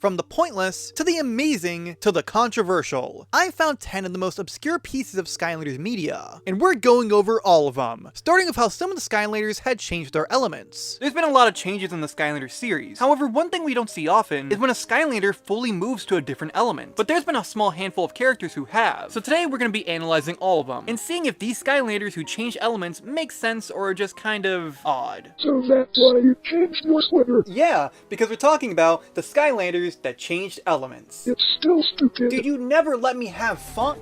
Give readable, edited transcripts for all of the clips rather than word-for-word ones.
From the pointless, to the amazing, to the controversial, I found 10 of the most obscure pieces of Skylanders media, and we're going over all of them, starting with how some of the Skylanders had changed their elements. There's been a lot of changes in the Skylanders series, however one thing we don't see often is when a Skylander fully moves to a different element, but there's been a small handful of characters who have, so today we're going to be analyzing all of them, and seeing if these Skylanders who change elements make sense or are just kind of odd. So that's why you changed your sweater? Yeah, because we're talking about the Skylanders that changed elements. It's still stupid. Did you never let me have fun?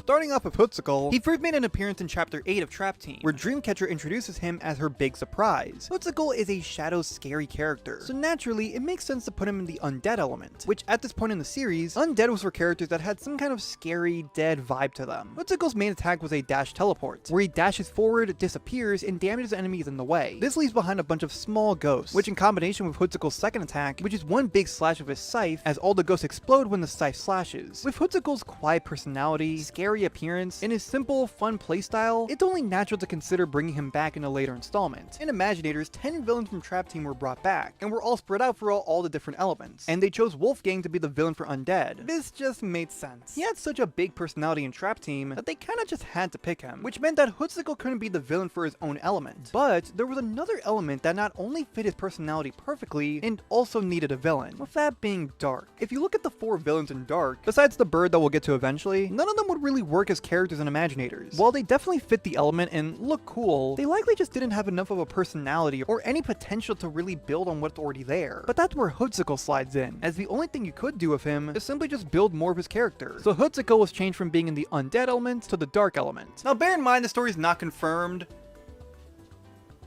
Starting off with Hootsicle, he first made an appearance in Chapter 8 of Trap Team, where Dreamcatcher introduces him as her big surprise. Hootsicle is a shadow scary character, so naturally it makes sense to put him in the undead element, which at this point in the series, undead was for characters that had some kind of scary, dead vibe to them. Hootsicle's main attack was a dash teleport, where he dashes forward, disappears, and damages enemies in the way. This leaves behind a bunch of small ghosts, which in combination with Hootsicle's second attack, which is one big slash of his scythe, as all the ghosts explode when the scythe slashes. With Hootsicle's quiet personality, scary appearance, and his simple, fun playstyle, it's only natural to consider bringing him back in a later installment. In Imaginators, 10 villains from Trap Team were brought back, and were all spread out for all the different elements, and they chose Wolfgang to be the villain for Undead. This just made sense. He had such a big personality in Trap Team that they kinda just had to pick him, which meant that Hootsicle couldn't be the villain for his own element. But there was another element that not only fit his personality perfectly, and also needed a villain, with that being Dark. If you look at the 4 villains in Dark, besides the bird that we'll get to eventually, none of them would really work as characters and Imaginators. While they definitely fit the element and look cool, they likely just didn't have enough of a personality or any potential to really build on what's already there. But that's where Hootsicle slides in, as the only thing you could do with him is simply just build more of his character. So Hootsicle was changed from being in the undead element to the dark element. Now bear in mind the story is not confirmed,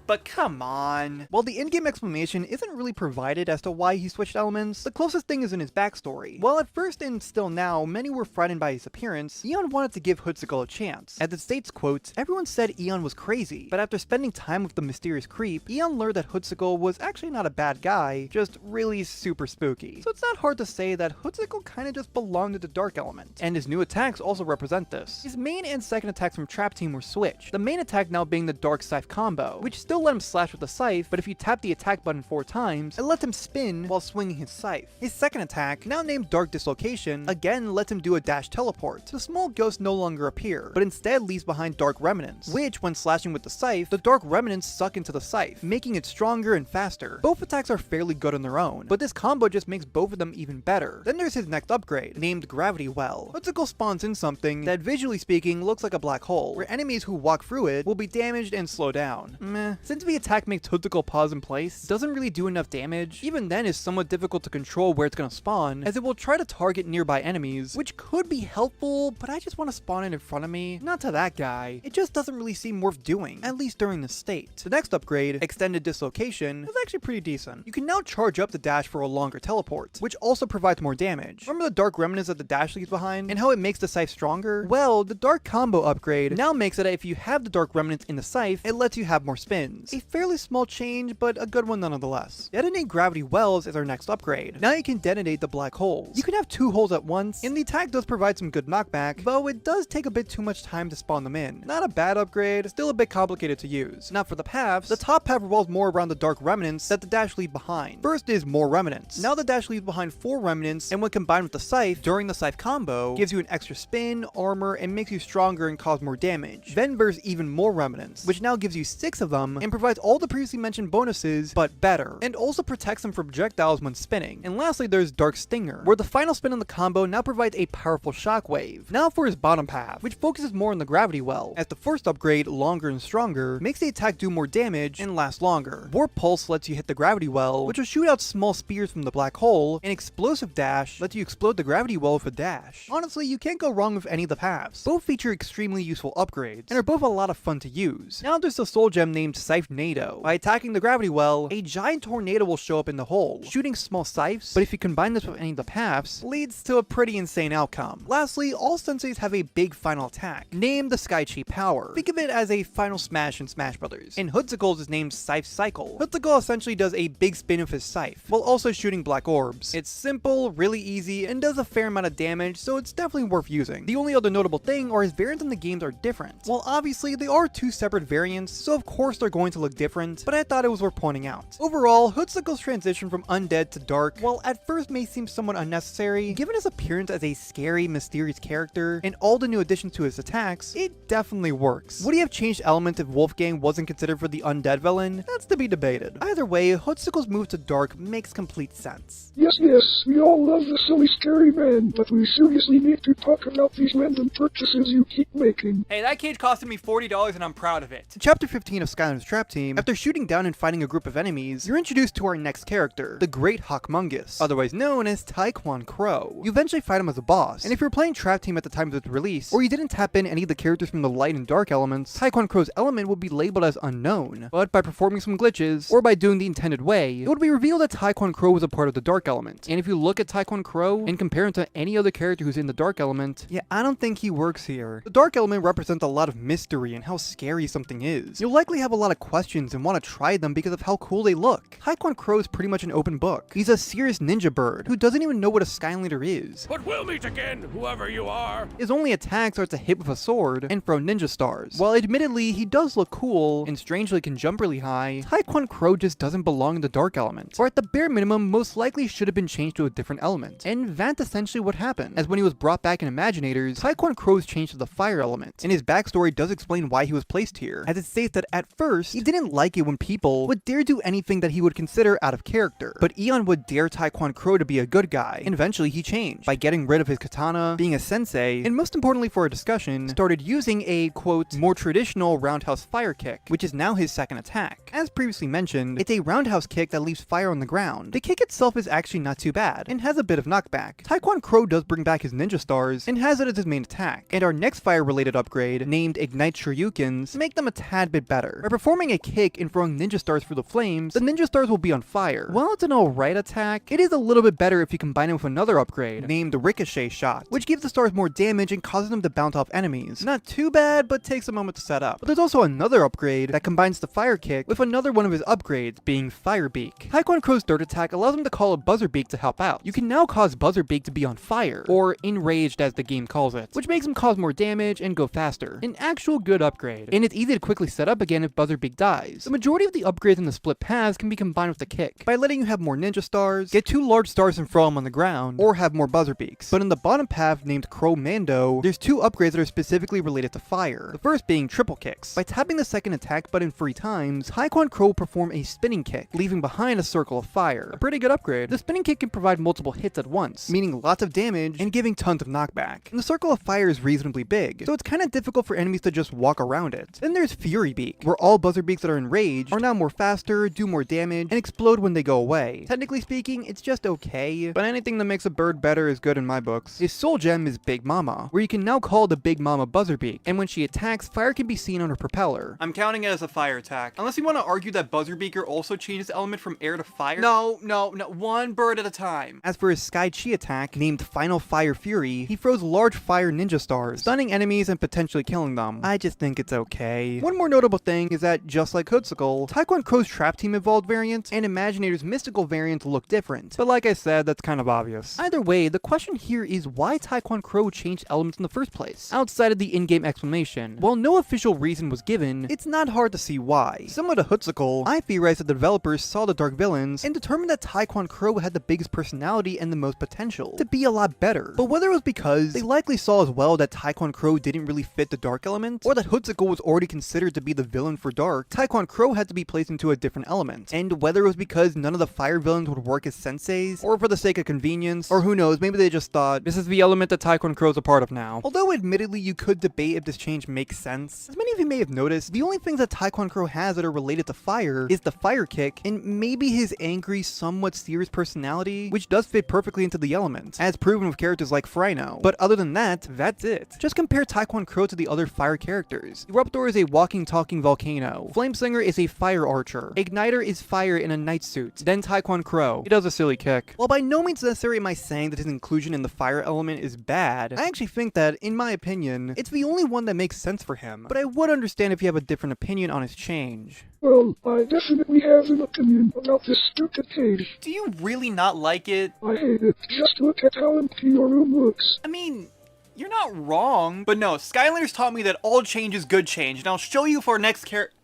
but come on. While the in-game explanation isn't really provided as to why he switched elements, the closest thing is in his backstory. While at first and still now, many were frightened by his appearance, Eon wanted to give Hootsicle a chance. As it states, quote, "Everyone said Eon was crazy, but after spending time with the mysterious creep, Eon learned that Hootsicle was actually not a bad guy, just really super spooky." So it's not hard to say that Hootsicle kinda just belonged to the dark element, and his new attacks also represent this. His main and second attacks from Trap Team were switched, the main attack now being the Dark Scythe combo, which still let him slash with the scythe, but if you tap the attack button 4 times, it lets him spin while swinging his scythe. His second attack, now named Dark Dislocation, again lets him do a dash teleport. The small ghosts no longer appear, but instead leaves behind dark remnants, which when slashing with the scythe, the dark remnants suck into the scythe, making it stronger and faster. Both attacks are fairly good on their own, but this combo just makes both of them even better. Then there's his next upgrade, named Gravity Well. Hootsicle spawns in something that visually speaking looks like a black hole, where enemies who walk through it will be damaged and slow down. Meh. Since the attack makes Hootsicle pause in place, doesn't really do enough damage, even then is somewhat difficult to control where it's gonna spawn, as it will try to target nearby enemies, which could be helpful, but I just want to spawn it in front of me. Not to that guy. It just doesn't really seem worth doing, at least during this state. The next upgrade, Extended Dislocation, is actually pretty decent. You can now charge up the dash for a longer teleport, which also provides more damage. Remember the dark remnants that the dash leaves behind, and how it makes the scythe stronger? Well, the dark combo upgrade now makes it that if you have the dark remnants in the scythe, it lets you have more spins. A fairly small change, but a good one nonetheless. Detonate Gravity Wells is our next upgrade. Now you can detonate the black holes. You can have 2 holes at once, and the attack does provide some good knockback, though it does take a bit too much time to spawn them in. Not a bad upgrade, still a bit complicated to use. Now for the paths, the top path revolves more around the dark remnants that the dash leave behind. First is more remnants. Now the dash leaves behind 4 remnants, and when combined with the scythe, during the scythe combo, gives you an extra spin, armor, and makes you stronger and cause more damage. Then there's even more remnants, which now gives you 6 of them, and provides all the previously mentioned bonuses, but better, and also protects them from projectiles when spinning. And lastly, there's Dark Stinger, where the final spin on the combo now provides a powerful shockwave. Now for his bottom path, which focuses more on the Gravity Well, as the first upgrade, Longer and Stronger, makes the attack do more damage and last longer. Warp Pulse lets you hit the Gravity Well, which will shoot out small spears from the black hole, and Explosive Dash lets you explode the Gravity Well with a dash. Honestly, you can't go wrong with any of the paths. Both feature extremely useful upgrades, and are both a lot of fun to use. Now there's the soul gem named Scythe-nado. By attacking the Gravity Well, a giant tornado will show up in the hole, shooting small scythes, but if you combine this with any of the paths, leads to a pretty insane outcome. Lastly, all senseis have a big final attack, named the Sky Chi Power. Think of it as a final smash in Smash Brothers. And Hootsicle's is named Scythe Cycle. Hootsicle essentially does a big spin with his scythe, while also shooting black orbs. It's simple, really easy, and does a fair amount of damage, so it's definitely worth using. The only other notable thing are his variants in the games are different. While obviously they are 2 separate variants, so of course they're going going to look different, but I thought it was worth pointing out. Overall, Hootsickle's transition from undead to dark, while at first may seem somewhat unnecessary, given his appearance as a scary, mysterious character, and all the new additions to his attacks, it definitely works. Would he have changed elements if Wolfgang wasn't considered for the undead villain? That's to be debated. Either way, Hootsickle's move to dark makes complete sense. Yes, we all love the silly scary man, but we seriously need to talk about these random purchases you keep making. Hey, that cage costed me $40 and I'm proud of it. In Chapter 15 of Skylanders Trap Team, after shooting down and fighting a group of enemies, you're introduced to our next character, the Great Hawkmungus, otherwise known as Taekwon Crow. You eventually fight him as a boss, and if you're playing Trap Team at the time of its release, or you didn't tap in any of the characters from the light and dark elements, Taekwon Crow's element would be labeled as unknown, but by performing some glitches, or by doing the intended way, it would be revealed that Taekwon Crow was a part of the dark element. And if you look at Taekwon Crow and compare him to any other character who's in the dark element, yeah, I don't think he works here. The dark element represents a lot of mystery and how scary something is. You'll likely have a lot of questions and want to try them because of how cool they look. Taekwon Crow is pretty much an open book. He's a serious ninja bird who doesn't even know what a Skylander is. But we'll meet again, whoever you are. His only attacks are to hit with a sword and throw ninja stars. While admittedly he does look cool and strangely can jump really high, Taekwon Crow just doesn't belong in the dark element, or at the bare minimum most likely should have been changed to a different element. And that's essentially what happened, as when he was brought back in Imaginators, Taekwon Crow was changed to the fire element, and his backstory does explain why he was placed here, as it states that at first, he didn't like it when people would dare do anything that he would consider out of character, but Eon would dare Taekwon Crow to be a good guy, and eventually he changed, by getting rid of his katana, being a sensei, and most importantly for our discussion, started using a, quote, more traditional roundhouse fire kick, which is now his second attack. As previously mentioned, it's a roundhouse kick that leaves fire on the ground. The kick itself is actually not too bad, and has a bit of knockback. Taekwon Crow does bring back his ninja stars, and has it as his main attack, and our next fire-related upgrade, named Ignite Shoryukens, make them a tad bit better. By performing a kick and throwing ninja stars through the flames, the ninja stars will be on fire. While it's an alright attack, it is a little bit better if you combine it with another upgrade, named Ricochet Shot, which gives the stars more damage and causes them to bounce off enemies. Not too bad, but takes a moment to set up. But there's also another upgrade that combines the fire kick with another one of his upgrades, being Fire Beak. Taekwon Crow's third attack allows him to call a Buzzer Beak to help out. You can now cause Buzzer Beak to be on fire, or enraged as the game calls it, which makes him cause more damage and go faster. An actual good upgrade, and it's easy to quickly set up again if Buzzer Beak dies. The majority of the upgrades in the split paths can be combined with the kick, by letting you have more ninja stars, get 2 large stars and throw them on the ground, or have more Buzzer Beaks. But in the bottom path named Crow Mando, there's 2 upgrades that are specifically related to fire, the first being triple kicks. By tapping the second attack button 3 times, Taekwon Crow will perform a spinning kick, leaving behind a circle of fire. A pretty good upgrade. The spinning kick can provide multiple hits at once, meaning lots of damage and giving tons of knockback. And the circle of fire is reasonably big, so it's kinda difficult for enemies to just walk around it. Then there's Fury Beak, where all Buzzer Beaks that are enraged are now more faster, do more damage, and explode when they go away. Technically speaking, it's just okay, but anything that makes a bird better is good in my books. His soul gem is Big Mama, where you can now call the Big Mama Buzzer Beak, and when she attacks, fire can be seen on her propeller. I'm counting it as a fire attack. Unless you want to argue that Buzzer Beaker also changes the element from air to fire. No, one bird at a time. As for his Sky Chi attack, named Final Fire Fury, he throws large fire ninja stars, stunning enemies and potentially killing them. I just think it's okay. One more notable thing is that, just like Hootsickle, Taekwon Crow's Trap Team Evolved variant and Imaginators Mystical variant look different, but like I said, that's kind of obvious. Either way, the question here is why Taekwon Crow changed elements in the first place, outside of the in-game explanation. While no official reason was given, it's not hard to see why. Similar to Hootsickle, I theorize that the developers saw the dark villains and determined that Taekwon Crow had the biggest personality and the most potential to be a lot better. But whether it was because they likely saw as well that Taekwon Crow didn't really fit the dark element, or that Hootsickle was already considered to be the villain for dark, Taekwon Crow had to be placed into a different element. And whether it was because none of the fire villains would work as senseis, or for the sake of convenience, or who knows, maybe they just thought, this is the element that Taekwon Crow's a part of now. Although admittedly you could debate if this change makes sense, as many of you may have noticed, the only things that Taekwon Crow has that are related to fire is the fire kick, and maybe his angry, somewhat serious personality, which does fit perfectly into the element, as proven with characters like Frino. But other than that, that's it. Just compare Taekwon Crow to the other fire characters. Eruptor is a walking, talking volcano. Flameslinger is a fire archer. Igniter is fire in a night suit. Then Taekwon Crow. He does a silly kick. While by no means necessary am I saying that his inclusion in the fire element is bad, I actually think that, in my opinion, it's the only one that makes sense for him. But I would understand if you have a different opinion on his change. Well, I definitely have an opinion about this stupid cage. Do you really not like it? I hate it. Just look at how empty your room looks. I mean, you're not wrong. But no, Skylanders taught me that all change is good change, and I'll show you for our next character.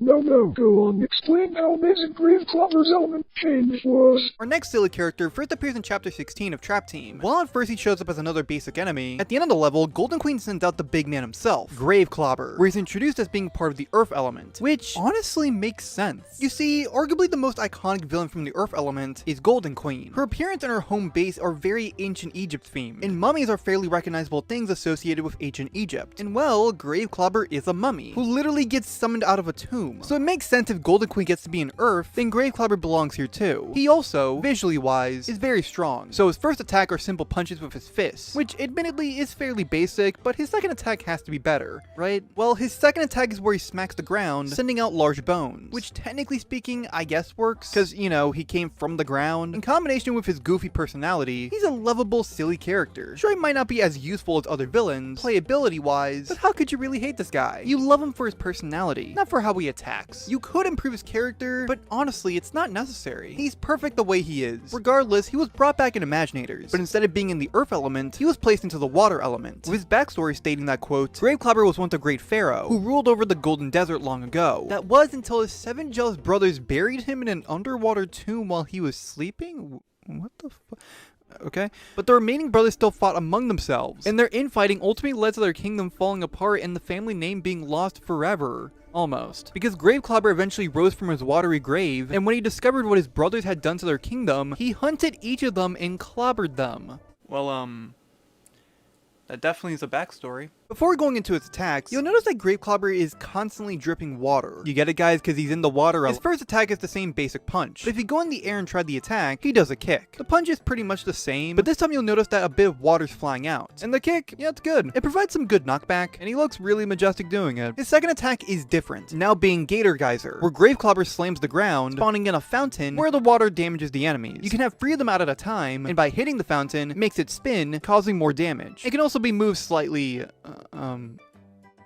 No, go on. Explain how amazing Grave Clobber's element change was. Our next silly character first appears in Chapter 16 of Trap Team. While at first he shows up as another basic enemy, at the end of the level, Golden Queen sends out the big man himself, Grave Clobber, where he's introduced as being part of the Earth element, which honestly makes sense. You see, arguably the most iconic villain from the Earth element is Golden Queen. Her appearance and her home base are very ancient Egypt themed, and mummies are fairly recognizable things associated with ancient Egypt. And well, Grave Clobber is a mummy, who literally gets summoned out of a tomb. So it makes sense if Golden Queen gets to be in Earth, then Grave Clobber belongs here too. He also, visually wise, is very strong. So his first attack are simple punches with his fists, which admittedly is fairly basic, but his second attack has to be better, right? Well, his second attack is where he smacks the ground, sending out large bones, which technically speaking, I guess works, cause you know, he came from the ground. In combination with his goofy personality, he's a lovable, silly character. Sure, he might not be as useful as other villains, playability wise, but how could you really hate this guy? You love him for his personality, not for how he attacks. You could improve his character, but honestly, it's not necessary. He's perfect the way he is. Regardless, he was brought back in Imaginators, but instead of being in the Earth element, he was placed into the Water element, with his backstory stating that, quote, Grave Clobber was once a great pharaoh, who ruled over the Golden Desert long ago. That was until his 7 jealous brothers buried him in an underwater tomb while he was sleeping? What the fuck? Okay, but the remaining brothers still fought among themselves, and their infighting ultimately led to their kingdom falling apart and the family name being lost forever. Almost. Because Grave Clobber eventually rose from his watery grave, and when he discovered what his brothers had done to their kingdom, he hunted each of them and clobbered them. Well, that definitely is a backstory. Before going into its attacks, you'll notice that Grave Clobber is constantly dripping water. You get it, guys, because he's in the water. His first attack is the same basic punch, but if you go in the air and try the attack, he does a kick. The punch is pretty much the same, but this time you'll notice that a bit of water's flying out. And the kick, yeah, it's good. It provides some good knockback, and he looks really majestic doing it. His second attack is different, now being Gator Geyser, where Grave Clobber slams the ground, spawning in a fountain where the water damages the enemies. You can have 3 of them out at a time, and by hitting the fountain, it makes it spin, causing more damage. It can also be moved slightly,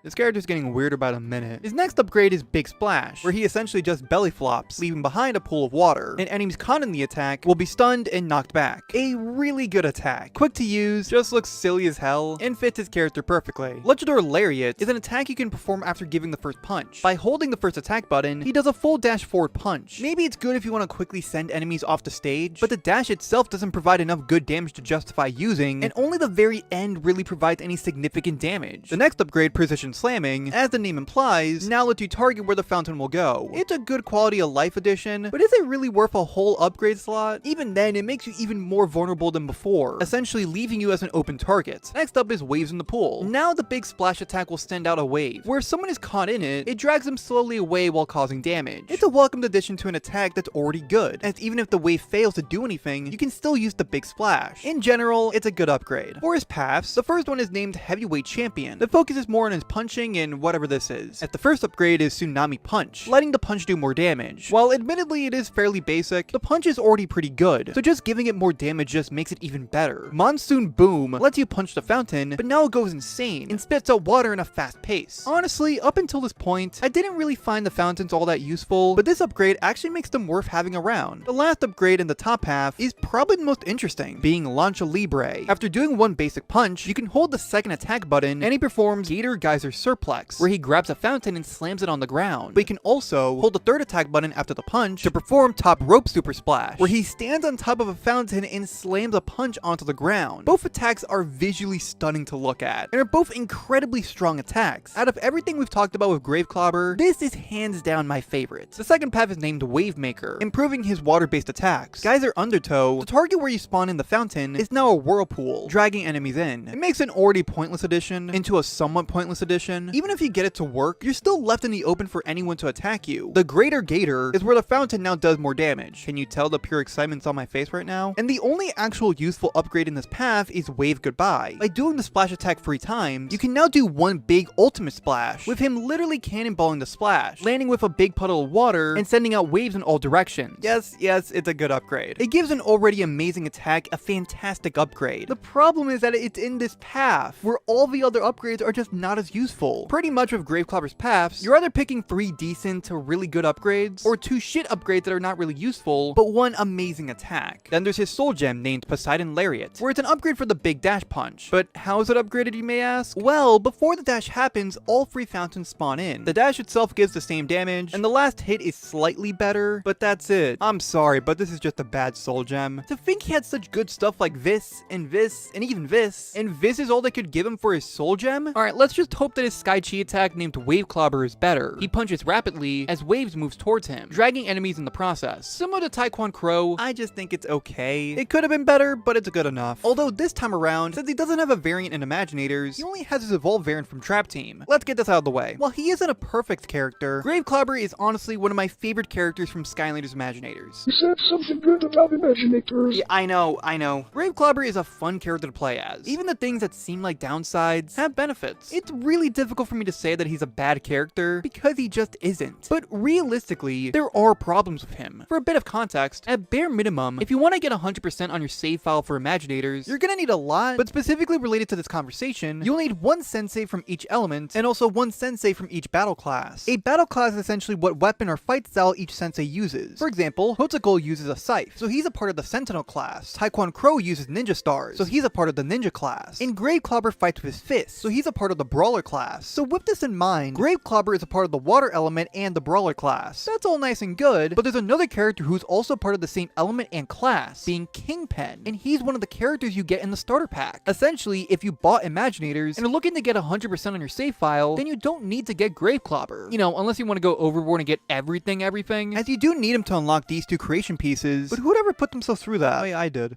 this character's getting weirder by the minute. His next upgrade is Big Splash, where he essentially just belly flops, leaving behind a pool of water, and enemies caught in the attack will be stunned and knocked back. A really good attack. Quick to use, just looks silly as hell, and fits his character perfectly. Luchador Lariat is an attack you can perform after giving the first punch. By holding the first attack button, he does a full dash forward punch. Maybe it's good if you want to quickly send enemies off the stage, but the dash itself doesn't provide enough good damage to justify using, and only the very end really provides any significant damage. The next upgrade, Precision Slamming, as the name implies, now lets you target where the fountain will go. It's a good quality of life addition, but is it really worth a whole upgrade slot? Even then, it makes you even more vulnerable than before, essentially leaving you as an open target. Next up is Waves in the Pool. Now the Big Splash attack will send out a wave. Where if someone is caught in it, it drags them slowly away while causing damage. It's a welcomed addition to an attack that's already good, as even if the wave fails to do anything, you can still use the Big Splash. In general, it's a good upgrade. For his paths, the first one is named Heavyweight Champion, that focuses more on his punching and whatever this is. At the first upgrade is Tsunami Punch, letting the punch do more damage. While admittedly it is fairly basic, the punch is already pretty good, so just giving it more damage just makes it even better. Monsoon Boom lets you punch the fountain, but now it goes insane and spits out water in a fast pace. Honestly, up until this point, I didn't really find the fountains all that useful, but this upgrade actually makes them worth having around. The last upgrade in the top half is probably the most interesting, being Lancha Libre. After doing one basic punch, you can hold the second attack button and he performs Gator Geyser Surplex, where he grabs a fountain and slams it on the ground. But he can also hold the third attack button after the punch to perform Top Rope Super Splash, where he stands on top of a fountain and slams a punch onto the ground. Both attacks are visually stunning to look at, and are both incredibly strong attacks. Out of everything we've talked about with Grave Clobber, this is hands down my favorite. The second path is named Wave Maker, improving his water-based attacks. Geyser Undertow, the target where you spawn in the fountain, is now a whirlpool, dragging enemies in. It makes an already pointless addition into a somewhat pointless addition. Even if you get it to work, you're still left in the open for anyone to attack you. The Greater Gator is where the fountain now does more damage. Can you tell the pure excitement's on my face right now? And the only actual useful upgrade in this path is Wave Goodbye. By doing the splash attack 3 times, you can now do one big ultimate splash, with him literally cannonballing the splash, landing with a big puddle of water and sending out waves in all directions. Yes, it's a good upgrade. It gives an already amazing attack a fantastic upgrade. The problem is that it's in this path, where all the other upgrades are just not as useful. useful. Pretty much with Clobber's paths, you're either picking 3 decent to really good upgrades, or 2 shit upgrades that are not really useful, but 1 amazing attack. Then there's his soul gem named Poseidon Lariat, where it's an upgrade for the big dash punch. But how is it upgraded, you may ask? Well, before the dash happens, all 3 fountains spawn in. The dash itself gives the same damage, and the last hit is slightly better, but that's it. I'm sorry, but this is just a bad soul gem. To think he had such good stuff like this, and even this, and this is all they could give him for his soul gem? Alright, let's just hope that his Sky Chi attack named Wave Clobber is better. He punches rapidly as waves moves towards him, dragging enemies in the process. Similar to Taekwon Crow, I just think it's okay. It could have been better, but it's good enough. Although this time around, since he doesn't have a variant in Imaginators, he only has his evolved variant from Trap Team. Let's get this out of the way. While he isn't a perfect character, Clobber is honestly one of my favorite characters from Skylanders Imaginators. You said something good about Imaginators. Yeah, I know. Clobber is a fun character to play as. Even the things that seem like downsides have benefits. It's really difficult for me to say that he's a bad character, because he just isn't. But realistically, there are problems with him. For a bit of context, at bare minimum, if you want to get 100% on your save file for Imaginators, you're gonna need a lot, but specifically related to this conversation, you'll need 1 sensei from each element, and also 1 sensei from each battle class. A battle class is essentially what weapon or fight style each sensei uses. For example, Sickle uses a scythe, so he's a part of the Sentinel class. Taekwon Crow uses ninja stars, so he's a part of the ninja class. And Clobber fights with his fists, so he's a part of the brawler class. So with this in mind, Clobber is a part of the water element and the brawler class. That's all nice and good, but there's another character who's also part of the same element and class, being Kingpin, and he's one of the characters you get in the starter pack. Essentially, if you bought Imaginators and are looking to get 100% on your save file, then you don't need to get Clobber. You know, unless you want to go overboard and get everything, as you do need him to unlock these 2 creation pieces, but who'd ever put themselves through that? I did.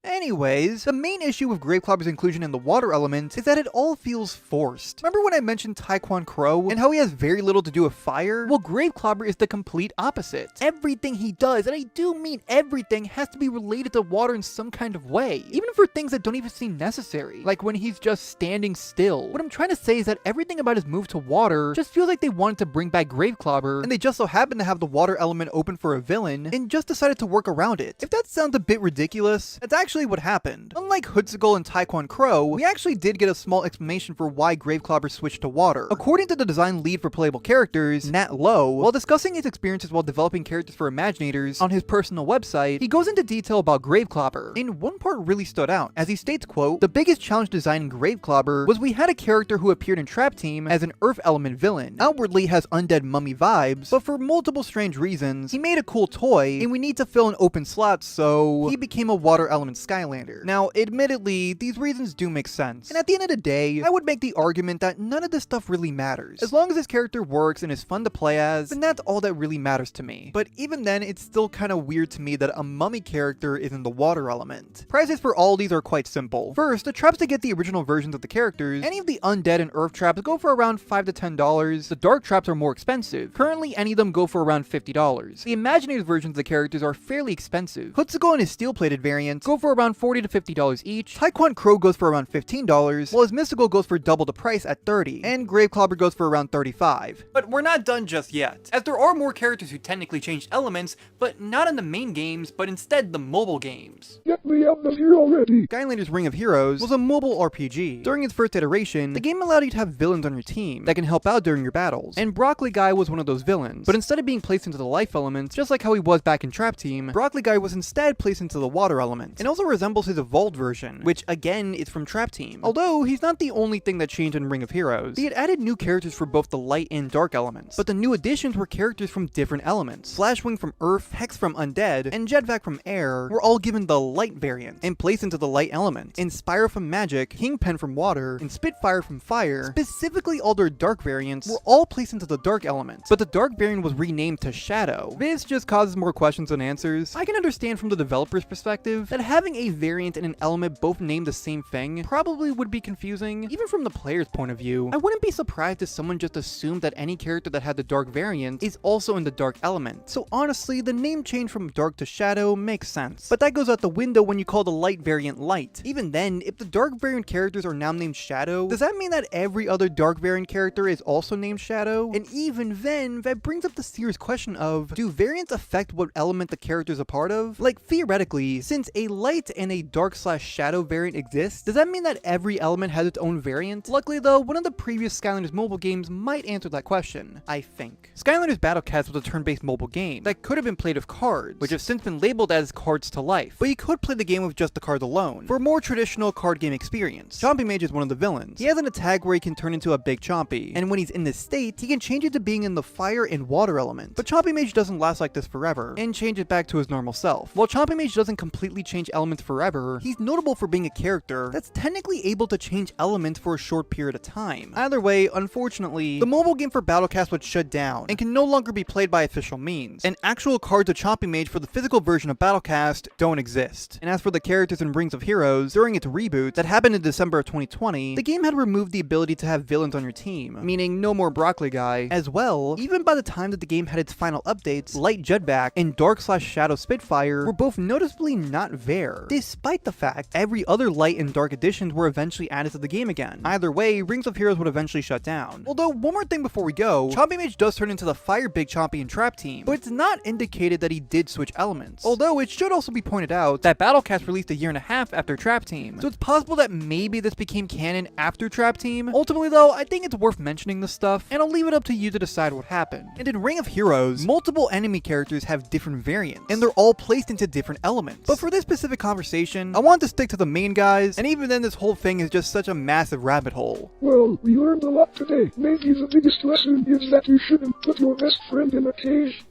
Anyways, the main issue with Clobber's inclusion in the water element is that it all feels forced. Remember when I mentioned Taekwon Crow and how he has very little to do with fire? Well, Clobber is the complete opposite. Everything he does, and I do mean everything, has to be related to water in some kind of way, even for things that don't even seem necessary, like when he's just standing still. What I'm trying to say is that everything about his move to water just feels like they wanted to bring back Clobber, and they just so happened to have the water element open for a villain, and just decided to work around it. If that sounds a bit ridiculous, that's actually what happened. Unlike Sickle and Taekwon Crow, we actually did get a small explanation for why Clobber switched to water. According to the design lead for playable characters, Nat Lowe, while discussing his experiences while developing characters for Imaginators on his personal website, he goes into detail about Clobber, and one part really stood out, as he states, quote, "The biggest challenge designing Clobber was we had a character who appeared in Trap Team as an Earth element villain, outwardly has undead mummy vibes, but for multiple strange reasons, he made a cool toy, and we need to fill an open slot, so he became a water element Skylander. Now, admittedly, these reasons do make sense, and at the end of the day, I would make the argument that none of this stuff really matters. As long as this character works and is fun to play as, then that's all that really matters to me. But even then, it's still kind of weird to me that a mummy character is in the water element. Prices for all these are quite simple. First, the traps to get the original versions of the characters, any of the undead and earth traps go for around $5 to $10. The dark traps are more expensive. Currently, any of them go for around $50. The Imaginators versions of the characters are fairly expensive. Sickle and his steel-plated variant go for around $40 to $50 each. Taekwon Crow goes for around $15, while his Mystical goes for double the price at $30, and Clobber goes for around $35. But we're not done just yet, as there are more characters who technically changed elements, but not in the main games, but instead the mobile games. Get me out of here already! Skylanders Ring of Heroes was a mobile RPG. During its first iteration, the game allowed you to have villains on your team that can help out during your battles, and Broccoli Guy was one of those villains, but instead of being placed into the life element, just like how he was back in Trap Team, Broccoli Guy was instead placed into the water element, and also resembles his evolved version, which again is from Trap Team. Although he's not the only thing that changed in Ring of Heroes. They had added new characters for both the light and dark elements, but the new additions were characters from different elements. Flashwing from Earth, Hex from Undead, and Jetvac from Air were all given the light variant and placed into the light element, and Spyro from Magic, Kingpin from Water, and Spitfire from Fire, specifically all their dark variants, were all placed into the dark element, but the dark variant was renamed to Shadow. This just causes more questions than answers. I can understand from the developer's perspective that having a variant and an element both named the same thing probably would be confusing. Even from the player's point of view, I wouldn't be surprised if someone just assumed that any character that had the dark variant is also in the dark element. So honestly, the name change from dark to Shadow makes sense. But that goes out the window when you call the light variant light. Even then, if the dark variant characters are now named Shadow, does that mean that every other dark variant character is also named Shadow? And even then, that brings up the serious question of, do variants affect what element the character is a part of? Like, theoretically, since a light and a dark/shadow variant exists, does that mean that every element has its own variant? Luckily though, one of the previous Skylanders mobile games might answer that question, I think. Skylanders Battlecast was a turn-based mobile game that could have been played with cards, which have since been labeled as Cards to Life, but you could play the game with just the cards alone, for a more traditional card game experience. Chompy Mage is one of the villains. He has an attack where he can turn into a big Chompy, and when he's in this state, he can change it to being in the fire and water element. But Chompy Mage doesn't last like this forever, and change it back to his normal self. While Chompy Mage doesn't completely change elements forever, he's notable for being a character that's technically able to change elements for a short period of time. Either way, unfortunately, the mobile game for Battlecast was shut down, and can no longer be played by official means, and actual cards of Chompy Mage for the physical version of Battlecast don't exist. And as for the characters in Rings of Heroes, during its reboot that happened in December of 2020, the game had removed the ability to have villains on your team, meaning no more Broccoli Guy. As well, even by the time that the game had its final updates, Light Jetback and Dark/Shadow Spitfire were both noticeably not there, despite the fact every other Light and Dark editions were eventually added to the game again. Either way, Rings of Heroes would eventually shut down. Although, one more thing before we go, Chompy Mage does turn into the Fire Big Chompy in Trap Team, but it's not indicated that he did switch elements. Although, it should also be pointed out that Battlecast released a year and a half after Trap Team, so it's possible that maybe this became canon after Trap Team. Ultimately though, I think it's worth mentioning this stuff, and I'll leave it up to you to decide what happened. And in Ring of Heroes, multiple enemy characters have different variants, and they're all placed into different elements. But for this specific conversation, I want to stick to the main guys, and even then this whole thing is just such a massive rabbit hole. Well, we learned a lot today. Maybe the biggest lesson is that you shouldn't put your best friend in a cage.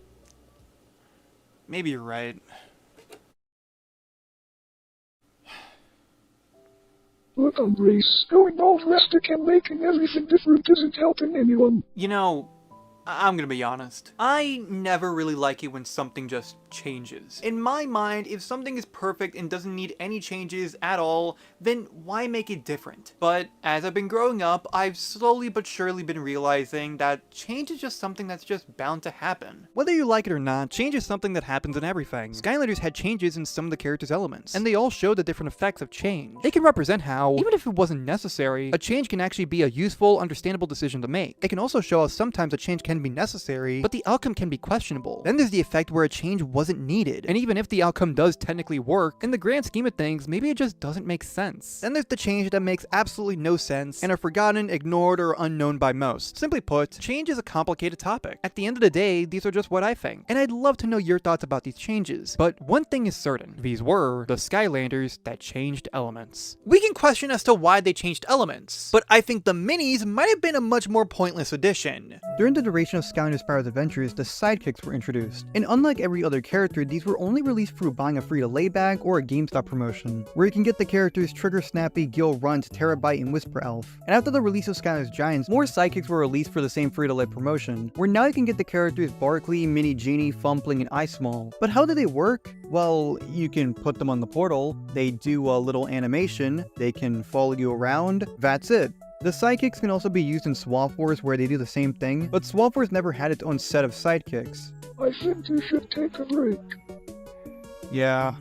Maybe you're right. Look on Grace. Going all drastic and making everything different isn't helping anyone. You know, I'm gonna be honest. I never really like it when something just changes. In my mind, if something is perfect and doesn't need any changes at all, then why make it different? But as I've been growing up, I've slowly but surely been realizing that change is just something that's just bound to happen. Whether you like it or not, change is something that happens in everything. Skylanders had changes in some of the characters' elements, and they all show the different effects of change. They can represent how, even if it wasn't necessary, a change can actually be a useful, understandable decision to make. It can also show how sometimes a change can be necessary, but the outcome can be questionable. Then there's the effect where a change wasn't needed, and even if the outcome does technically work, in the grand scheme of things, maybe it just doesn't make sense. Then there's the change that makes absolutely no sense and are forgotten, ignored, or unknown by most. Simply put, change is a complicated topic. At the end of the day, these are just what I think, and I'd love to know your thoughts about these changes. But one thing is certain, these were the Skylanders that changed elements. We can question as to why they changed elements, but I think the minis might have been a much more pointless addition. During the duration of Skylanders Spyro's adventures, the sidekicks were introduced, and unlike every other character, these were only released through buying a free-to-play bag or a GameStop promotion, where you can get the characters Trigger Snappy, Gil Runt, Terabyte, and Whisper Elf. And after the release of Skylanders Giants, more sidekicks were released for the same free-to-play promotion, where now you can get the characters Barkley, Mini Genie, Fumbling, and Ice Small. But how do they work? Well, you can put them on the portal, they do a little animation, they can follow you around, that's it. The sidekicks can also be used in Swap Wars where they do the same thing, but Swap Wars never had its own set of sidekicks. I think you should take a break. Yeah.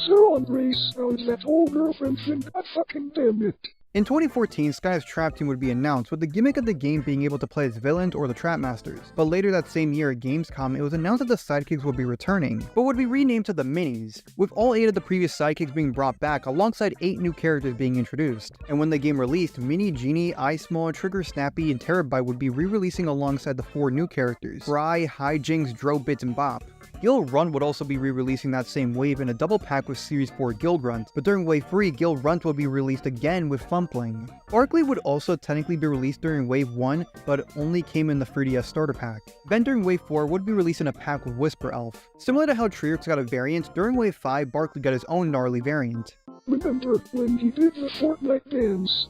So on Grace, how's that old girlfriend thing? God fucking damn it. In 2014, Sky's Trap Team would be announced, with the gimmick of the game being able to play as villains or the Trap Masters. But later that same year at Gamescom, it was announced that the sidekicks would be returning, but would be renamed to the Minis, with all 8 of the previous sidekicks being brought back alongside 8 new characters being introduced. And when the game released, Mini Genie, Ice Small, Trigger Snappy, and Terabyte would be re-releasing alongside the 4 new characters, Fry, Hijinks, Drobits, and Bop. Gil Runt would also be re-releasing that same wave in a double pack with Series 4 Gil Runt, but during Wave 3, Gil Runt would be released again with Fumbling. Barkley would also technically be released during Wave 1, but only came in the 3DS starter pack. Then during Wave 4 would be released in a pack with Whisper Elf. Similar to how Trierix got a variant, during Wave 5, Barkley got his own gnarly variant. Remember when he did the Fortnite dance?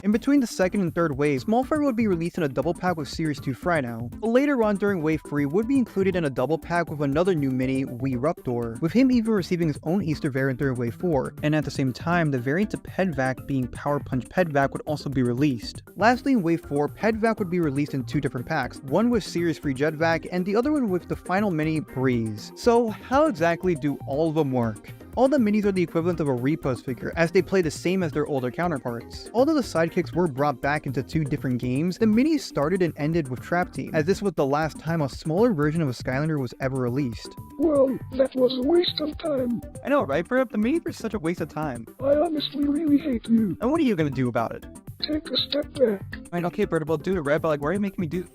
In between the second and third waves, Malefor would be released in a double pack with Series 2 Friday, but later on during Wave 3 would be included in a double pack with another new mini, Wee Ruptor, with him even receiving his own Easter variant during Wave 4, and at the same time, the variant to Pedvac being Power Punch Pedvac would also be released. Lastly, in Wave 4, Pedvac would be released in 2 different packs, one with Series 3 Jetvac and the other one with the final mini, Breeze. So how exactly do all of them work? All the minis are the equivalent of a repos figure, as they play the same as their older counterparts. Although the sidekicks were brought back into 2 different games, the minis started and ended with Trap Team, as this was the last time a smaller version of a Skylander was ever released. Well, that was a waste of time. I know, right, Brip? The minis were such a waste of time. I honestly really hate you. And what are you gonna do about it? Take a step back. Right, okay, Brip, I'll do it, right? But like, why are you making me do...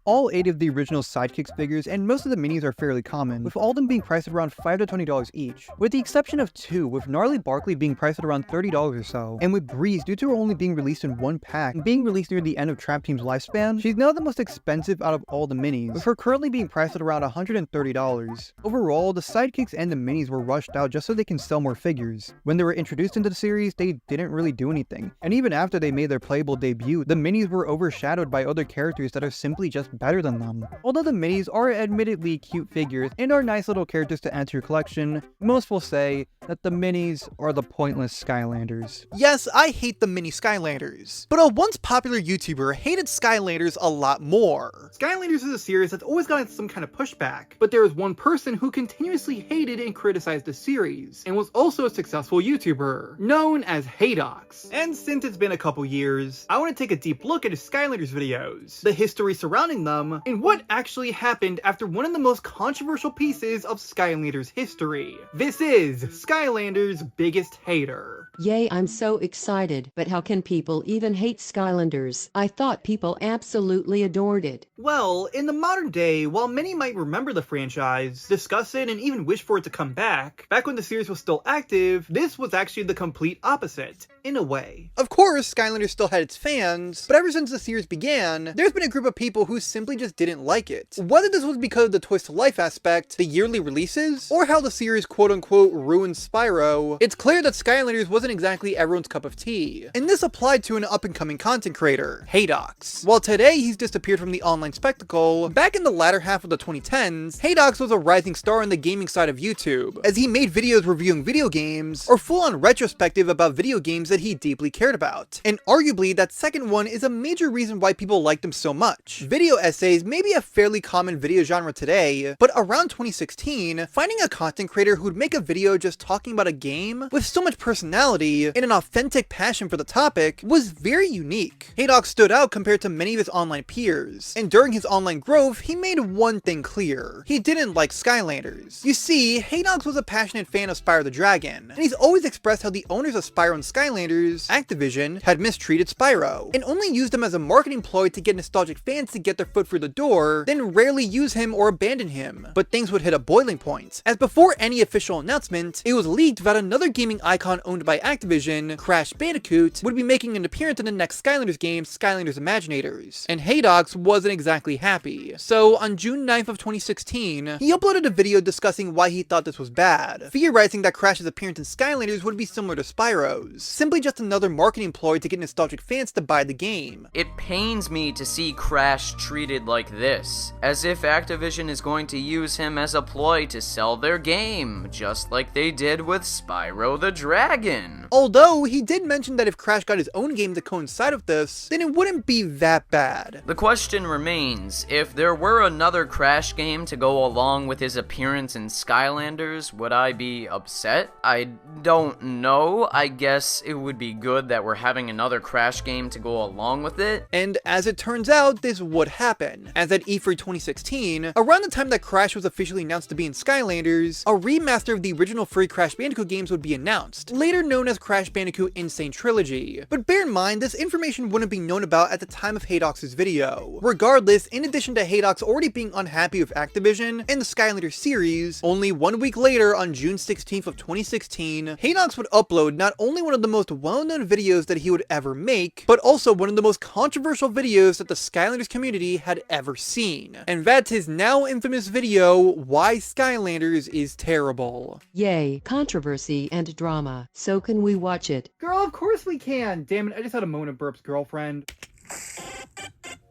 All 8 of the original sidekicks figures and most of the minis are fairly common, with all of them being priced at around $5 to $20 each, with the exception of 2, with Gnarly Barkley being priced at around $30 or so, and with Breeze, due to her only being released in 1 pack and being released near the end of Trap Team's lifespan, she's now the most expensive out of all the minis, with her currently being priced at around $130. Overall, the sidekicks and the minis were rushed out just so they can sell more figures. When they were introduced into the series, they didn't really do anything, and even after they made their playable debut, the minis were overshadowed by other characters that are simply just better than them. Although the minis are admittedly cute figures and are nice little characters to add to your collection, most will say that the minis are the pointless Skylanders. Yes, I hate the mini Skylanders, but a once popular YouTuber hated Skylanders a lot more. Skylanders is a series that's always gotten some kind of pushback, but there is one person who continuously hated and criticized the series, and was also a successful YouTuber, known as Haedox. And since it's been a couple years, I want to take a deep look at his Skylanders videos, the history surrounding them, and what actually happened after one of the most controversial pieces of Skylanders history. This is Skylanders' biggest hater. Yay, I'm so excited, but how can people even hate Skylanders? I thought people absolutely adored it. Well, in the modern day, while many might remember the franchise, discuss it, and even wish for it to come back when the series was still active, this was actually the complete opposite, in a way. Of course, Skylanders still had its fans, but ever since the series began, there's been a group of people who simply just didn't like it. Whether this was because of the twist to life aspect, the yearly releases, or how the series quote-unquote ruined Spyro, it's clear that Skylanders wasn't exactly everyone's cup of tea. And this applied to an up-and-coming content creator, Haedox. While today he's disappeared from the online spectacle, back in the latter half of the 2010s, Haedox was a rising star on the gaming side of YouTube, as he made videos reviewing video games, or full-on retrospective about video games that he deeply cared about. And arguably, that second one is a major reason why people liked him so much. Video essays may be a fairly common video genre today, but around 2016, finding a content creator who'd make a video just talking about a game with so much personality and an authentic passion for the topic was very unique. Haedox stood out compared to many of his online peers, and during his online growth, he made one thing clear. He didn't like Skylanders. You see, Haedox was a passionate fan of Spyro the Dragon, and he's always expressed how the owners of Spyro and Skylanders, Activision, had mistreated Spyro, and only used him as a marketing ploy to get nostalgic fans to get their foot through the door, then rarely use him or abandon him. But things would hit a boiling point, as before any official announcement, it was leaked that another gaming icon owned by Activision, Crash Bandicoot, would be making an appearance in the next Skylanders game, Skylanders Imaginators, and Haedox wasn't exactly happy. So on June 9th of 2016, he uploaded a video discussing why he thought this was bad, theorizing that Crash's appearance in Skylanders would be similar to Spyro's, simply just another marketing ploy to get nostalgic fans to buy the game. It pains me to see Crash treated like this, as if Activision is going to use him as a ploy to sell their game, just like they did with Spyro the Dragon. Although, he did mention that if Crash got his own game to coincide with this, then it wouldn't be that bad. The question remains, if there were another Crash game to go along with his appearance in Skylanders, would I be upset? I don't know. I guess it would be good that we're having another Crash game to go along with it. And as it turns out, this would happen, as at E3 2016, around the time that Crash was officially announced to be in Skylanders, a remaster of the original free Crash Bandicoot games would be announced, later known as Crash Bandicoot Insane Trilogy. But bear in mind, this information wouldn't be known about at the time of Haedox's video. Regardless, in addition to Haedox already being unhappy with Activision and the Skylanders series, only 1 week later, on June 16th of 2016, Haedox would upload not only one of the most well-known videos that he would ever make, but also one of the most controversial videos that the Skylanders community had ever seen. And that's his now infamous video, Why Skylanders is Terrible. Yay, controversy and drama. So can we watch it? Girl, of course we can! Damn it, I just had a moment of burps, girlfriend.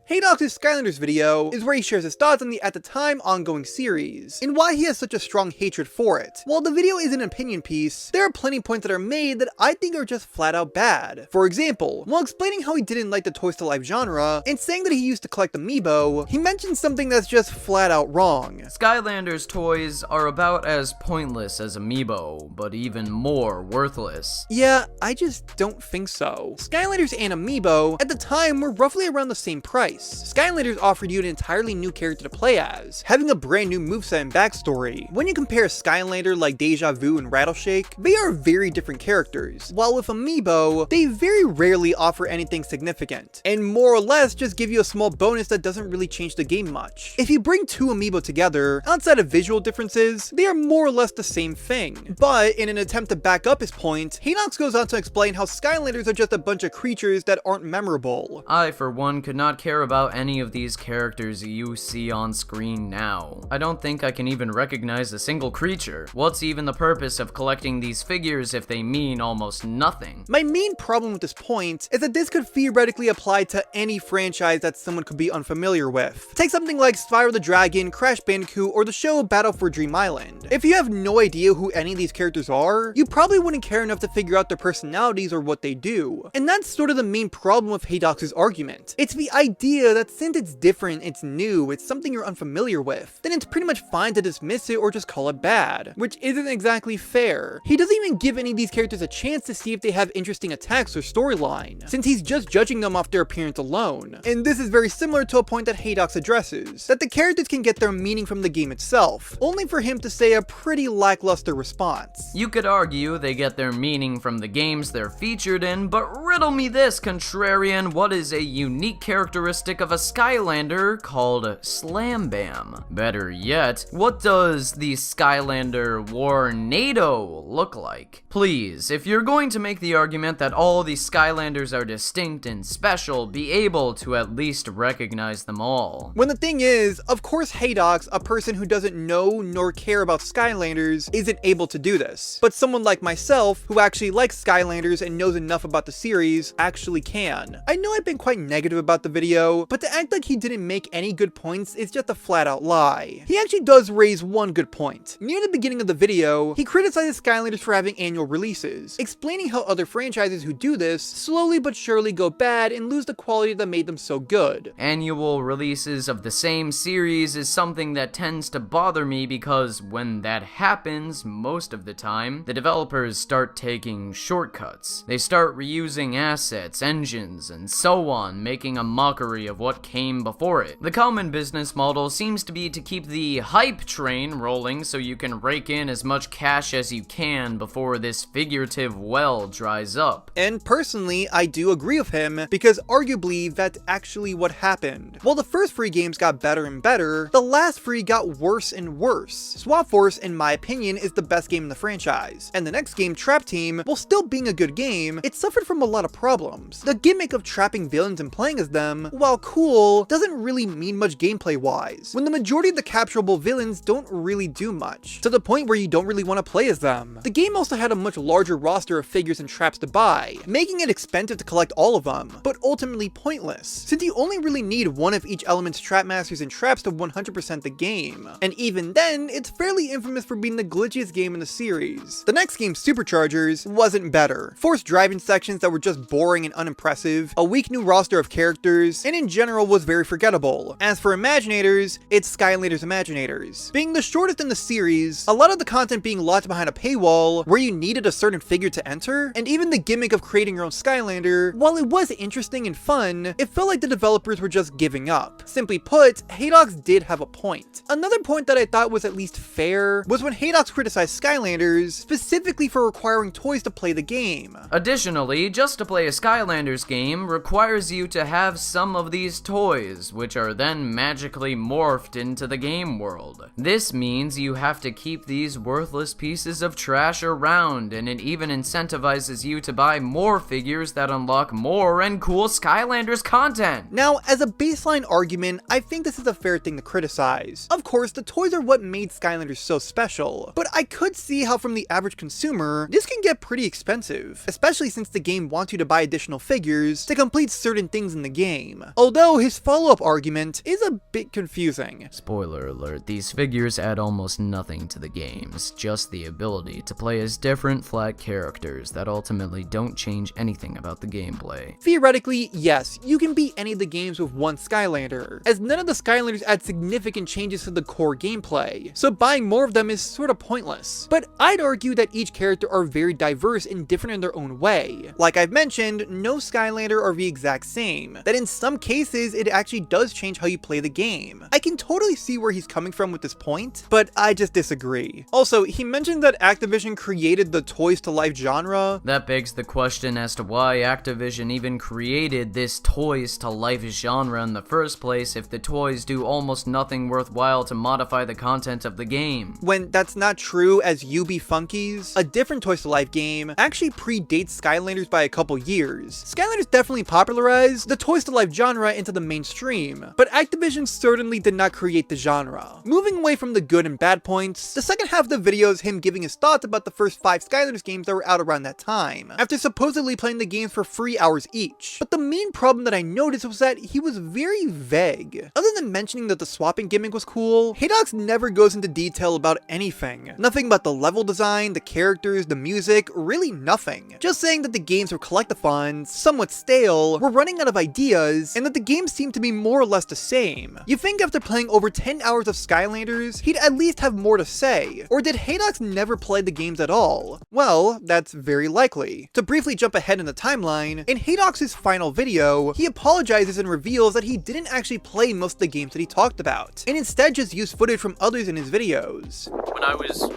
Haedox's Skylanders video is where he shares his thoughts on the at the time ongoing series, and why he has such a strong hatred for it. While the video is an opinion piece, there are plenty of points that are made that I think are just flat out bad. For example, while explaining how he didn't like the Toys to Life genre, and saying that he used to collect Amiibo, he mentions something that's just flat out wrong. Skylanders toys are about as pointless as Amiibo, but even more worthless. Yeah, I just don't think so. Skylanders and Amiibo, at the time, were roughly around the same price. Skylanders offered you an entirely new character to play as, having a brand new moveset and backstory. When you compare Skylander like Deja Vu and Rattleshake, they are very different characters, while with Amiibo, they very rarely offer anything significant, and more or less just give you a small bonus that doesn't really change the game much. If you bring two Amiibo together, outside of visual differences, they are more or less the same thing. But in an attempt to back up his point, Haedox goes on to explain how Skylanders are just a bunch of creatures that aren't memorable. I, for one, could not care about any of these characters you see on screen now. I don't think I can even recognize a single creature. What's even the purpose of collecting these figures if they mean almost nothing? My main problem with this point is that this could theoretically apply to any franchise that someone could be unfamiliar with. Take something like Spyro the Dragon, Crash Bandicoot, or the show Battle for Dream Island. If you have no idea who any of these characters are, you probably wouldn't care enough to figure out their personalities or what they do. And that's sort of the main problem with Haedox's argument. It's the idea that since it's different, it's new, it's something you're unfamiliar with, then it's pretty much fine to dismiss it or just call it bad, which isn't exactly fair. He doesn't even give any of these characters a chance to see if they have interesting attacks or storyline, since he's just judging them off their appearance alone. And this is very similar to a point that Haedox addresses, that the characters can get their meaning from the game itself, only for him to say a pretty lackluster response. You could argue they get their meaning from the games they're featured in, but riddle me this, contrarian, what is a unique characteristic of a Skylander called Slam Bam? Better yet, what does the Skylander Warnado look like? Please, if you're going to make the argument that all the Skylanders are distinct and special, be able to at least recognize them all. When the thing is, of course Haedox, a person who doesn't know nor care about Skylanders, isn't able to do this. But someone like myself, who actually likes Skylanders and knows enough about the series, actually can. I know I've been quite negative about the video, but to act like he didn't make any good points is just a flat out lie. He actually does raise one good point. Near the beginning of the video, he criticizes Skylanders for having annual releases, explaining how other franchises who do this slowly but surely go bad and lose the quality that made them so good. Annual releases of the same series is something that tends to bother me because when that happens, most of the time, the developers start taking shortcuts. They start reusing assets, engines, and so on, making a mockery of what came before it. The common business model seems to be to keep the hype train rolling so you can rake in as much cash as you can before this figurative well dries up. And personally, I do agree with him, because arguably that's actually what happened. While the first free games got better and better, the last free got worse and worse. Swap Force, in my opinion, is the best game in the franchise, and the next game, Trap Team, while still being a good game, it suffered from a lot of problems. The gimmick of trapping villains and playing as them, while cool, doesn't really mean much gameplay wise, when the majority of the capturable villains don't really do much, to the point where you don't really want to play as them. The game also had a much larger roster of figures and traps to buy, making it expensive to collect all of them, but ultimately pointless, since you only really need one of each element's trap masters and traps to 100% the game, and even then, it's fairly infamous for being the glitchiest game in the series. The next game, Superchargers, wasn't better. Forced driving sections that were just boring and unimpressive, a weak new roster of characters, and in general was very forgettable. As for Imaginators, it's Skylanders Imaginators. Being the shortest in the series, a lot of the content being locked behind a paywall, where you needed a certain figure to enter, and even the gimmick of creating your own Skylander, while it was interesting and fun, it felt like the developers were just giving up. Simply put, Haedox did have a point. Another point that I thought was at least fair was when Haedox criticized Skylanders, specifically for requiring toys to play the game. Additionally, just to play a Skylanders game requires you to have some of of these toys, which are then magically morphed into the game world. This means you have to keep these worthless pieces of trash around, and it even incentivizes you to buy more figures that unlock more and cool Skylanders content. Now, as a baseline argument, I think this is a fair thing to criticize. Of course, the toys are what made Skylanders so special, but I could see how from the average consumer, this can get pretty expensive, especially since the game wants you to buy additional figures to complete certain things in the game. Although his follow-up argument is a bit confusing. Spoiler alert, these figures add almost nothing to the games, just the ability to play as different flat characters that ultimately don't change anything about the gameplay. Theoretically, yes, you can beat any of the games with one Skylander, as none of the Skylanders add significant changes to the core gameplay, so buying more of them is sort of pointless. But I'd argue that each character are very diverse and different in their own way. Like I've mentioned, no Skylander are the exact same, that in some cases it actually does change how you play the game. I can totally see where he's coming from with this point, but I just disagree. Also, he mentioned that Activision created the Toys to Life genre. That begs the question as to why Activision even created this Toys to Life genre in the first place if the toys do almost nothing worthwhile to modify the content of the game. When that's not true, as UB Funkies, a different Toys to Life game, actually predates Skylanders by a couple years. Skylanders definitely popularized the Toys to Life genre into the mainstream, but Activision certainly did not create the genre. Moving away from the good and bad points, the second half of the video is him giving his thoughts about the first 5 Skylanders games that were out around that time, after supposedly playing the games for 3 hours each. But the main problem that I noticed was that he was very vague. Other than mentioning that the swapping gimmick was cool, Haedox never goes into detail about anything. Nothing about the level design, the characters, the music, really nothing. Just saying that the games were collectathons, somewhat stale, were running out of ideas, and that the games seemed to be more or less the same. You think after playing over 10 hours of Skylanders, he'd at least have more to say. Or did Haedox never play the games at all? Well, that's very likely. To briefly jump ahead in the timeline, in Haedox's final video, he apologizes and reveals that he didn't actually play most of the games that he talked about, and instead just used footage from others in his videos. When I was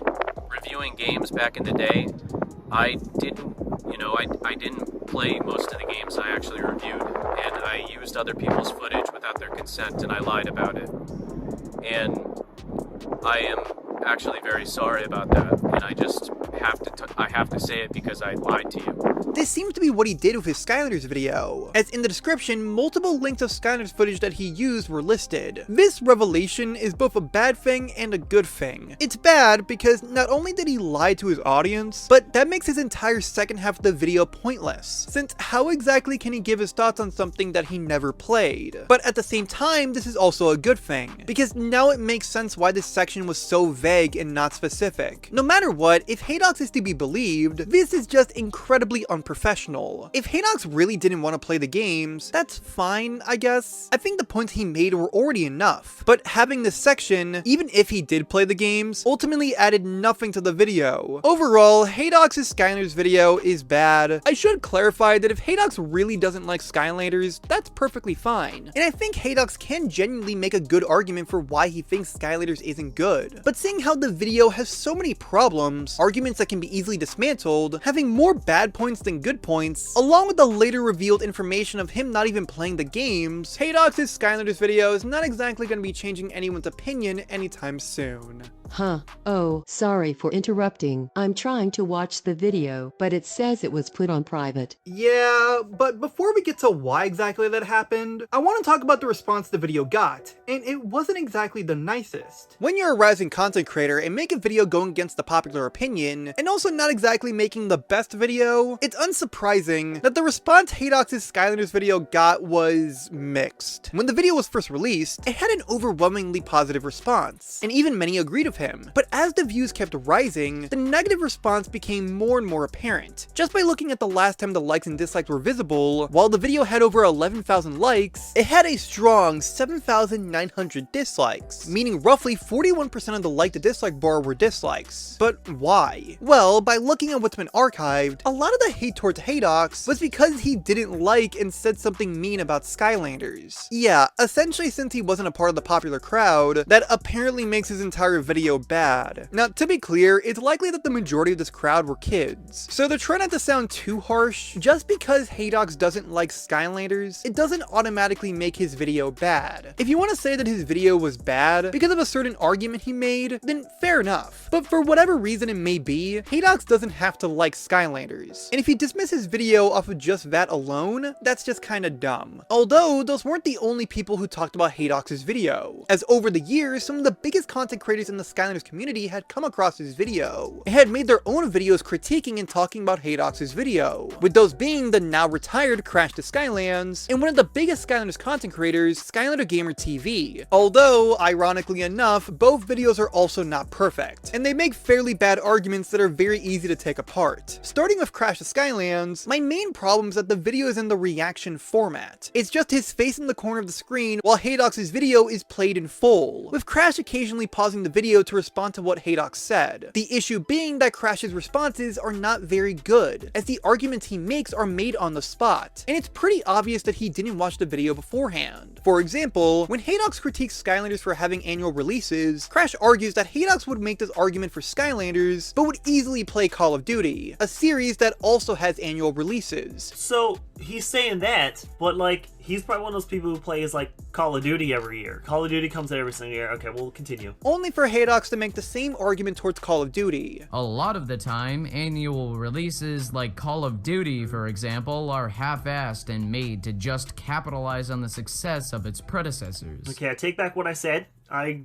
reviewing games back in the day, I didn't play most of the games I actually reviewed, and I used other people's footage without their consent, and I lied about it. And I am actually very sorry about that, and I just have to say it because I lied to you. This seems to be what he did with his Skylanders video, as in the description, multiple links of Skylanders footage that he used were listed. This revelation is both a bad thing and a good thing. It's bad because not only did he lie to his audience, but that makes his entire second half of the video pointless, since how exactly can he give his thoughts on something that he never played? But at the same time, this is also a good thing, because now it makes sense why this section was so vague and not specific. No matter what, if Haedox is to be believed, this is just incredibly unprofessional. If Haedox really didn't want to play the games, that's fine, I guess. I think the points he made were already enough, but having this section, even if he did play the games, ultimately added nothing to the video. Overall, Haedox's Skylanders video is bad. I should clarify that if Haedox really doesn't like Skylanders, that's perfectly fine. And I think Haedox can genuinely make a good argument for why he thinks Skylanders isn't good. But seeing how the video has so many problems, arguments that can be easily dismantled, having more bad points than good points, along with the later revealed information of him not even playing the games, Haedox's Skylanders video is not exactly going to be changing anyone's opinion anytime soon. Huh. Oh, sorry for interrupting. I'm trying to watch the video, but it says it was put on private. Yeah, but before we get to why exactly that happened, I want to talk about the response the video got, and it wasn't exactly the nicest. When you're a rising content creator and make a video going against the popular opinion, and also not exactly making the best video, it's unsurprising that the response Haedox's Skylanders video got was mixed. When the video was first released, it had an overwhelmingly positive response, and even many agreed with him. But as the views kept rising, the negative response became more and more apparent. Just by looking at the last time the likes and dislikes were visible, while the video had over 11,000 likes, it had a strong 7,900 dislikes, meaning roughly 41% of the liked the dislike bar were dislikes. But why? Well, by looking at what's been archived, a lot of the hate towards Haedox was because he didn't like and said something mean about Skylanders. Yeah, essentially since he wasn't a part of the popular crowd, that apparently makes his entire video bad. Now, to be clear, it's likely that the majority of this crowd were kids, so they're trying not to sound too harsh. Just because Haedox doesn't like Skylanders, it doesn't automatically make his video bad. If you want to say that his video was bad because of a certain argument he made, then fair enough. But for whatever reason it may be, Haedox doesn't have to like Skylanders. And if you dismiss his video off of just that alone, that's just kinda dumb. Although, those weren't the only people who talked about Haedox's video, as over the years, some of the biggest content creators in the Skylanders community had come across his video, and had made their own videos critiquing and talking about Haedox's video, with those being the now retired Crash to Skylands, and one of the biggest Skylanders content creators, Skylander Gamer TV. Although, ironically enough, both videos are also not perfect, and they make fairly bad arguments that are very easy to take apart. Starting with Crash to Skylands, my main problem is that the video is in the reaction format. It's just his face in the corner of the screen while Haedox's video is played in full, with Crash occasionally pausing the video to respond to what Haedox said. The issue being that Crash's responses are not very good, as the arguments he makes are made on the spot, and it's pretty obvious that he didn't watch the video beforehand. For example, when Haedox critiques Skylanders for having annual releases, Crash argues that Haedox would make this argument for Skylanders, but would easily play Call of Duty, a series that also has annual releases. So he's saying that, but like, he's probably one of those people who plays like Call of Duty every year. Call of Duty comes out every single year. Okay, we'll continue. Only for Haedox to make the same argument towards Call of Duty. A lot of the time, annual releases like Call of Duty, for example, are half-assed and made to just capitalize on the success of its predecessors. Okay, I take back what I said. I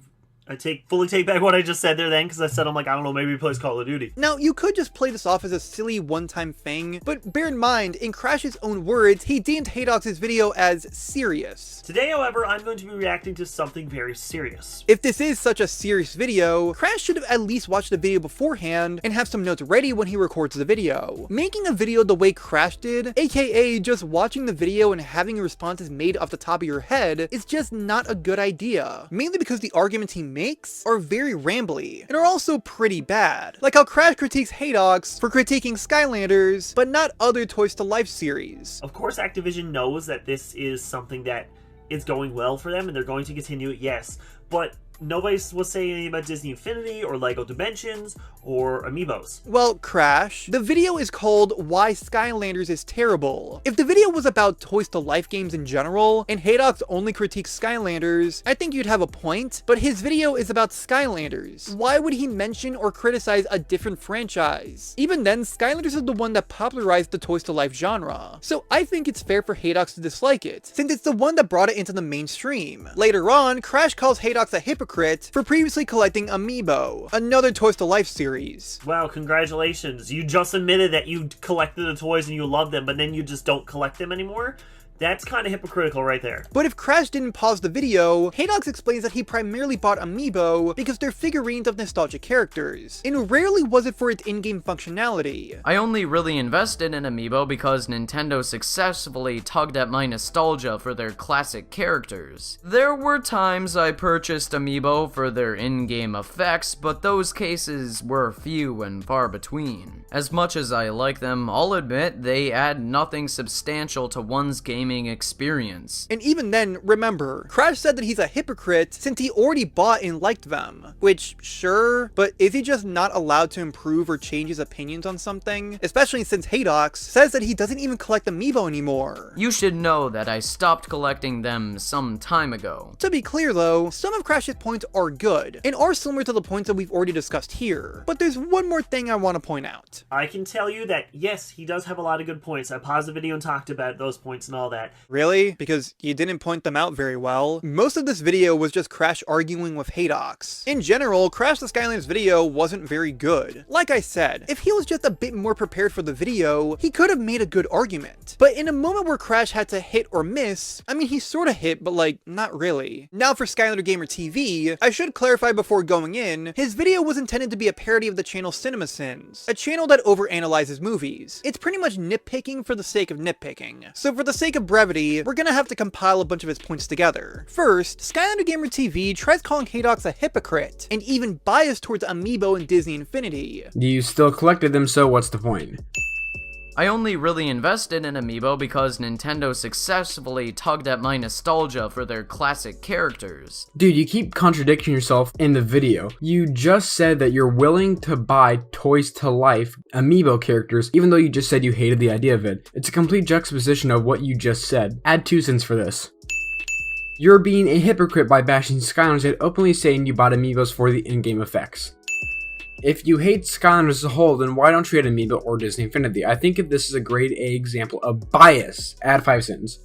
fully take back what I just said there then, because I said, I'm like, I don't know, maybe he plays Call of Duty. Now, you could just play this off as a silly one-time thing, but bear in mind, in Crash's own words, he deemed Haedox's video as serious. Today, however, I'm going to be reacting to something very serious. If this is such a serious video, Crash should have at least watched the video beforehand and have some notes ready when he records the video. Making a video the way Crash did, aka just watching the video and having your responses made off the top of your head, is just not a good idea. Mainly because the arguments he makes are very rambly, and are also pretty bad. Like how Crash critiques Haedox for critiquing Skylanders, but not other Toys to Life series. Of course, Activision knows that this is something that is going well for them, and they're going to continue it, yes. But nobody was saying anything about Disney Infinity, or LEGO Dimensions, or Amiibos. Well, Crash, the video is called Why Skylanders is Terrible. If the video was about Toys to Life games in general, and Haedox only critiques Skylanders, I think you'd have a point, but his video is about Skylanders. Why would he mention or criticize a different franchise? Even then, Skylanders is the one that popularized the Toys to Life genre, so I think it's fair for Haedox to dislike it, since it's the one that brought it into the mainstream. Later on, Crash calls Haedox a hypocrite for previously collecting Amiibo, another Toys to Life series. Wow, congratulations. You just admitted that you collected the toys and you love them, but then you just don't collect them anymore? That's kind of hypocritical right there. But if Crash didn't pause the video, Haedox explains that he primarily bought Amiibo because they're figurines of nostalgic characters, and rarely was it for its in-game functionality. I only really invested in Amiibo because Nintendo successfully tugged at my nostalgia for their classic characters. There were times I purchased Amiibo for their in-game effects, but those cases were few and far between. As much as I like them, I'll admit they add nothing substantial to one's gaming experience. And even then, remember, Crash said that he's a hypocrite since he already bought and liked them. Which, sure, but is he just not allowed to improve or change his opinions on something? Especially since Haedox says that he doesn't even collect Amiibo anymore. You should know that I stopped collecting them some time ago. To be clear though, some of Crash's points are good, and are similar to the points that we've already discussed here. But there's one more thing I want to point out. I can tell you that, yes, he does have a lot of good points. I paused the video and talked about those points and all that. Really? Because you didn't point them out very well? Most of this video was just Crash arguing with Haedox. In general, Crash the Skylanders video wasn't very good. Like I said, if he was just a bit more prepared for the video, he could have made a good argument. But in a moment where Crash had to hit or miss, I mean, he sorta hit, but like, not really. Now for Skylander Gamer TV, I should clarify before going in, his video was intended to be a parody of the channel CinemaSins, a channel that overanalyzes movies. It's pretty much nitpicking for the sake of nitpicking. So for the sake of of brevity, we're gonna have to compile a bunch of his points together. First, Skylander Gamer TV tries calling Haedox a hypocrite, and even biased towards Amiibo and Disney Infinity. You still collected them, so what's the point? I only really invested in Amiibo because Nintendo successfully tugged at my nostalgia for their classic characters. Dude, you keep contradicting yourself in the video. You just said that you're willing to buy Toys to Life Amiibo characters, even though you just said you hated the idea of it. It's a complete juxtaposition of what you just said. Add 2 cents for this. You're being a hypocrite by bashing Skylanders yet openly saying you bought Amiibos for the in-game effects. If you hate Skylanders as a whole, then why don't you hate Amiibo or Disney Infinity? I think this is a grade A example of bias. Add 5 cents.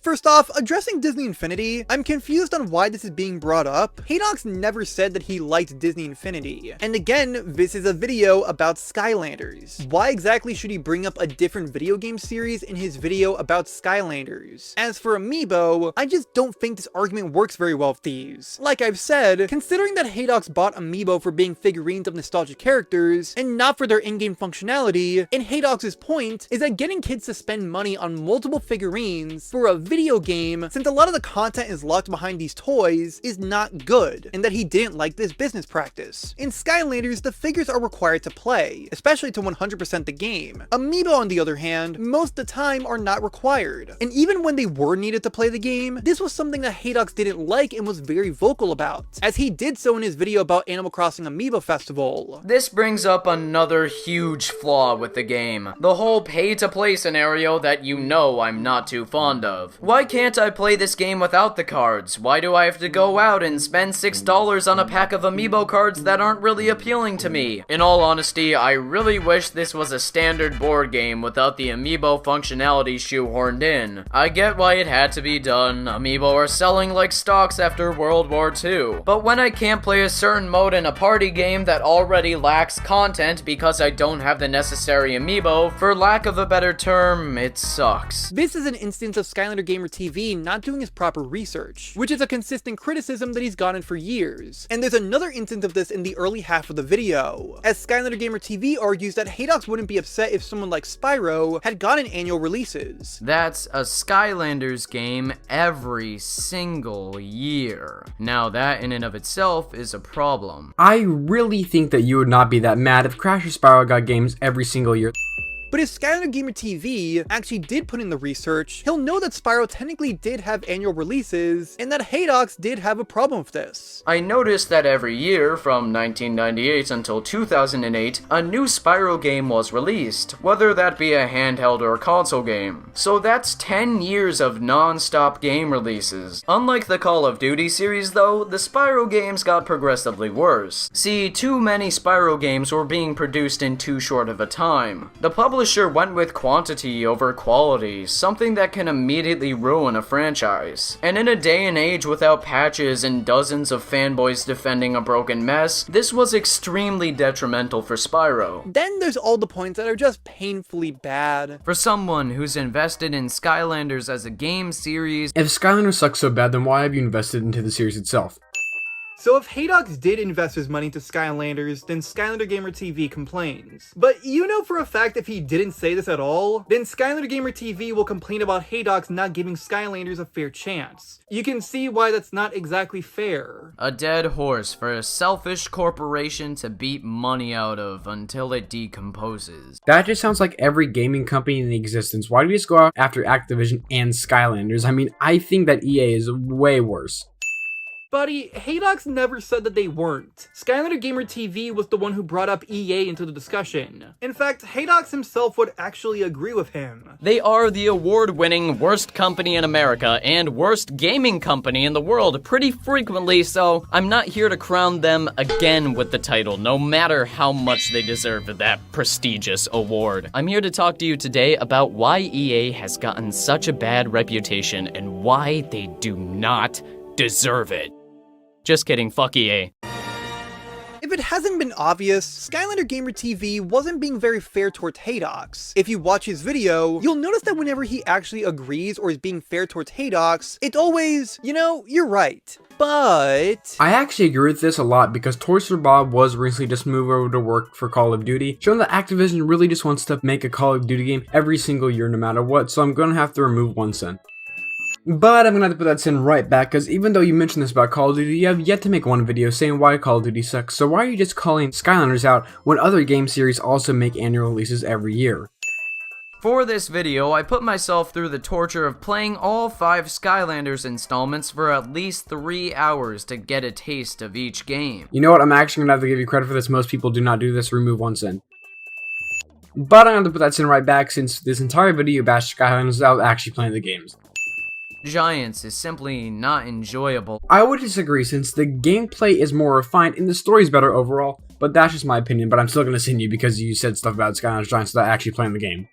First off, addressing Disney Infinity, I'm confused on why this is being brought up. Haedox never said that he liked Disney Infinity. And again, this is a video about Skylanders. Why exactly should he bring up a different video game series in his video about Skylanders? As for Amiibo, I just don't think this argument works very well with these. Like I've said, considering that Haedox bought Amiibo for being figurines of nostalgic characters, and not for their in-game functionality, and Haedox's point is that getting kids to spend money on multiple figurines for a video game, since a lot of the content is locked behind these toys, is not good, and that he didn't like this business practice. In Skylanders, the figures are required to play, especially to 100% the game. Amiibo, on the other hand, most of the time are not required. And even when they were needed to play the game, this was something that Haedox didn't like and was very vocal about, as he did so in his video about Animal Crossing Amiibo Festival. This brings up another huge flaw with the game. The whole pay-to-play scenario that you know I'm not too fond of. Why can't I play this game without the cards? Why do I have to go out and spend $6 on a pack of Amiibo cards that aren't really appealing to me? In all honesty, I really wish this was a standard board game without the Amiibo functionality shoehorned in. I get why it had to be done. Amiibo are selling like stocks after World War II. But when I can't play a certain mode in a party game that already lacks content because I don't have the necessary Amiibo, for lack of a better term, it sucks. This is an instance of Skylander Gamer TV not doing his proper research, which is a consistent criticism that he's gotten for years. And there's another instance of this in the early half of the video, as Skylander Gamer TV argues that Haedox wouldn't be upset if someone like Spyro had gotten annual releases. That's a Skylanders game every single year. Now that in and of itself is a problem. I really think that you would not be that mad if Crash or Spyro got games every single year. But if Skylander Gamer TV actually did put in the research, he'll know that Spyro technically did have annual releases, and that Haedox did have a problem with this. I noticed that every year, from 1998 until 2008, a new Spyro game was released, whether that be a handheld or console game. So that's 10 years of non-stop game releases. Unlike the Call of Duty series though, the Spyro games got progressively worse. See, too many Spyro games were being produced in too short of a time. The publisher went with quantity over quality, something that can immediately ruin a franchise. And in a day and age without patches and dozens of fanboys defending a broken mess, this was extremely detrimental for Spyro. Then there's all the points that are just painfully bad. For someone who's invested in Skylanders as a game series, If Skylanders sucks so bad, then why have you invested into the series itself? So if Haedox did invest his money into Skylanders, then Skylander Gamer TV complains. But you know for a fact if he didn't say this at all, then Skylander Gamer TV will complain about Haedox not giving Skylanders a fair chance. You can see why that's not exactly fair. a dead horse for a selfish corporation to beat money out of until it decomposes. That just sounds like every gaming company in existence. Why do you just go after Activision and Skylanders? I mean, I think that EA is way worse. Buddy, Haedox never said that they weren't. Skylander Gamer TV was the one who brought up EA into the discussion. In fact, Haedox himself would actually agree with him. They are the award-winning worst company in America and worst gaming company in the world pretty frequently, so I'm not here to crown them again with the title, no matter how much they deserve that prestigious award. I'm here to talk to you today about why EA has gotten such a bad reputation and why they do not deserve it. Just kidding, fuck EA. If it hasn't been obvious, Skylander Gamer TV wasn't being very fair towards Haedox. If you watch his video, you'll notice that whenever he actually agrees or is being fair towards Haedox, it's always, you know, you're right. But I actually agree with this a lot because Toys for Bob was recently just moved over to work for Call of Duty, showing that Activision really just wants to make a Call of Duty game every single year no matter what, so I'm gonna have to remove 1 cent. But I'm gonna have to put that sin right back, because even though you mentioned this about Call of Duty, you have yet to make one video saying why Call of Duty sucks, so why are you just calling Skylanders out when other game series also make annual releases every year? For this video, I put myself through the torture of playing all 5 Skylanders installments for at least 3 hours to get a taste of each game. You know what, I'm actually gonna have to give you credit for this. Most people do not do this. Remove 1 cent. But I'm gonna put that sin right back, since this entire video bashed Skylanders without actually playing the games. Giants is simply not enjoyable. I would disagree, since the gameplay is more refined and the story is better overall, but that's just my opinion. But I'm still gonna send you because you said stuff about Skylanders Giants without actually playing the game.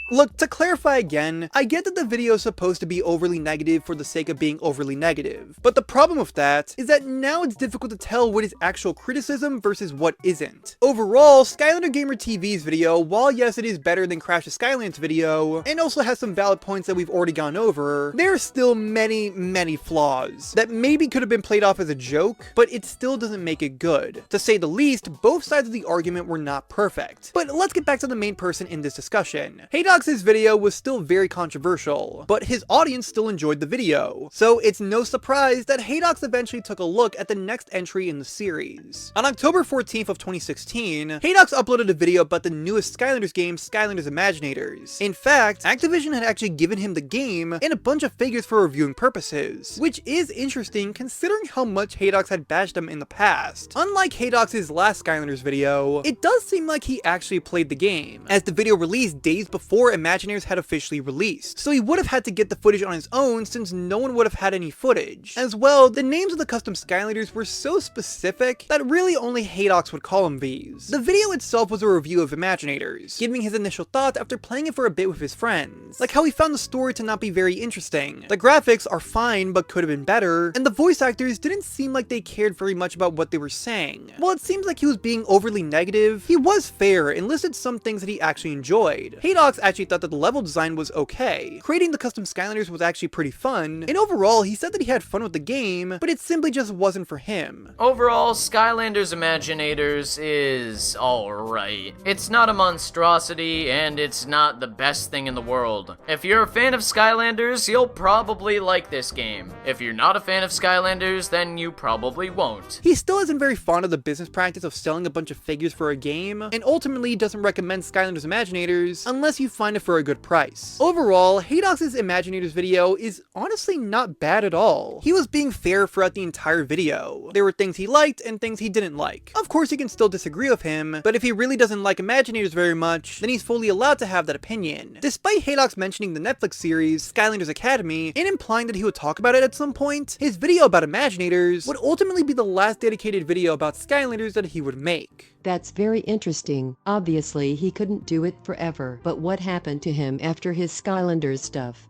look, to clarify again, I get that the video is supposed to be overly negative for the sake of being overly negative, but the problem with that is that now it's difficult to tell what is actual criticism versus what isn't. Overall, Skylander Gamer TV's video, while yes it is better than Crash's Skylands video, and also has some valid points that we've already gone over, there are still many flaws that maybe could have been played off as a joke, but it still doesn't make it good. To say the least, both sides of the argument were not perfect. But let's get back to the main person in this discussion. Haedox's video was still very controversial, but his audience still enjoyed the video, so it's no surprise that Haedox eventually took a look at the next entry in the series. On October 14th of 2016, Haedox uploaded a video about the newest Skylanders game, Skylanders Imaginators. In fact, Activision had actually given him the game and a bunch of figures for reviewing purposes, which is interesting considering how much Haedox had bashed him in the past. Unlike Haedox's last Skylanders video, it does seem like he actually played the game, as the video released days before Imaginators had officially released, so he would have had to get the footage on his own since no one would have had any footage. As well, the names of the custom Skylanders were so specific that really only Haedox would call them these. The video itself was a review of Imaginators, giving his initial thoughts after playing it for a bit with his friends, like how he found the story to not be very interesting, the graphics are fine but could have been better, and the voice actors didn't seem like they cared very much about what they were saying. While it seems like he was being overly negative, he was fair and listed some things that he actually enjoyed. Haedox actually thought that the level design was okay, creating the custom Skylanders was actually pretty fun, and overall he said that he had fun with the game, but it simply just wasn't for him. Overall, Skylanders Imaginators is alright. It's not a monstrosity, and it's not the best thing in the world. If you're a fan of Skylanders, you'll probably like this game. If you're not a fan of Skylanders, then you probably won't. He still isn't very fond of the business practice of selling a bunch of figures for a game, and ultimately doesn't recommend Skylanders Imaginators unless you find it for a good price. Overall, Haedox's Imaginators video is honestly not bad at all. He was being fair throughout the entire video. There were things he liked and things he didn't like. Of course, you can still disagree with him, but if he really doesn't like Imaginators very much, then he's fully allowed to have that opinion. Despite Haedox mentioning the Netflix series, Skylanders Academy, and implying that he would talk about it at some point, his video about Imaginators would ultimately be the last dedicated video about Skylanders that he would make. That's very interesting. Obviously, he couldn't do it forever. But what happened to him after his Skylanders stuff?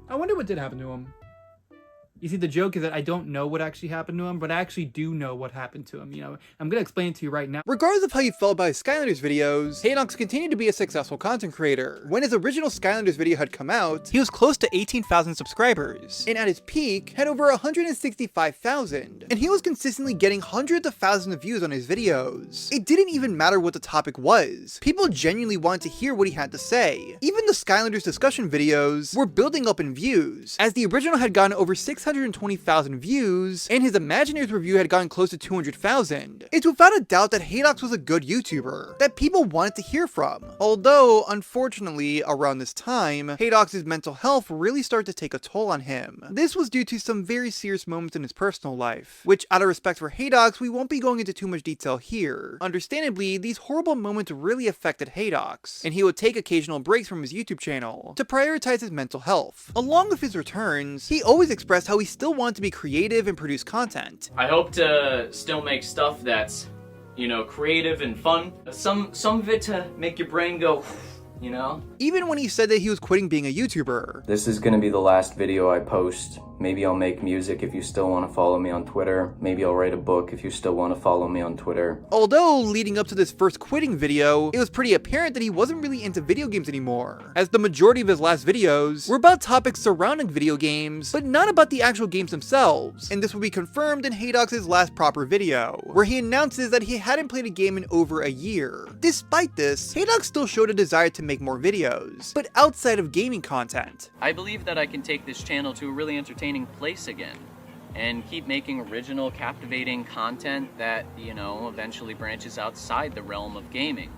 I wonder what did happen to him. You see, the joke is that I don't know what actually happened to him, but I actually do know what happened to him, you know? I'm gonna explain it to you right now. Regardless of how you felt about his Skylanders videos, Haedox continued to be a successful content creator. When his original Skylanders video had come out, he was close to 18,000 subscribers, and at his peak, had over 165,000, and he was consistently getting hundreds of thousands of views on his videos. It didn't even matter what the topic was. People genuinely wanted to hear what he had to say. Even the Skylanders discussion videos were building up in views, as the original had gotten over 620,000 views, and his Imaginators review had gotten close to 200,000. It's without a doubt that Haedox was a good YouTuber that people wanted to hear from. Although, unfortunately, around this time, Haedox's mental health really started to take a toll on him. This was due to some very serious moments in his personal life, which out of respect for Haedox, we won't be going into too much detail here. Understandably, these horrible moments really affected Haedox, and he would take occasional breaks from his YouTube channel to prioritize his mental health. Along with his returns, he always expressed how he still wanted to be creative and produce content. I hope to still make stuff that's, you know, creative and fun. Some of it to make your brain go, you know? Even when he said that he was quitting being a YouTuber. This is gonna be the last video I post Maybe I'll make music if you still want to follow me on Twitter. Maybe I'll write a book if you still want to follow me on Twitter. Although, leading up to this first quitting video, it was pretty apparent that he wasn't really into video games anymore, as the majority of his last videos were about topics surrounding video games, but not about the actual games themselves, and this will be confirmed in Haedox's last proper video, where he announces that he hadn't played a game in over a year. Despite this, Haedox still showed a desire to make more videos, but outside of gaming content. I believe that I can take this channel to a really entertaining place again and keep making original, captivating content that, you know, eventually branches outside the realm of gaming.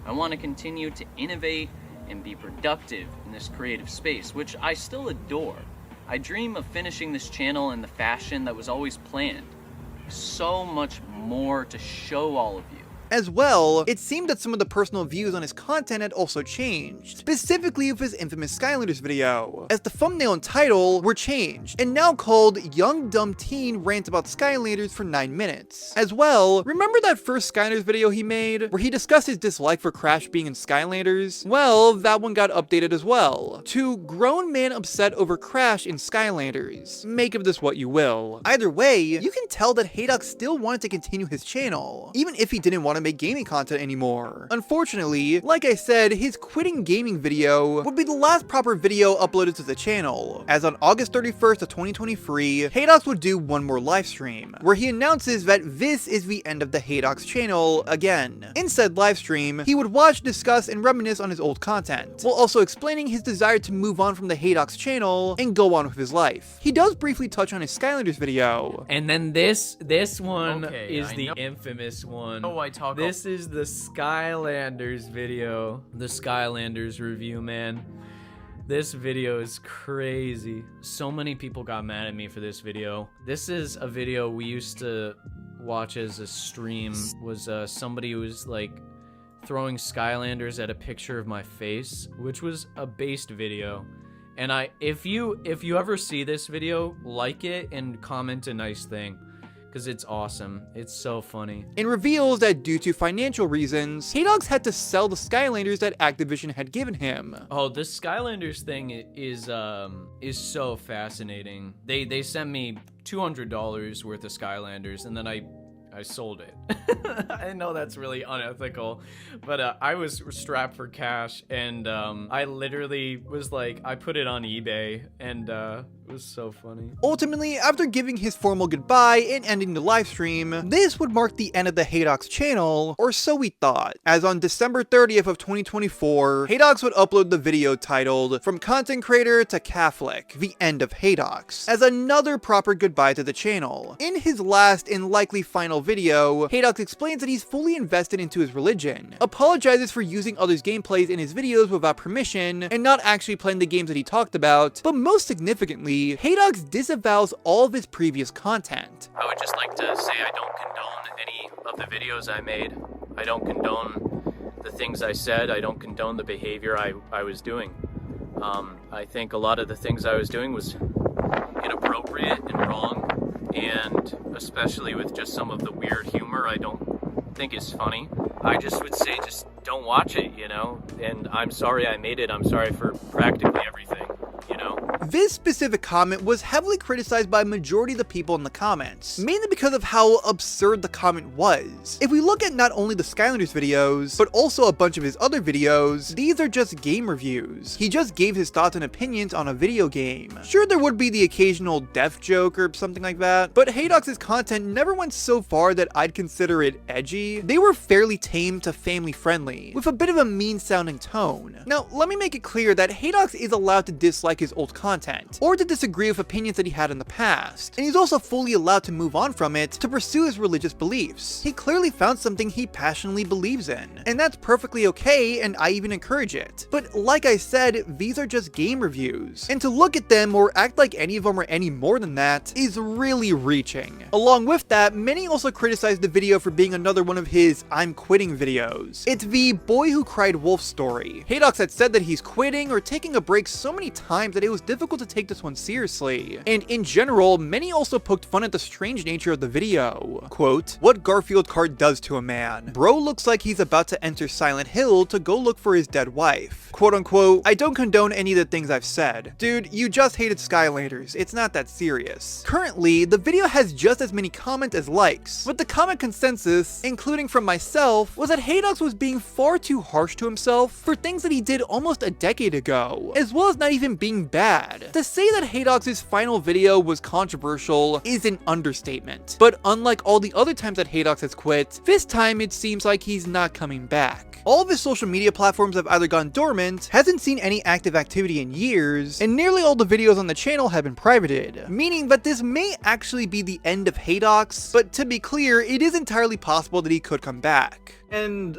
I want to continue to innovate and be productive in this creative space, which I still adore. I dream of finishing this channel in the fashion that was always planned. So much more to show all of you. As well, it seemed that some of the personal views on his content had also changed, specifically with his infamous Skylanders video, as the thumbnail and title were changed, and now called Young Dumb Teen Rants About Skylanders for 9 minutes. As well, remember that first Skylanders video he made, where he discussed his dislike for Crash being in Skylanders? Well, that one got updated as well, to Grown Man Upset Over Crash in Skylanders. Make of this what you will. Either way, you can tell that Haedox still wanted to continue his channel, even if he didn't want to make gaming content anymore. Unfortunately, like I said, his quitting gaming video would be the last proper video uploaded to the channel, as on August 31st of 2023, Haedox would do one more livestream, where he announces that this is the end of the Haedox channel again. In said livestream, he would watch, discuss, and reminisce on his old content, while also explaining his desire to move on from the Haedox channel and go on with his life. He does briefly touch on his Skylanders video. And then this one is the infamous one. Oh, I talk. This is the Skylanders video. The Skylanders review, man. This video is crazy. So many people got mad at me for this video. This is a video we used to watch as a stream. Was somebody who was like throwing Skylanders at a picture of my face, which was a based video. And if you ever see this video, like it and comment a nice thing, because it's awesome. It's so funny. And reveals that due to financial reasons, Haedox had to sell the Skylanders that Activision had given him. Oh, this Skylanders thing is so fascinating. They sent me $200 worth of Skylanders, and then I sold it. I know that's really unethical, but I was strapped for cash, and I literally was like, I put it on eBay, and it was so funny. Ultimately, after giving his formal goodbye and ending the livestream, this would mark the end of the Haedox channel, or so we thought, as on December 30th of 2024, Haedox would upload the video titled From Content Creator to Catholic, The End of Haedox, as another proper goodbye to the channel. In his last and likely final video, Haedox explains that he's fully invested into his religion, apologizes for using others' gameplays in his videos without permission, and not actually playing the games that he talked about, but most significantly, Haedox disavows all of his previous content. I would just like to say I don't condone any of the videos I made. I don't condone the things I said. I don't condone the behavior I was doing. I think a lot of the things I was doing was inappropriate and wrong, and especially with just some of the weird humor I don't think is funny. I just would say just don't watch it, you know? And I'm sorry I made it. I'm sorry for practically everything, you know? This specific comment was heavily criticized by a majority of the people in the comments, mainly because of how absurd the comment was. If we look at not only the Skylanders videos, but also a bunch of his other videos, these are just game reviews. He just gave his thoughts and opinions on a video game. Sure, there would be the occasional death joke or something like that, but Haedox's content never went so far that I'd consider it edgy. They were fairly tame to family friendly, with a bit of a mean sounding tone. Now, let me make it clear that Haedox is allowed to dislike his old content, or to disagree with opinions that he had in the past, and he's also fully allowed to move on from it to pursue his religious beliefs. He clearly found something he passionately believes in, and that's perfectly okay, and I even encourage it. But like I said, these are just game reviews, and to look at them or act like any of them are any more than that is really reaching. Along with that, many also criticized the video for being another one of his I'm quitting videos. It's the boy who cried wolf story. Haedox had said that he's quitting or taking a break so many times that it was difficult difficult to take this one seriously. And in general, many also poked fun at the strange nature of the video. Quote, "What Garfield card does to a man. Bro looks like he's about to enter Silent Hill to go look for his dead wife. Quote unquote, I don't condone any of the things I've said. Dude, you just hated Skylanders. It's not that serious." Currently, the video has just as many comments as likes, but the comment consensus, including from myself, was that Haedox was being far too harsh to himself for things that he did almost a decade ago, as well as not even being bad. To say that Haedox's final video was controversial is an understatement, but unlike all the other times that Haedox has quit, this time it seems like he's not coming back. All of his social media platforms have either gone dormant, hasn't seen any active activity in years, and nearly all the videos on the channel have been privated, meaning that this may actually be the end of Haedox, but to be clear, it is entirely possible that he could come back. And,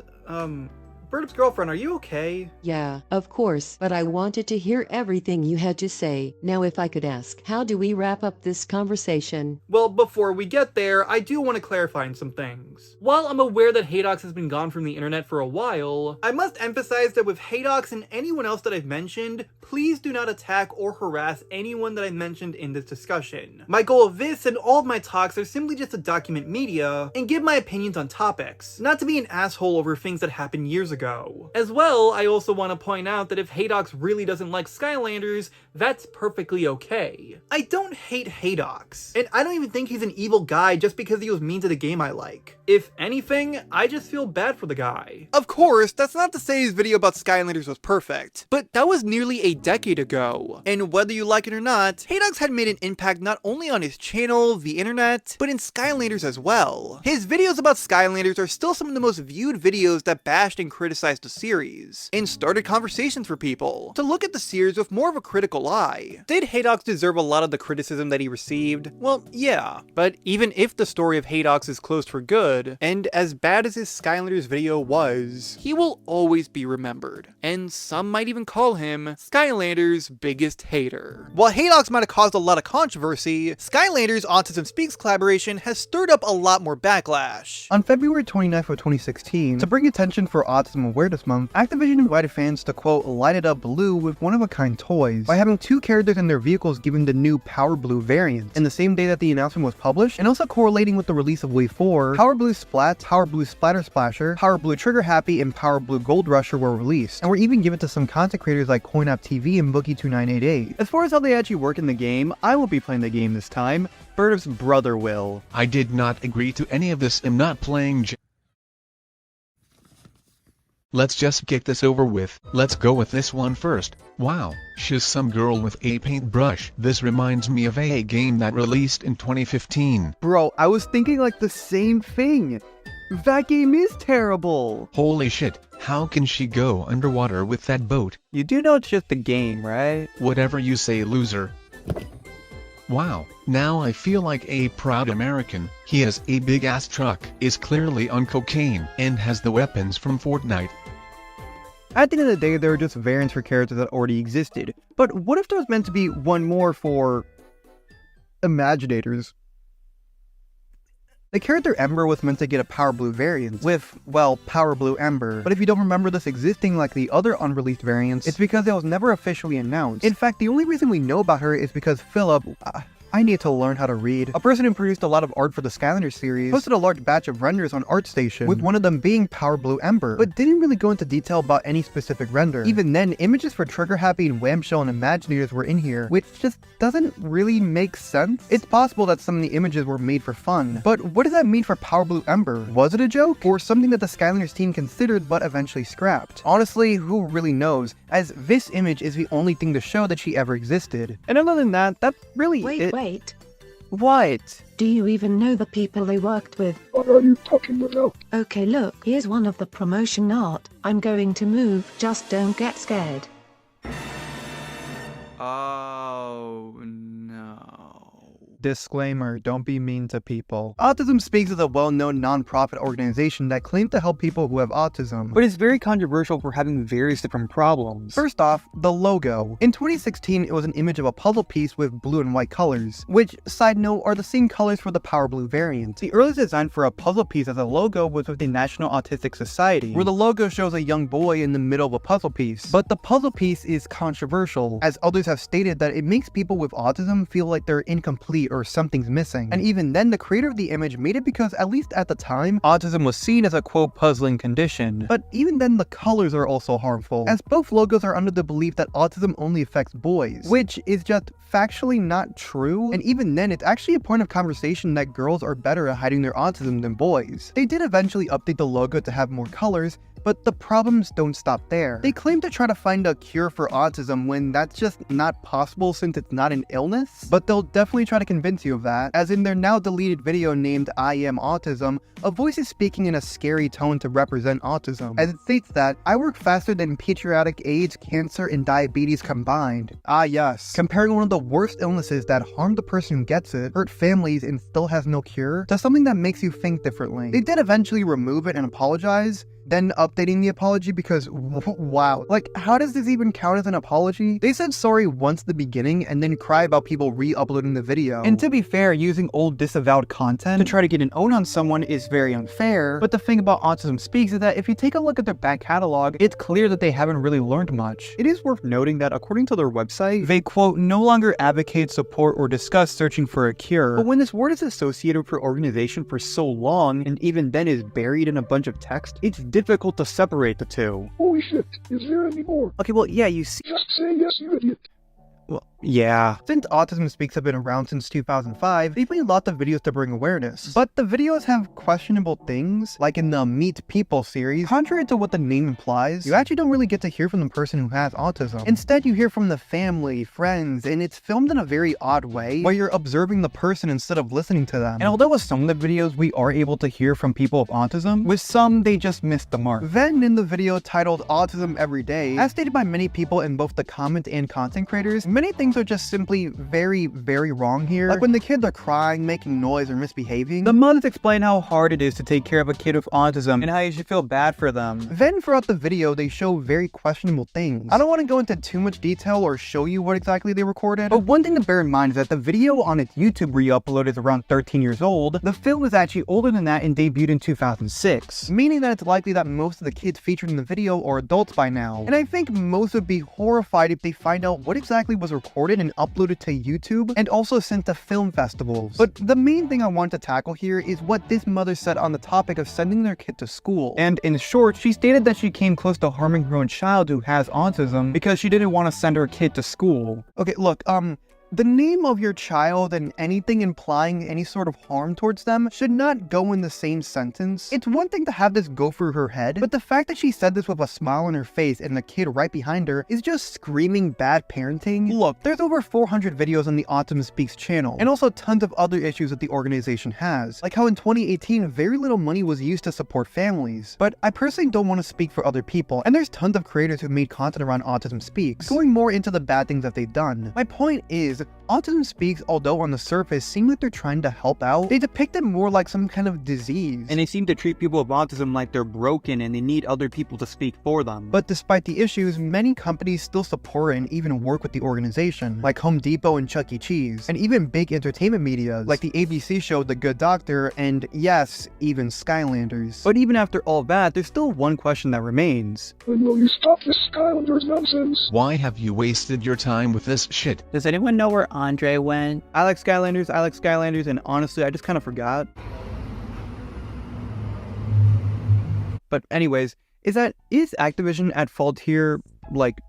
Birdup's girlfriend, are you okay? Yeah, of course, but I wanted to hear everything you had to say. Now if I could ask, how do we wrap up this conversation? Well, before we get there, I do want to clarify some things. While I'm aware that Haedox has been gone from the internet for a while, I must emphasize that with Haedox and anyone else that I've mentioned, please do not attack or harass anyone that I mentioned in this discussion. My goal of this and all of my talks are simply just to document media and give my opinions on topics, not to be an asshole over things that happened years ago. As well, I also want to point out that if Haedox really doesn't like Skylanders, that's perfectly okay. I don't hate Haedox, and I don't even think he's an evil guy just because he was mean to the game I like. If anything, I just feel bad for the guy. Of course, that's not to say his video about Skylanders was perfect, but that was nearly a decade ago. And whether you like it or not, Haedox had made an impact not only on his channel, the internet, but in Skylanders as well. His videos about Skylanders are still some of the most viewed videos that bashed and criticized the series, and started conversations for people to look at the series with more of a critical eye. Did Haedox deserve a lot of the criticism that he received? Well, yeah, but even if the story of Haedox is closed for good, and as bad as his Skylanders video was, he will always be remembered, and some might even call him Skylanders' biggest hater. While Haedox might have caused a lot of controversy, Skylanders' Autism Speaks collaboration has stirred up a lot more backlash. On February 29th of 2016, to bring attention for Autism Awareness Month, Activision invited fans to quote light it up blue with one-of-a-kind toys by having two characters in their vehicles given the new Power Blue variant in the same day that the announcement was published, and also correlating with the release of Wave 4, Power Blue Splat, Power Blue Splatter Splasher, Power Blue Trigger Happy, and Power Blue Gold Rusher were released, and were even given to some content creators like CoinApp TV and Bookie2988. As far as how they actually work in the game, I won't be playing the game this time. Birdup's brother will. I did not agree to any of this. I'm not playing Let's just get this over with. Let's go with this one first. Wow, she's some girl with a paintbrush. This reminds me of a game that released in 2015. Bro, I was thinking like the same thing. That game is terrible. Holy shit, how can she go underwater with that boat? You do know it's just a game, right? Whatever you say, loser. Wow, now I feel like a proud American. He has a big ass truck, is clearly on cocaine, and has the weapons from Fortnite. At the end of the day, there are just variants for characters that already existed. But what if there was meant to be one more for Imaginators? The character Ember was meant to get a Power Blue variant with, well, Power Blue Ember. But if you don't remember this existing like the other unreleased variants, it's because it was never officially announced. In fact, the only reason we know about her is because Philip... I need to learn how to read. A person who produced a lot of art for the Skylanders series posted a large batch of renders on ArtStation, with one of them being Power Blue Ember, but didn't really go into detail about any specific render. Even then, images for Trigger Happy and Whamshell and Imaginators were in here, which just doesn't really make sense. It's possible that some of the images were made for fun, but what does that mean for Power Blue Ember? Was it a joke? Or something that the Skylanders team considered but eventually scrapped? Honestly, who really knows, as this image is the only thing to show that she ever existed. And other than that, that's really it. Wait. What? Do you even know the people they worked with? What are you talking about? Okay, look, here's one of the promotion art. I'm going to move, just don't get scared. Oh no. Disclaimer, don't be mean to people. Autism Speaks is a well-known non-profit organization that claims to help people who have autism, but is very controversial for having various different problems. First off, the logo. In 2016, it was an image of a puzzle piece with blue and white colors, which, side note, are the same colors for the Power Blue variant. The earliest design for a puzzle piece as a logo was with the National Autistic Society, where the logo shows a young boy in the middle of a puzzle piece. But the puzzle piece is controversial, as others have stated that it makes people with autism feel like they're incomplete or something's missing. And even then, the creator of the image made it because, at least at the time, autism was seen as a quote puzzling condition. But even then, the colors are also harmful, as both logos are under the belief that autism only affects boys, which is just factually not true. And even then, it's actually a point of conversation that girls are better at hiding their autism than boys. They did eventually update the logo to have more colors, but the problems don't stop there. They claim to try to find a cure for autism when that's just not possible since it's not an illness, but they'll definitely try to convince you of that, as in their now deleted video named I Am Autism, a voice is speaking in a scary tone to represent autism, as it states that, I work faster than pediatric AIDS, cancer, and diabetes combined. Ah yes, comparing one of the worst illnesses that harm the person who gets it, hurt families, and still has no cure, to something that makes you think differently. They did eventually remove it and apologize, then updating the apology because wow, like how does this even count as an apology? They said sorry once at the beginning and then cry about people re-uploading the video. And to be fair, using old disavowed content to try to get an own on someone is very unfair, but the thing about Autism Speaks is that if you take a look at their back catalog, it's clear that they haven't really learned much. It is worth noting that according to their website, they quote, no longer advocate, support, or discuss searching for a cure. But when this word is associated with your organization for so long, and even then is buried in a bunch of text, it's difficult to separate the two. Holy shit, is there any more? Okay, well, yeah, you see. Just say yes, you idiot. Well, yeah. Since Autism Speaks have been around since 2005, they've made lots of videos to bring awareness. But the videos have questionable things, like in the Meet People series. Contrary to what the name implies, you actually don't really get to hear from the person who has autism. Instead, you hear from the family, friends, and it's filmed in a very odd way, where you're observing the person instead of listening to them. And although with some of the videos we are able to hear from people with autism, with some they just missed the mark. Then in the video titled Autism Every Day, as stated by many people in both the comments and content creators, many things are just simply very, very wrong here. Like when the kids are crying, making noise, or misbehaving, the mothers explain how hard it is to take care of a kid with autism and how you should feel bad for them. Then throughout the video, they show very questionable things. I don't want to go into too much detail or show you what exactly they recorded, but one thing to bear in mind is that the video on its YouTube re-upload is around 13 years old. The film is actually older than that and debuted in 2006, meaning that it's likely that most of the kids featured in the video are adults by now. And I think most would be horrified if they find out what exactly was recorded and uploaded to YouTube, and also sent to film festivals. But the main thing I want to tackle here is what this mother said on the topic of sending their kid to school. And in short, she stated that she came close to harming her own child who has autism because she didn't want to send her kid to school. Okay, look, the name of your child and anything implying any sort of harm towards them should not go in the same sentence. It's one thing to have this go through her head, but the fact that she said this with a smile on her face and the kid right behind her is just screaming bad parenting. Look, there's over 400 videos on the Autism Speaks channel, and also tons of other issues that the organization has, like how in 2018 very little money was used to support families. But I personally don't want to speak for other people, and there's tons of creators who made content around Autism Speaks, going more into the bad things that they've done. My point is, Autism Speaks, although on the surface seem like they're trying to help out, they depict it more like some kind of disease. And they seem to treat people with autism like they're broken and they need other people to speak for them. But despite the issues, many companies still support and even work with the organization, like Home Depot and Chuck E. Cheese, and even big entertainment media, like the ABC show The Good Doctor, and yes, even Skylanders. But even after all that, there's still one question that remains. When will you stop this Skylanders nonsense? Why have you wasted your time with this shit? Does anyone know where Andre went? I like Skylanders, and honestly, I just kind of forgot. But anyways, is Activision at fault here, like,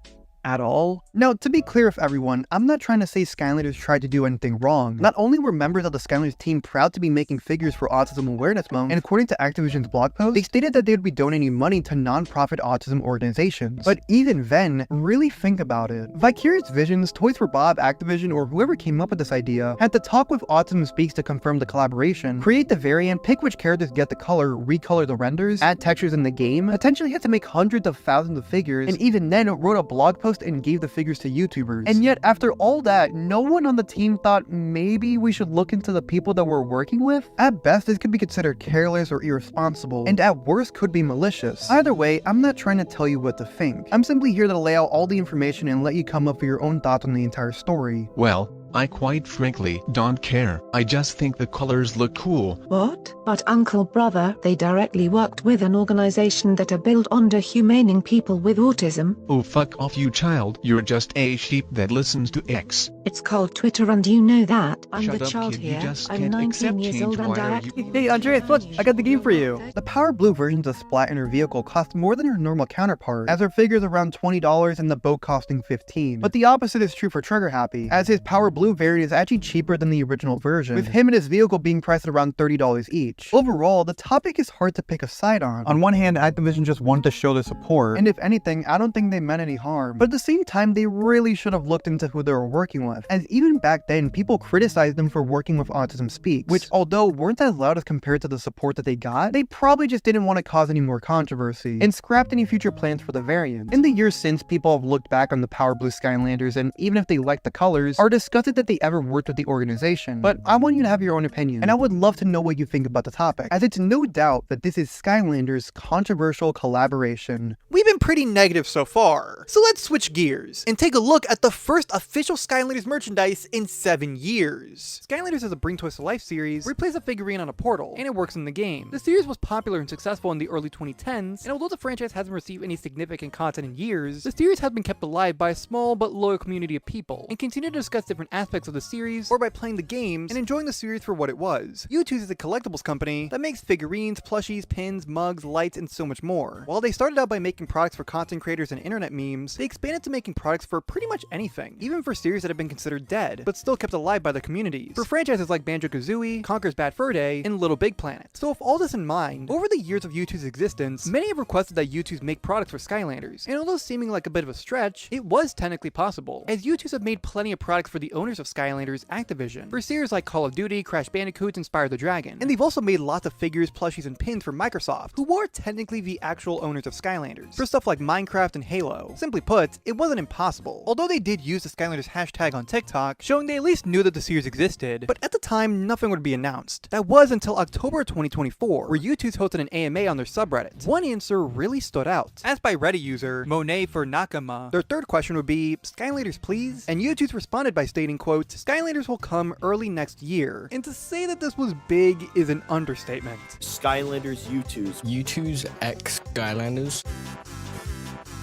at all? Now, to be clear with everyone, I'm not trying to say Skylanders tried to do anything wrong. Not only were members of the Skylanders team proud to be making figures for Autism Awareness Month, and according to Activision's blog post, they stated that they would be donating money to non-profit autism organizations. But even then, really think about it. Vicarious Visions, Toys for Bob, Activision, or whoever came up with this idea had to talk with Autism Speaks to confirm the collaboration, create the variant, pick which characters get the color, recolor the renders, add textures in the game, potentially had to make hundreds of thousands of figures, and even then wrote a blog post post and gave the figures to YouTubers. And yet, after all that, no one on the team thought maybe we should look into the people that we're working with? At best, this could be considered careless or irresponsible, and at worst could be malicious. Either way, I'm not trying to tell you what to think. I'm simply here to lay out all the information and let you come up with your own thoughts on the entire story. Well, I quite frankly don't care. I just think the colors look cool. What? But uncle brother, they directly worked with an organization that are built on dehumaning people with autism. Oh, fuck off, you child. You're just a sheep that listens to X. It's called Twitter and you know that. I'm Shut the up, child kid, you here. just I'm can't 19 accept years change. old and Why I are act. Hey Andreas, look, I got the game for you. The Power Blue versions of Splat in her vehicle cost more than her normal counterpart, as her figure's around $20 and the boat costing $15. But the opposite is true for Trigger Happy, as his Power Blue variant is actually cheaper than the original version, with him and his vehicle being priced at around $30 each. Overall, the topic is hard to pick a side on. On one hand, Activision just wanted to show their support, and if anything, I don't think they meant any harm. But at the same time, they really should have looked into who they were working with, as even back then, people criticized them for working with Autism Speaks, which although weren't as loud as compared to the support that they got, they probably just didn't want to cause any more controversy, and scrapped any future plans for the variant. In the years since, people have looked back on the Power Blue Skylanders, and even if they liked the colors, are disgusted that they ever worked with the organization. But I want you to have your own opinion, and I would love to know what you think about the topic, as it's no doubt that this is Skylanders' controversial collaboration. We've been pretty negative so far, so let's switch gears and take a look at the first official Skylanders merchandise in 7 years. Skylanders is a Bring Toys to Life series where you place a figurine on a portal, and it works in the game. The series was popular and successful in the early 2010s, and although the franchise hasn't received any significant content in years, the series has been kept alive by a small but loyal community of people, and continue to discuss different aspects of the series or by playing the games and enjoying the series for what it was. Youtooz is a collectibles company that makes figurines, plushies, pins, mugs, lights, and so much more. While they started out by making products for content creators and internet memes, they expanded to making products for pretty much anything, even for series that have been considered dead, but still kept alive by the communities. For franchises like Banjo-Kazooie, Conker's Bad Fur Day, and Little Big Planet. So with all this in mind, over the years of Youtooz existence, many have requested that Youtooz make products for Skylanders, and although seeming like a bit of a stretch, it was technically possible, as Youtooz have made plenty of products for the owners of Skylanders, Activision, for series like Call of Duty, Crash Bandicoot, and Spyro the Dragon. And they've also made lots of figures, plushies, and pins for Microsoft, who are technically the actual owners of Skylanders, for stuff like Minecraft and Halo. Simply put, it wasn't impossible, although they did use the Skylanders hashtag on TikTok, showing they at least knew that the series existed, but at the time, nothing would be announced. That was until October 2024, where Youtooz hosted an AMA on their subreddit. One answer really stood out. Asked by Reddit user Monet for Nakama, their third question would be, Skylanders please? And Youtooz responded by stating, quote, Skylanders will come early next year. And to say that this was big is an understatement. Skylanders Youtooz. Youtooz X Skylanders.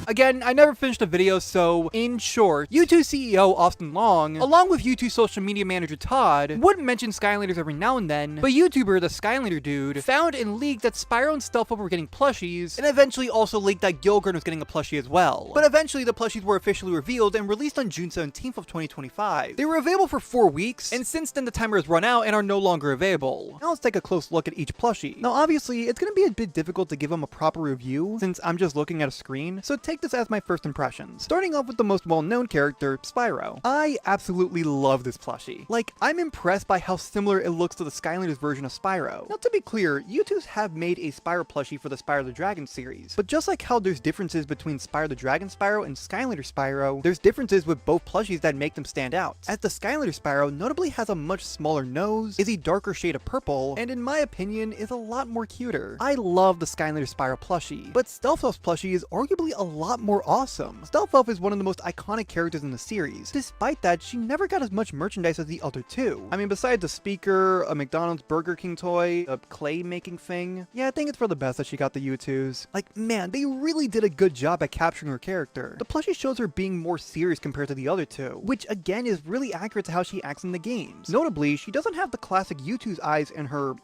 Again, I never finished the video, so in short, Youtooz CEO Austin Long, along with Youtooz social media manager Todd, would mention Skylanders every now and then, but YouTuber the Skylander Dude found and leaked that Spyro and Stealth were getting plushies, and eventually also leaked that Gilgren was getting a plushie as well. But eventually the plushies were officially revealed and released on June 17th of 2025. They were available for 4 weeks, and since then the timer has run out and are no longer available. Now let's take a close look at each plushie. Now obviously, it's going to be a bit difficult to give them a proper review, since I'm just looking at a screen, so take this as my first impressions. Starting off with the most well-known character, Spyro. I absolutely love this plushie. Like, I'm impressed by how similar it looks to the Skylanders version of Spyro. Now to be clear, Youtooz have made a Spyro plushie for the Spyro the Dragon series, but just like how there's differences between Spyro the Dragon Spyro and Skylanders Spyro, there's differences with both plushies that make them stand out. As the Skylanders Spyro notably has a much smaller nose, is a darker shade of purple, and in my opinion is a lot more cuter. I love the Skylanders Spyro plushie, but Stealth Elf's plushie is arguably a lot more awesome. Stealth Elf is one of the most iconic characters in the series. Despite that, she never got as much merchandise as the other two. I mean, besides a speaker, a McDonald's Burger King toy, a clay making thing, yeah, I think it's for the best that she got the Youtooz. Like, man, they really did a good job at capturing her character. The plushie shows her being more serious compared to the other two, which again is really accurate to how she acts in the games. Notably, she doesn't have the classic Youtooz eyes in her,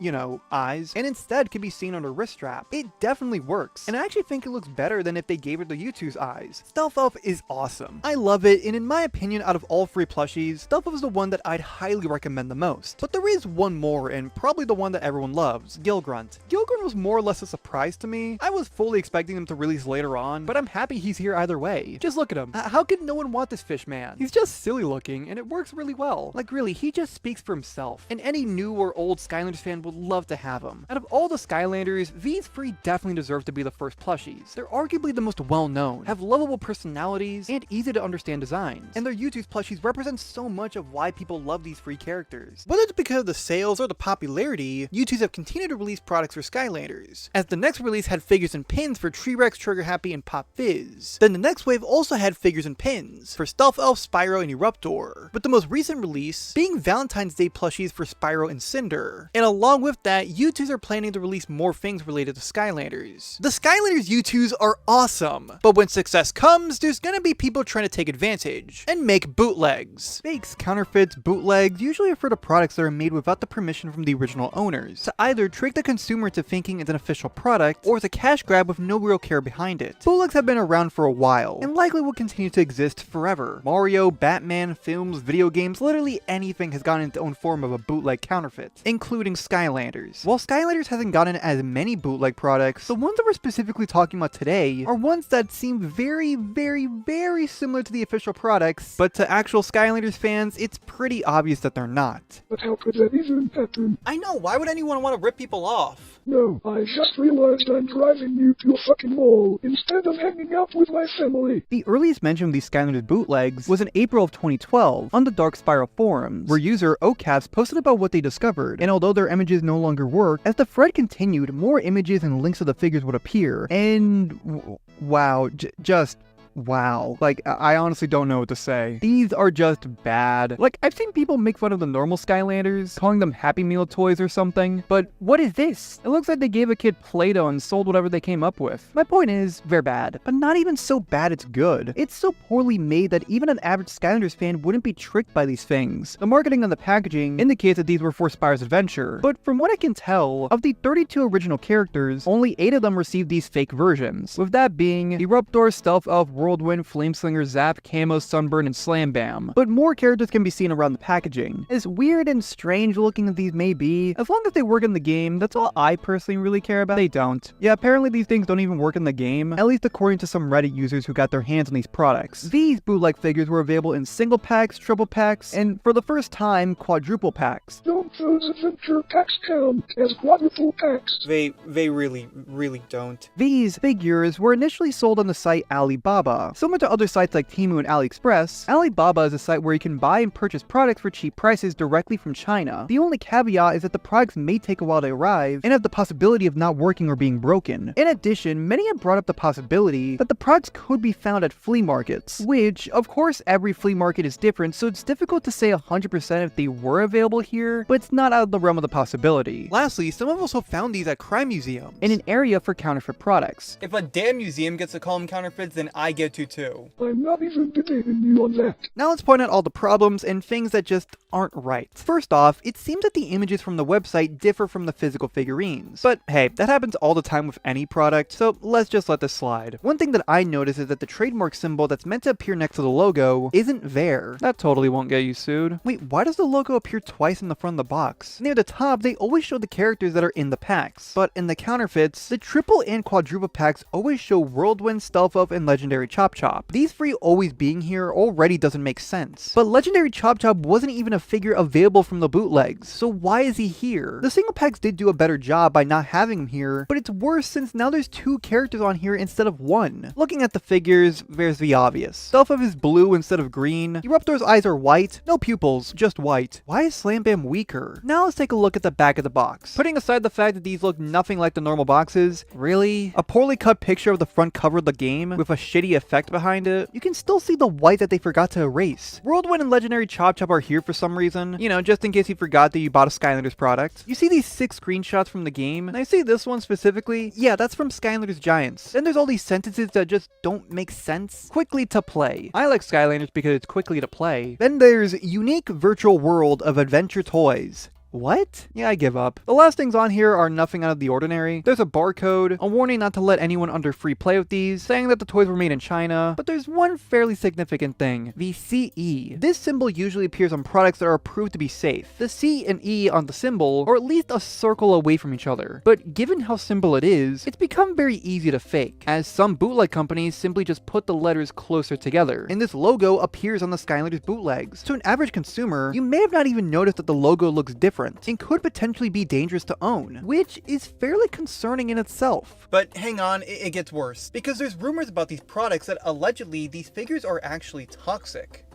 eyes, and instead can be seen on her wrist strap. It definitely works, and I actually think it looks better than if they gave her the Youtooz eyes. Stealth Elf is awesome. I love it, and in my opinion, out of all 3 plushies, Stealth Elf is the one that I'd highly recommend the most. But there is one more, and probably the one that everyone loves, Gilgrunt. Gilgrunt was more or less a surprise to me. I was fully expecting him to release later on, but I'm happy he's here either way. Just look at him. How could no one want this fish man? He's just silly looking, and it works really well. Like really, he just speaks for himself, and any new or old Skylanders fan would love to have him. Out of all the Skylanders, these 3 definitely deserve to be the first plushies. They're arguably the most well-known, known, have lovable personalities, and easy to understand designs. And their YouTube's plushies represent so much of why people love these free characters. Whether it's because of the sales or the popularity, YouTubes have continued to release products for Skylanders, as the next release had figures and pins for T-Rex, Trigger Happy, and Pop Fizz. Then the next wave also had figures and pins for Stealth Elf, Spyro, and Eruptor, with the most recent release being Valentine's Day plushies for Spyro and Cinder. And along with that, YouTubes are planning to release more things related to Skylanders. The Skylanders YouTubes are awesome, but when success comes, there's gonna be people trying to take advantage and make bootlegs. Fakes, counterfeits, bootlegs usually refer to products that are made without the permission from the original owners, to either trick the consumer into thinking it's an official product, or it's a cash grab with no real care behind it. Bootlegs have been around for a while, and likely will continue to exist forever. Mario, Batman, films, video games, literally anything has gotten its own form of a bootleg counterfeit, including Skylanders. While Skylanders hasn't gotten as many bootleg products, the ones that we're specifically talking about today are ones that seem very, very, very similar to the official products, but to actual Skylanders fans, it's pretty obvious that they're not. But how could that even happen? I know, why would anyone want to rip people off? No, I just realized I'm driving you to a fucking mall instead of hanging out with my family. The earliest mention of these Skylanders bootlegs was in April of 2012 on the Dark Spyro forums, where user Ocaps posted about what they discovered, and although their images no longer worked, as the thread continued, more images and links to the figures would appear, and wow, just wow. Like, I honestly don't know what to say. These are just bad. Like, I've seen people make fun of the normal Skylanders, calling them Happy Meal toys or something, but what is this? It looks like they gave a kid Play-Doh and sold whatever they came up with. My point is, they're bad, but not even so bad it's good. It's so poorly made that even an average Skylanders fan wouldn't be tricked by these things. The marketing on the packaging indicates that these were for Spyro's adventure, but from what I can tell, of the 32 original characters, only 8 of them received these fake versions, with that being Eruptor, Stealth Elf, Whirlwind, Flameslinger, Zap, Camo, Sunburn, and Slam Bam. But more characters can be seen around the packaging. As weird and strange looking as these may be, as long as they work in the game, that's all I personally really care about. They don't. Yeah, apparently these things don't even work in the game, at least according to some Reddit users who got their hands on these products. These bootleg figures were available in single packs, triple packs, and for the first time, quadruple packs. Don't those adventure packs count as quadruple packs? They really don't. These figures were initially sold on the site Alibaba. Similar to other sites like Temu and AliExpress, Alibaba is a site where you can buy and purchase products for cheap prices directly from China. The only caveat is that the products may take a while to arrive and have the possibility of not working or being broken. In addition, many have brought up the possibility that the products could be found at flea markets, which, of course, every flea market is different, so it's difficult to say 100% if they were available here, but it's not out of the realm of the possibility. Lastly, some have also found these at crime museums, in an area for counterfeit products. If a damn museum gets to call them counterfeits, then I get to too. I'm not even debating you on that. Now let's point out all the problems and things that just aren't right. First off, it seems that the images from the website differ from the physical figurines. But hey, that happens all the time with any product, so let's just let this slide. One thing that I noticed is that the trademark symbol that's meant to appear next to the logo isn't there. That totally won't get you sued. Wait, why does the logo appear twice in the front of the box? Near the top, they always show the characters that are in the packs, but in the counterfeits, the triple and quadruple packs always show Whirlwind, Stealth Elf, and Legendary Chop Chop. These three always being here already doesn't make sense. But Legendary Chop Chop wasn't even a figure available from the bootlegs, so why is he here? The single packs did do a better job by not having him here, but it's worse since now there's 2 characters on here instead of 1. Looking at the figures, there's the obvious. Stealth Elf is blue instead of green. Eruptor's eyes are white, no pupils, just white. Why is Slam Bam weaker? Now let's take a look at the back of the box. Putting aside the fact that these look nothing like the normal boxes, really? A poorly cut picture of the front cover of the game with a shitty effect behind it? You can still see the white that they forgot to erase. Whirlwind and Legendary Chop Chop are here for some reason, you know, just in case you forgot that you bought a Skylanders product. You see these 6 screenshots from the game, and I see this one specifically. Yeah, that's from Skylanders Giants. Then there's all these sentences that just don't make sense. Quickly to play. I like Skylanders because it's quickly to play. Then there's unique virtual world of adventure toys. What? Yeah, I give up. The last things on here are nothing out of the ordinary. There's a barcode, a warning not to let anyone under free play with these, saying that the toys were made in China, but there's one fairly significant thing, the CE. This symbol usually appears on products that are approved to be safe. The C and E on the symbol are at least a circle away from each other, but given how simple it is, it's become very easy to fake, as some bootleg companies simply just put the letters closer together, and this logo appears on the Skylanders bootlegs. To an average consumer, you may have not even noticed that the logo looks different. different and could potentially be dangerous to own, which is fairly concerning in itself. But hang on, it gets worse, because there's rumors about these products that allegedly these figures are actually toxic.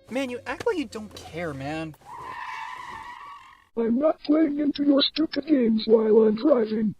Man, you act like you don't care, man. I'm not playing into your stupid games while I'm driving.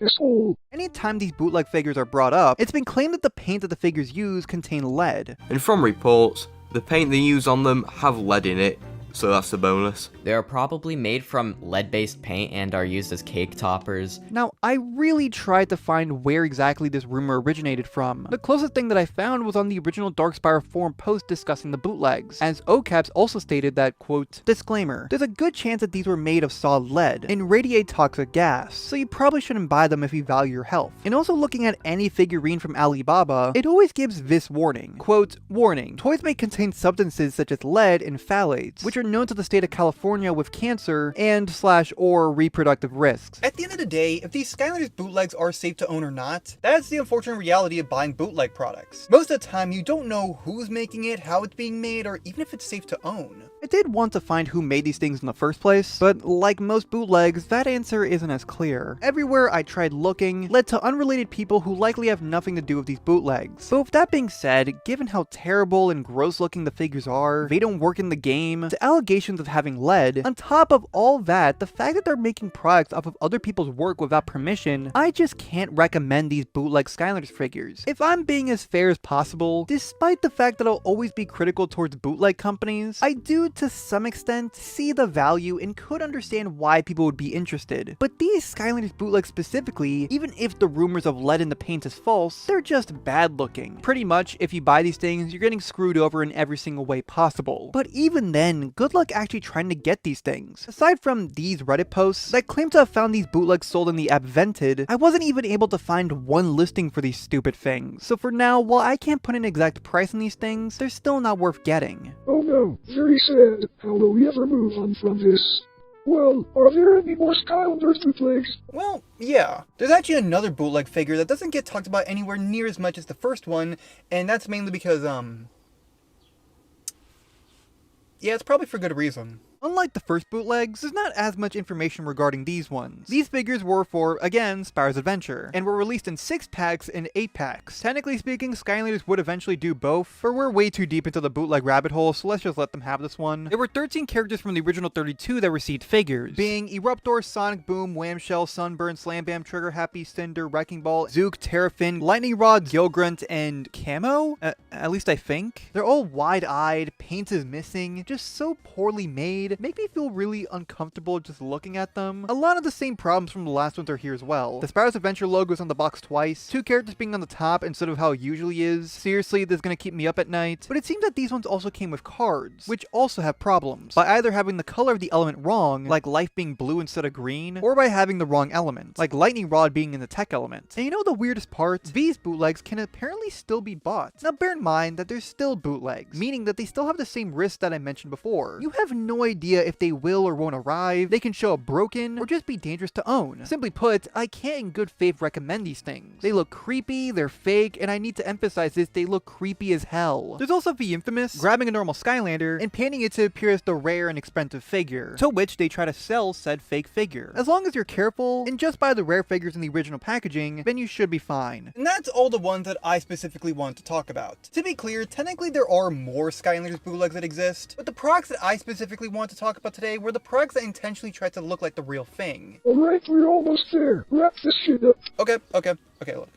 Asshole. Anytime these bootleg figures are brought up, it's been claimed that the paint that the figures use contain lead. And from reports, the paint they use on them have lead in it, so that's a bonus. They are probably made from lead-based paint and are used as cake toppers. Now, I really tried to find where exactly this rumor originated from. The closest thing that I found was on the original Dark Spyro forum post discussing the bootlegs, as OCAPS also stated that, quote, disclaimer, there's a good chance that these were made of solid lead and radiate toxic gas, so you probably shouldn't buy them if you value your health. And also looking at any figurine from Alibaba, it always gives this warning, quote, warning, toys may contain substances such as lead and phthalates, which are known to the state of California with cancer and or reproductive risks. At the end of the day, if these Skylanders bootlegs are safe to own or not, that's the unfortunate reality of buying bootleg products. Most of the time, you don't know who's making it, how it's being made, or even if it's safe to own. I did want to find who made these things in the first place, but like most bootlegs, that answer isn't as clear. Everywhere I tried looking led to unrelated people who likely have nothing to do with these bootlegs. But with that being said, given how terrible and gross looking the figures are, they don't work in the game, the allegations of having lead, on top of all that, the fact that they're making products off of other people's work without permission, I just can't recommend these bootleg Skylanders figures. If I'm being as fair as possible, despite the fact that I'll always be critical towards bootleg companies, I do to some extent see the value and could understand why people would be interested. But these Skylanders bootlegs specifically, even if the rumors of lead in the paint is false, they're just bad looking. Pretty much, if you buy these things, you're getting screwed over in every single way possible. But even then, good luck actually trying to get these things. Aside from these Reddit posts that claim to have found these bootlegs sold in the app Vented, I wasn't even able to find one listing for these stupid things. So for now, while I can't put an exact price on these things, they're still not worth getting. Oh no, very sad. How will we ever move on from this? Well, are there any more Skylanders bootlegs? Well, yeah. There's actually another bootleg figure that doesn't get talked about anywhere near as much as the first one, and that's mainly because, yeah, it's probably for good reason. Unlike the first bootlegs, there's not as much information regarding these ones. These figures were for, again, Spyro's Adventure, and were released in 6 packs and 8 packs. Technically speaking, Skylanders would eventually do both, but we're way too deep into the bootleg rabbit hole, so let's just let them have this one. There were 13 characters from the original 32 that received figures, being Eruptor, Sonic Boom, Whamshell, Sunburn, Slam Bam, Trigger Happy, Cinder, Wrecking Ball, Zook, Terrafin, Lightning Rod, Gilgrunt, and Camo? At least I think. They're all wide-eyed, paint is missing, just so poorly made, make me feel really uncomfortable just looking at them. A lot of the same problems from the last ones are here as well. The Spyro's Adventure logo is on the box twice, 2 characters being on the top instead of how it usually is. Seriously, this is gonna keep me up at night. But it seems that these ones also came with cards, which also have problems, by either having the color of the element wrong, like life being blue instead of green, or by having the wrong element, like lightning rod being in the tech element. And you know the weirdest part? These bootlegs can apparently still be bought. Now bear in mind that they're still bootlegs, meaning that they still have the same risks that I mentioned before. You have no idea if they will or won't arrive, they can show up broken, or just be dangerous to own. Simply put, I can't in good faith recommend these things. They look creepy, they're fake, and I need to emphasize this, they look creepy as hell. There's also the infamous grabbing a normal Skylander and painting it to appear as the rare and expensive figure, to which they try to sell said fake figure. As long as you're careful and just buy the rare figures in the original packaging, then you should be fine. And that's all the ones that I specifically want to talk about. To be clear, technically there are more Skylanders bootlegs that exist, but the products that I specifically want to talk about today were the products that intentionally tried to look like the real thing. Alright, we're almost there. Wrap this shit up. Okay, look.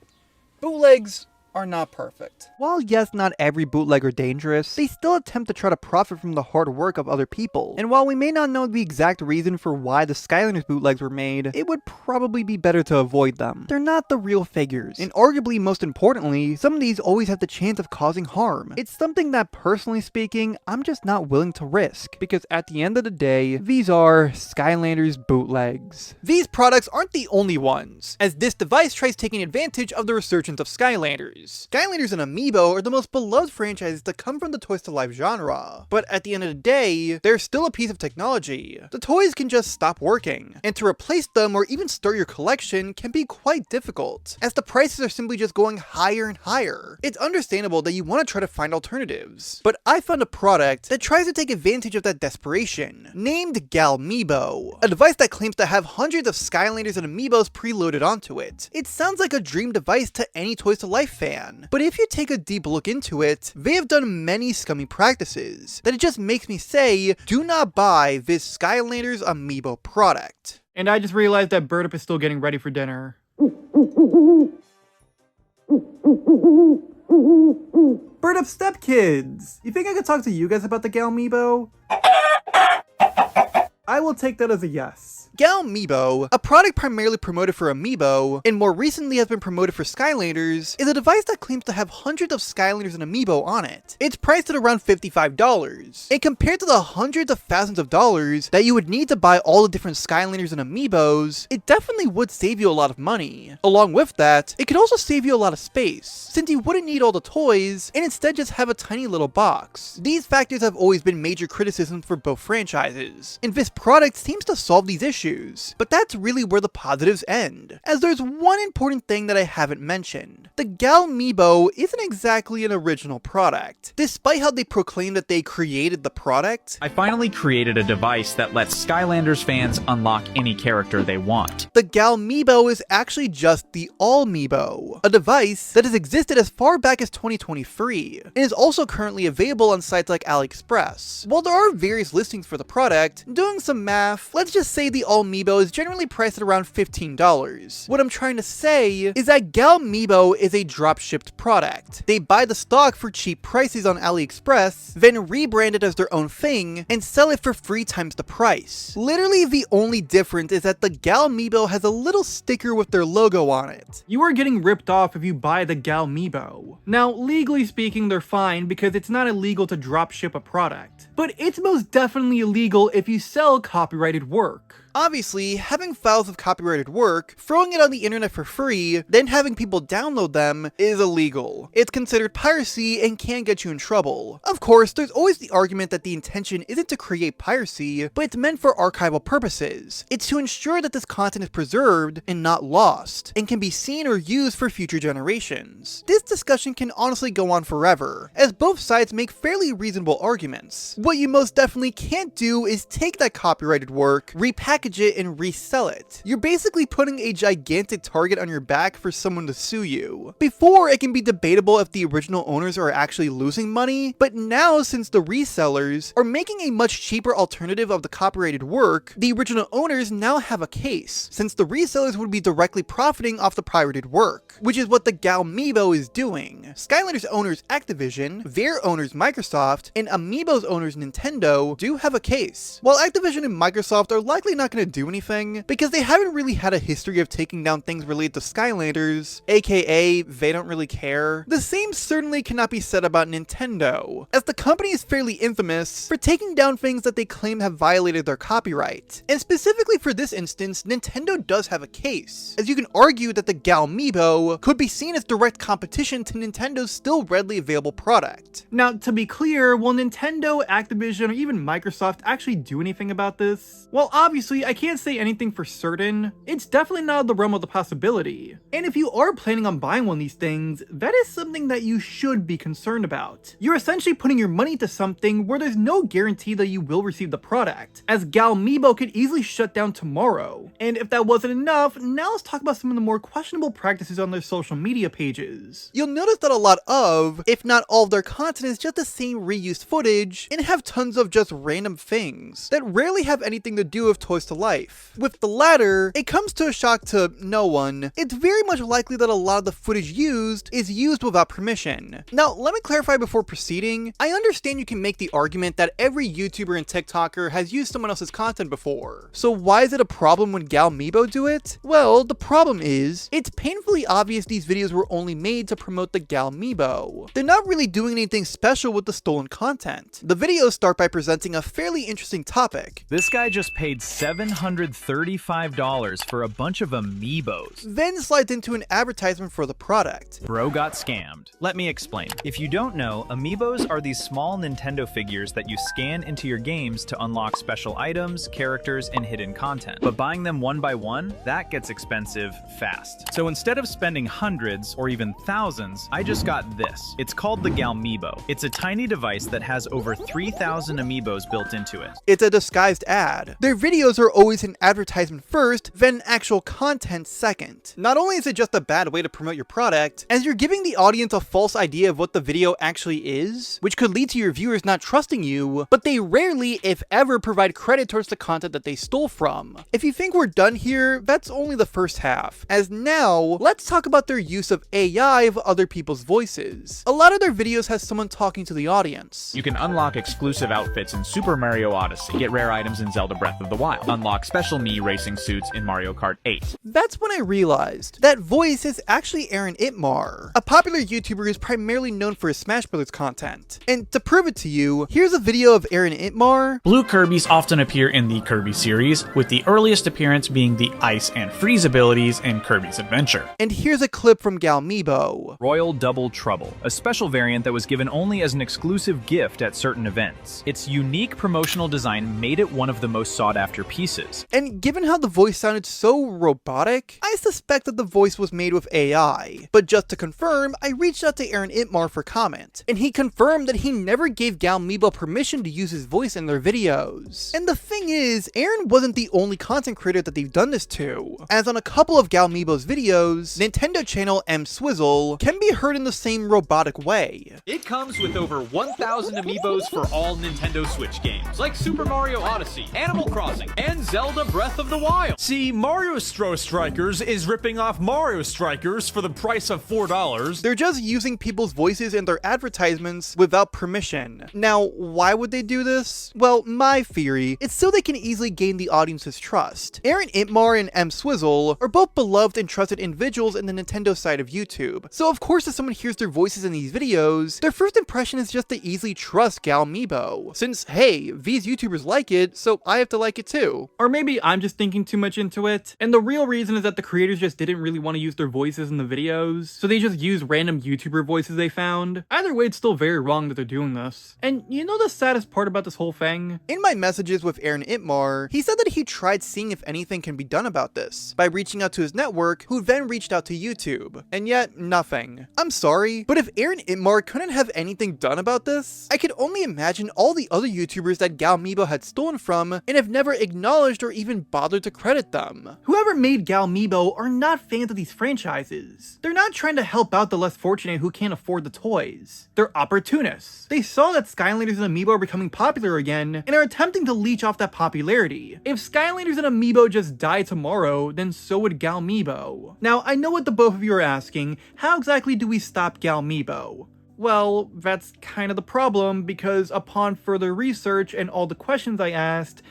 Bootlegs are not perfect. While yes, not every bootleg are dangerous, they still attempt to try to profit from the hard work of other people. And while we may not know the exact reason for why the Skylanders bootlegs were made, it would probably be better to avoid them. They're not the real figures. And arguably most importantly, some of these always have the chance of causing harm. It's something that personally speaking, I'm just not willing to risk. Because at the end of the day, these are Skylanders bootlegs. These products aren't the only ones, as this device tries taking advantage of the resurgence of Skylanders. Skylanders. Skylanders and Amiibo are the most beloved franchises to come from the Toys to Life genre, but at the end of the day, they're still a piece of technology. The toys can just stop working, and to replace them or even start your collection can be quite difficult, as the prices are simply just going higher and higher. It's understandable that you want to try to find alternatives, but I found a product that tries to take advantage of that desperation, named Galibo, a device that claims to have hundreds of Skylanders and Amiibos preloaded onto it. It sounds like a dream device to any Toys to Life fan, but if you take a deep look into it, they have done many scummy practices that it just makes me say, do not buy this Skylanders Amiibo product. And I just realized that Birdup is still getting ready for dinner. Birdup stepkids! You think I could talk to you guys about the Galibo? I will take that as a yes. Galibo, a product primarily promoted for Amiibo, and more recently has been promoted for Skylanders, is a device that claims to have hundreds of Skylanders and Amiibo on it. It's priced at around $55, and compared to the hundreds of thousands of dollars that you would need to buy all the different Skylanders and Amiibos, it definitely would save you a lot of money. Along with that, it could also save you a lot of space, since you wouldn't need all the toys, and instead just have a tiny little box. These factors have always been major criticisms for both franchises, and this product seems to solve these issues. But that's really where the positives end, as there's one important thing that I haven't mentioned. The Galibo isn't exactly an original product. Despite how they proclaim that they created the product, I finally created a device that lets Skylanders fans unlock any character they want. The Galibo is actually just the All-Meebo, a device that has existed as far back as 2023, and is also currently available on sites like AliExpress. While there are various listings for the product, doing some math, let's just say the All-Meebo is generally priced at around $15. What I'm trying to say is that Galibo is a drop-shipped product. They buy the stock for cheap prices on AliExpress, then rebrand it as their own thing, and sell it for 3 times the price. Literally the only difference is that the Galibo has a little sticker with their logo on it. You are getting ripped off if you buy the Galibo. Now, legally speaking, they're fine because it's not illegal to drop ship a product, but it's most definitely illegal if you sell copyrighted work. Obviously, having files of copyrighted work, throwing it on the internet for free, then having people download them is illegal. It's considered piracy and can get you in trouble. Of course, there's always the argument that the intention isn't to create piracy, but it's meant for archival purposes. It's to ensure that this content is preserved and not lost, and can be seen or used for future generations. This discussion can honestly go on forever, as both sides make fairly reasonable arguments. What you most definitely can't do is take that copyrighted work, repackage it, and resell it. You're basically putting a gigantic target on your back for someone to sue you. Before, it can be debatable if the original owners are actually losing money, but now, since the resellers are making a much cheaper alternative of the copyrighted work, the original owners now have a case, since the resellers would be directly profiting off the pirated work, which is what the Galibo is doing. Skylanders owners Activision, their owners Microsoft, and Amiibo's owners Nintendo do have a case. While Activision and Microsoft are likely not going to do anything, because they haven't really had a history of taking down things related to Skylanders, aka they don't really care, the same certainly cannot be said about Nintendo, as the company is fairly infamous for taking down things that they claim have violated their copyright. And specifically for this instance, Nintendo does have a case, as you can argue that the Galibo could be seen as direct competition to Nintendo's still readily available product. Now, to be clear, will Nintendo, Activision, or even Microsoft actually do anything about this? Well, obviously, I can't say anything for certain. It's definitely not out of the realm of the possibility. And if you are planning on buying one of these things, that is something that you should be concerned about. You're essentially putting your money to something where there's no guarantee that you will receive the product, as Galibo could easily shut down tomorrow. And if that wasn't enough, now let's talk about some of the more questionable practices on their social media pages. You'll notice that a lot of, if not all of their content is just the same reused footage, and have tons of just random things that rarely have anything to do with Toys to Life. With the latter, it comes to a shock to no one. It's very much likely that a lot of the footage used is used without permission. Now, let me clarify before proceeding. I understand you can make the argument that every YouTuber and TikToker has used someone else's content before. So why is it a problem when Galibo do it? Well, the problem is, it's painfully obvious these videos were only made to promote the Galibo. They're not really doing anything special with the stolen content. The videos start by presenting a fairly interesting topic. This guy just paid $7 $735 for a bunch of Amiibos. Then slides into an advertisement for the product. Bro got scammed. Let me explain. If you don't know, Amiibos are these small Nintendo figures that you scan into your games to unlock special items, characters, and hidden content. But buying them one by one, that gets expensive fast. So instead of spending hundreds or even thousands, I just got this. It's called the Galibo. It's a tiny device that has over 3,000 Amiibos built into it. It's a disguised ad. Their videos are always an advertisement first, then actual content second. Not only is it just a bad way to promote your product, as you're giving the audience a false idea of what the video actually is, which could lead to your viewers not trusting you, but they rarely, if ever, provide credit towards the content that they stole from. If you think we're done here, that's only the first half. As now, let's talk about their use of AI of other people's voices. A lot of their videos has someone talking to the audience. You can unlock exclusive outfits in Super Mario Odyssey, get rare items in Zelda Breath of the Wild, unlock special Mii racing suits in Mario Kart 8. That's when I realized that voice is actually Aaron Itmar, a popular YouTuber who's primarily known for his Smash Bros. Content. And to prove it to you, here's a video of Aaron Itmar. Blue Kirbys often appear in the Kirby series, with the earliest appearance being the Ice and Freeze abilities in Kirby's Adventure. And here's a clip from Galibo. Royal Double Trouble, a special variant that was given only as an exclusive gift at certain events. Its unique promotional design made it one of the most sought after pieces. And given how the voice sounded so robotic, I suspect that the voice was made with AI. But just to confirm, I reached out to Aaron Itmar for comment, and he confirmed that he never gave Galibo permission to use his voice in their videos. And the thing is, Aaron wasn't the only content creator that they've done this to, as on a couple of Galibo's videos, Nintendo channel M-Swizzle can be heard in the same robotic way. It comes with over 1,000 Amiibos for all Nintendo Switch games, like Super Mario Odyssey, Animal Crossing, and Zelda Breath of the Wild. See, Mario Strikers is ripping off Mario Strikers for the price of $4. They're just using people's voices in their advertisements without permission. Now, why would they do this? Well, my theory, it's so they can easily gain the audience's trust. Aaron Itmar and M-Swizzle are both beloved and trusted individuals in the Nintendo side of YouTube. So of course if someone hears their voices in these videos, their first impression is just to easily trust Galibo. Since, hey, these YouTubers like it, so I have to like it too. Or maybe I'm just thinking too much into it, and the real reason is that the creators just didn't really want to use their voices in the videos, so they just used random YouTuber voices they found. Either way, it's still very wrong that they're doing this. And you know the saddest part about this whole thing? In my messages with Aaron Itmar, he said that he tried seeing if anything can be done about this, by reaching out to his network, who then reached out to YouTube. And yet, nothing. I'm sorry, but if Aaron Itmar couldn't have anything done about this, I could only imagine all the other YouTubers that Galibo had stolen from and have never acknowledged or even bothered to credit them. Whoever made Galibo are not fans of these franchises. They're not trying to help out the less fortunate who can't afford the toys. They're opportunists. They saw that Skylanders and Amiibo are becoming popular again and are attempting to leech off that popularity. If Skylanders and Amiibo just die tomorrow, then so would Galibo. Now, I know what the both of you are asking, how exactly do we stop Galibo? Well, that's kind of the problem, because upon further research and all the questions I asked,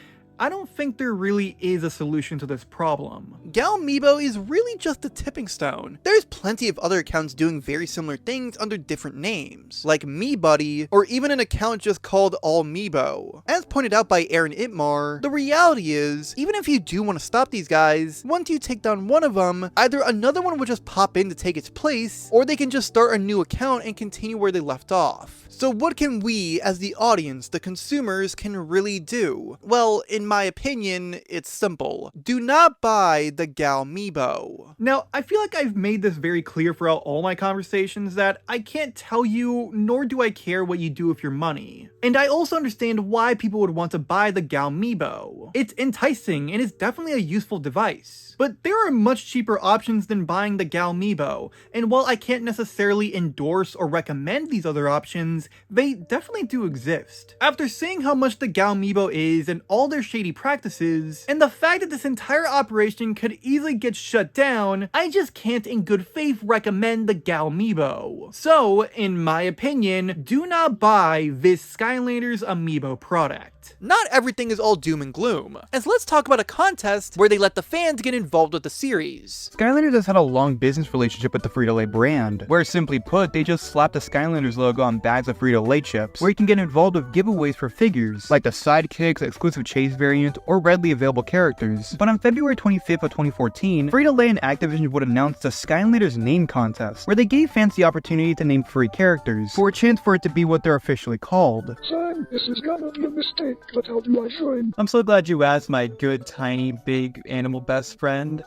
I don't think there really is a solution to this problem. Galibo is really just a tipping stone. There's plenty of other accounts doing very similar things under different names, like MeBuddy, or even an account just called AllMeebo. As pointed out by Aaron Itmar, the reality is, even if you do want to stop these guys, once you take down one of them, either another one will just pop in to take its place, or they can just start a new account and continue where they left off. So what can we, as the audience, the consumers, can really do? Well, in my opinion, it's simple. Do not buy the Galibo. Now, I feel like I've made this very clear throughout all my conversations that I can't tell you, nor do I care what you do with your money. And I also understand why people would want to buy the Galibo. It's enticing, and it's definitely a useful device. But there are much cheaper options than buying the Galibo, and while I can't necessarily endorse or recommend these other options, they definitely do exist. After seeing how much the Galibo is and all their shady practices, and the fact that this entire operation could could easily get shut down, I just can't in good faith recommend the Galibo. So, in my opinion, do not buy this Skylanders Amiibo product. Not everything is all doom and gloom, as let's talk about a contest where they let the fans get involved with the series. Skylanders has had a long business relationship with the Frito-Lay brand, where simply put, they just slapped the Skylanders logo on bags of Frito-Lay chips, where you can get involved with giveaways for figures, like the sidekicks, exclusive chase variant, or readily available characters. But on February 25th of 2014, Frito-Lay and Activision would announce the Skylanders name contest, where they gave fans the opportunity to name free characters, for a chance for it to be what they're officially called. Son, this is gonna be a mistake, but how do I join? I'm so glad you asked, my good, tiny, big animal best friend.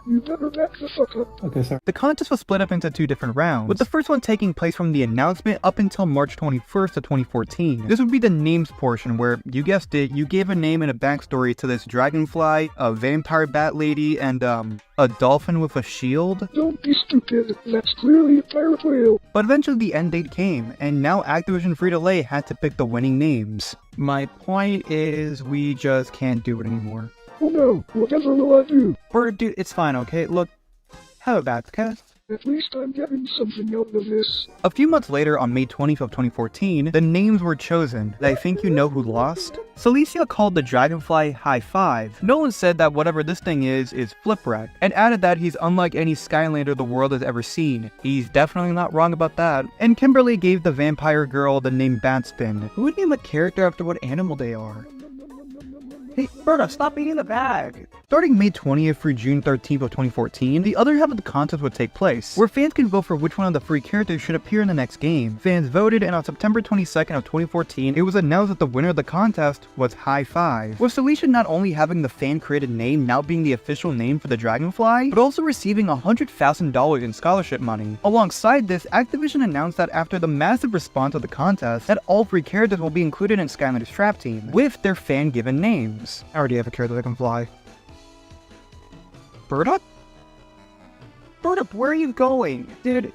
You better back the fuck up. Okay, sir. The contest was split up into 2 different rounds, with the first one taking place from the announcement up until March 21st of 2014. This would be the names portion, where, you guessed it, you gave a name and a backstory to this dragonfly, a vampire bat lady, and a dolphin with a shield? Don't be stupid, that's clearly a pirate whale. But eventually the end date came, and now Activision Frito-Lay had to pick the winning names. My point is, we just can't do it anymore. Oh no, whatever will I do? Bird, dude, it's fine, okay? Look, have a backcast. At least I'm getting something out of this. A few months later, on May 20th of 2014, the names were chosen. I think you know who lost? Celicia called the dragonfly High Five. Nolan said that whatever this thing is Flipwreck, and added that he's unlike any Skylander the world has ever seen. He's definitely not wrong about that. And Kimberly gave the vampire girl the name Batspin. Who would name a character after what animal they are? Hey, Berta, stop eating the bag! Starting May 20th through June 13th of 2014, the other half of the contest would take place, where fans can vote for which one of the free characters should appear in the next game. Fans voted, and on September 22nd of 2014, it was announced that the winner of the contest was High Five, with Celicia not only having the fan-created name now being the official name for the dragonfly, but also receiving $100,000 in scholarship money. Alongside this, Activision announced that after the massive response of the contest, that all free characters will be included in Skylanders Trap Team, with their fan-given names. I already have a character that can fly. Burdup? Burdup, where are you going? Dude,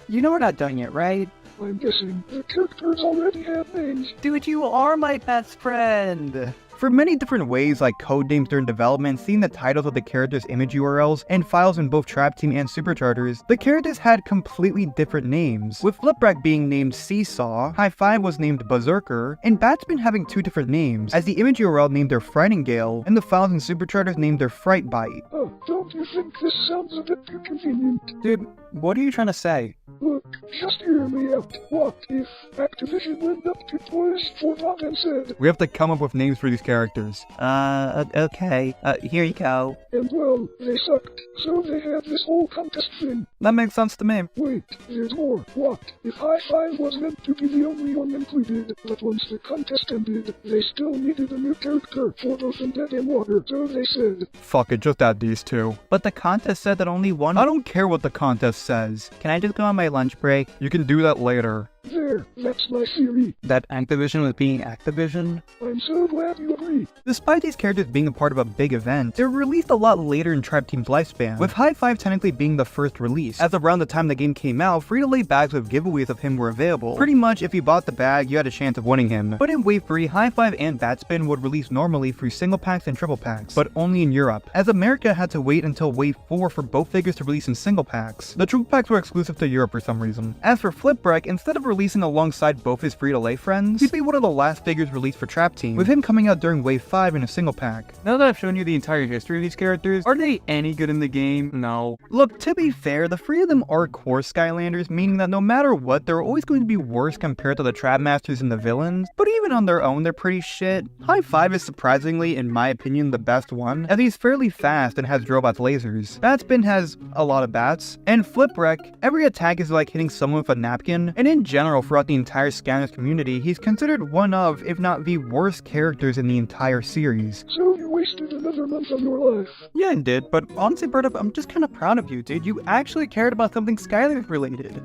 you know we're not done yet, right? I'm guessing the characters already have names. Dude, you are my best friend! For many different ways, like code names during development, seeing the titles of the characters' image URLs, and files in both Trap Team and Superchargers, the characters had completely different names, with Flipwreck being named Seesaw, High Five was named Berserker, and Batspin having 2 different names, as the image URL named their Frightingale, and the files in Superchargers named their Frightbite. Oh, don't you think this sounds a bit too convenient? Dude, what are you trying to say? Look, just hear me out. What if Activision went up to Toys for Tot and said, We have to come up with names for these characters. Okay. Here you go. And well, they sucked, so they had this whole contest thing. That makes sense to me. Wait, there's more. What if High Five was meant to be the only one included, but once the contest ended, they still needed a new character for both Undead and Water, so they said, Fuck it, just add these 2. But the contest said that only one— I don't care what the contest says. Can I just go on my lunch break? You can do that later. There, that's my theory. That Activision was being Activision? I'm so glad you agree. Despite these characters being a part of a big event, they were released a lot later in Trap Team's lifespan, with High Five technically being the first release, as around the time the game came out, Frito-Lay bags with giveaways of him were available. Pretty much, if you bought the bag, you had a chance of winning him. But in Wave 3, High Five and Batspin would release normally through single packs and triple packs, but only in Europe, as America had to wait until Wave 4 for both figures to release in single packs. The triple packs were exclusive to Europe for some reason. As for Flipwreck, instead of releasing alongside both his Frito-Lay friends, he'd be one of the last figures released for Trap Team, with him coming out during Wave 5 in a single pack. Now that I've shown you the entire history of these characters, are they any good in the game? No. Look, to be fair, the 3 of them are core Skylanders, meaning that no matter what, they're always going to be worse compared to the Trap Masters and the villains, but even on their own, they're pretty shit. High Five is surprisingly, in my opinion, the best one, as he's fairly fast and has Drobot's lasers. Batspin has a lot of bats, and Flipwreck, every attack is like hitting someone with a napkin, and in general, throughout the entire Skylanders community, he's considered one of, if not the worst characters in the entire series. So you wasted another month of your life. Yeah, I did, but honestly, Birdup, I'm just kind of proud of you, dude. You actually cared about something Skylanders related.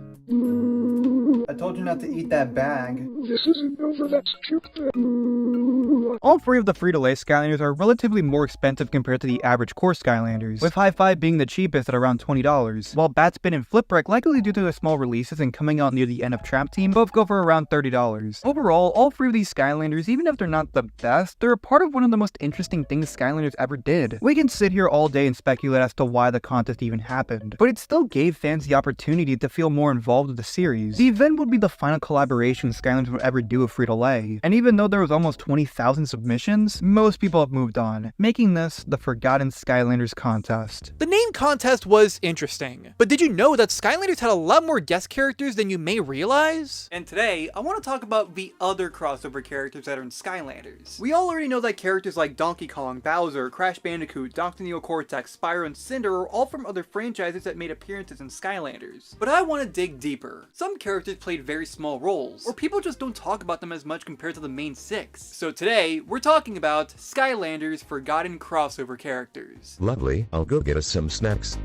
I told you not to eat that bag. This isn't over, that's cute. All three of the free-to-play Skylanders are relatively more expensive compared to the average core Skylanders, with High Five being the cheapest at around $20, while Batspin and Flipwreck, likely due to their small releases and coming out near the end of Trap Team, both go for around $30. Overall, all three of these Skylanders, even if they're not the best, they're a part of one of the most interesting things Skylanders ever did. We can sit here all day and speculate as to why the contest even happened, but it still gave fans the opportunity to feel more involved with the series. The event would be the final collaboration Skylanders would ever do with free-to-play, and even though there was almost 20,000 submissions, most people have moved on, making this the Forgotten Skylanders contest. The name contest was interesting, but did you know that Skylanders had a lot more guest characters than you may realize? And today, I want to talk about the other crossover characters that are in Skylanders. We all already know that characters like Donkey Kong, Bowser, Crash Bandicoot, Dr. Neocortex, Spyro, and Cinder are all from other franchises that made appearances in Skylanders. But I want to dig deeper. Some characters played very small roles, or people just don't talk about them as much compared to the main six. So today, we're talking about Skylanders Forgotten Crossover Characters. Lovely, I'll go get us some snacks.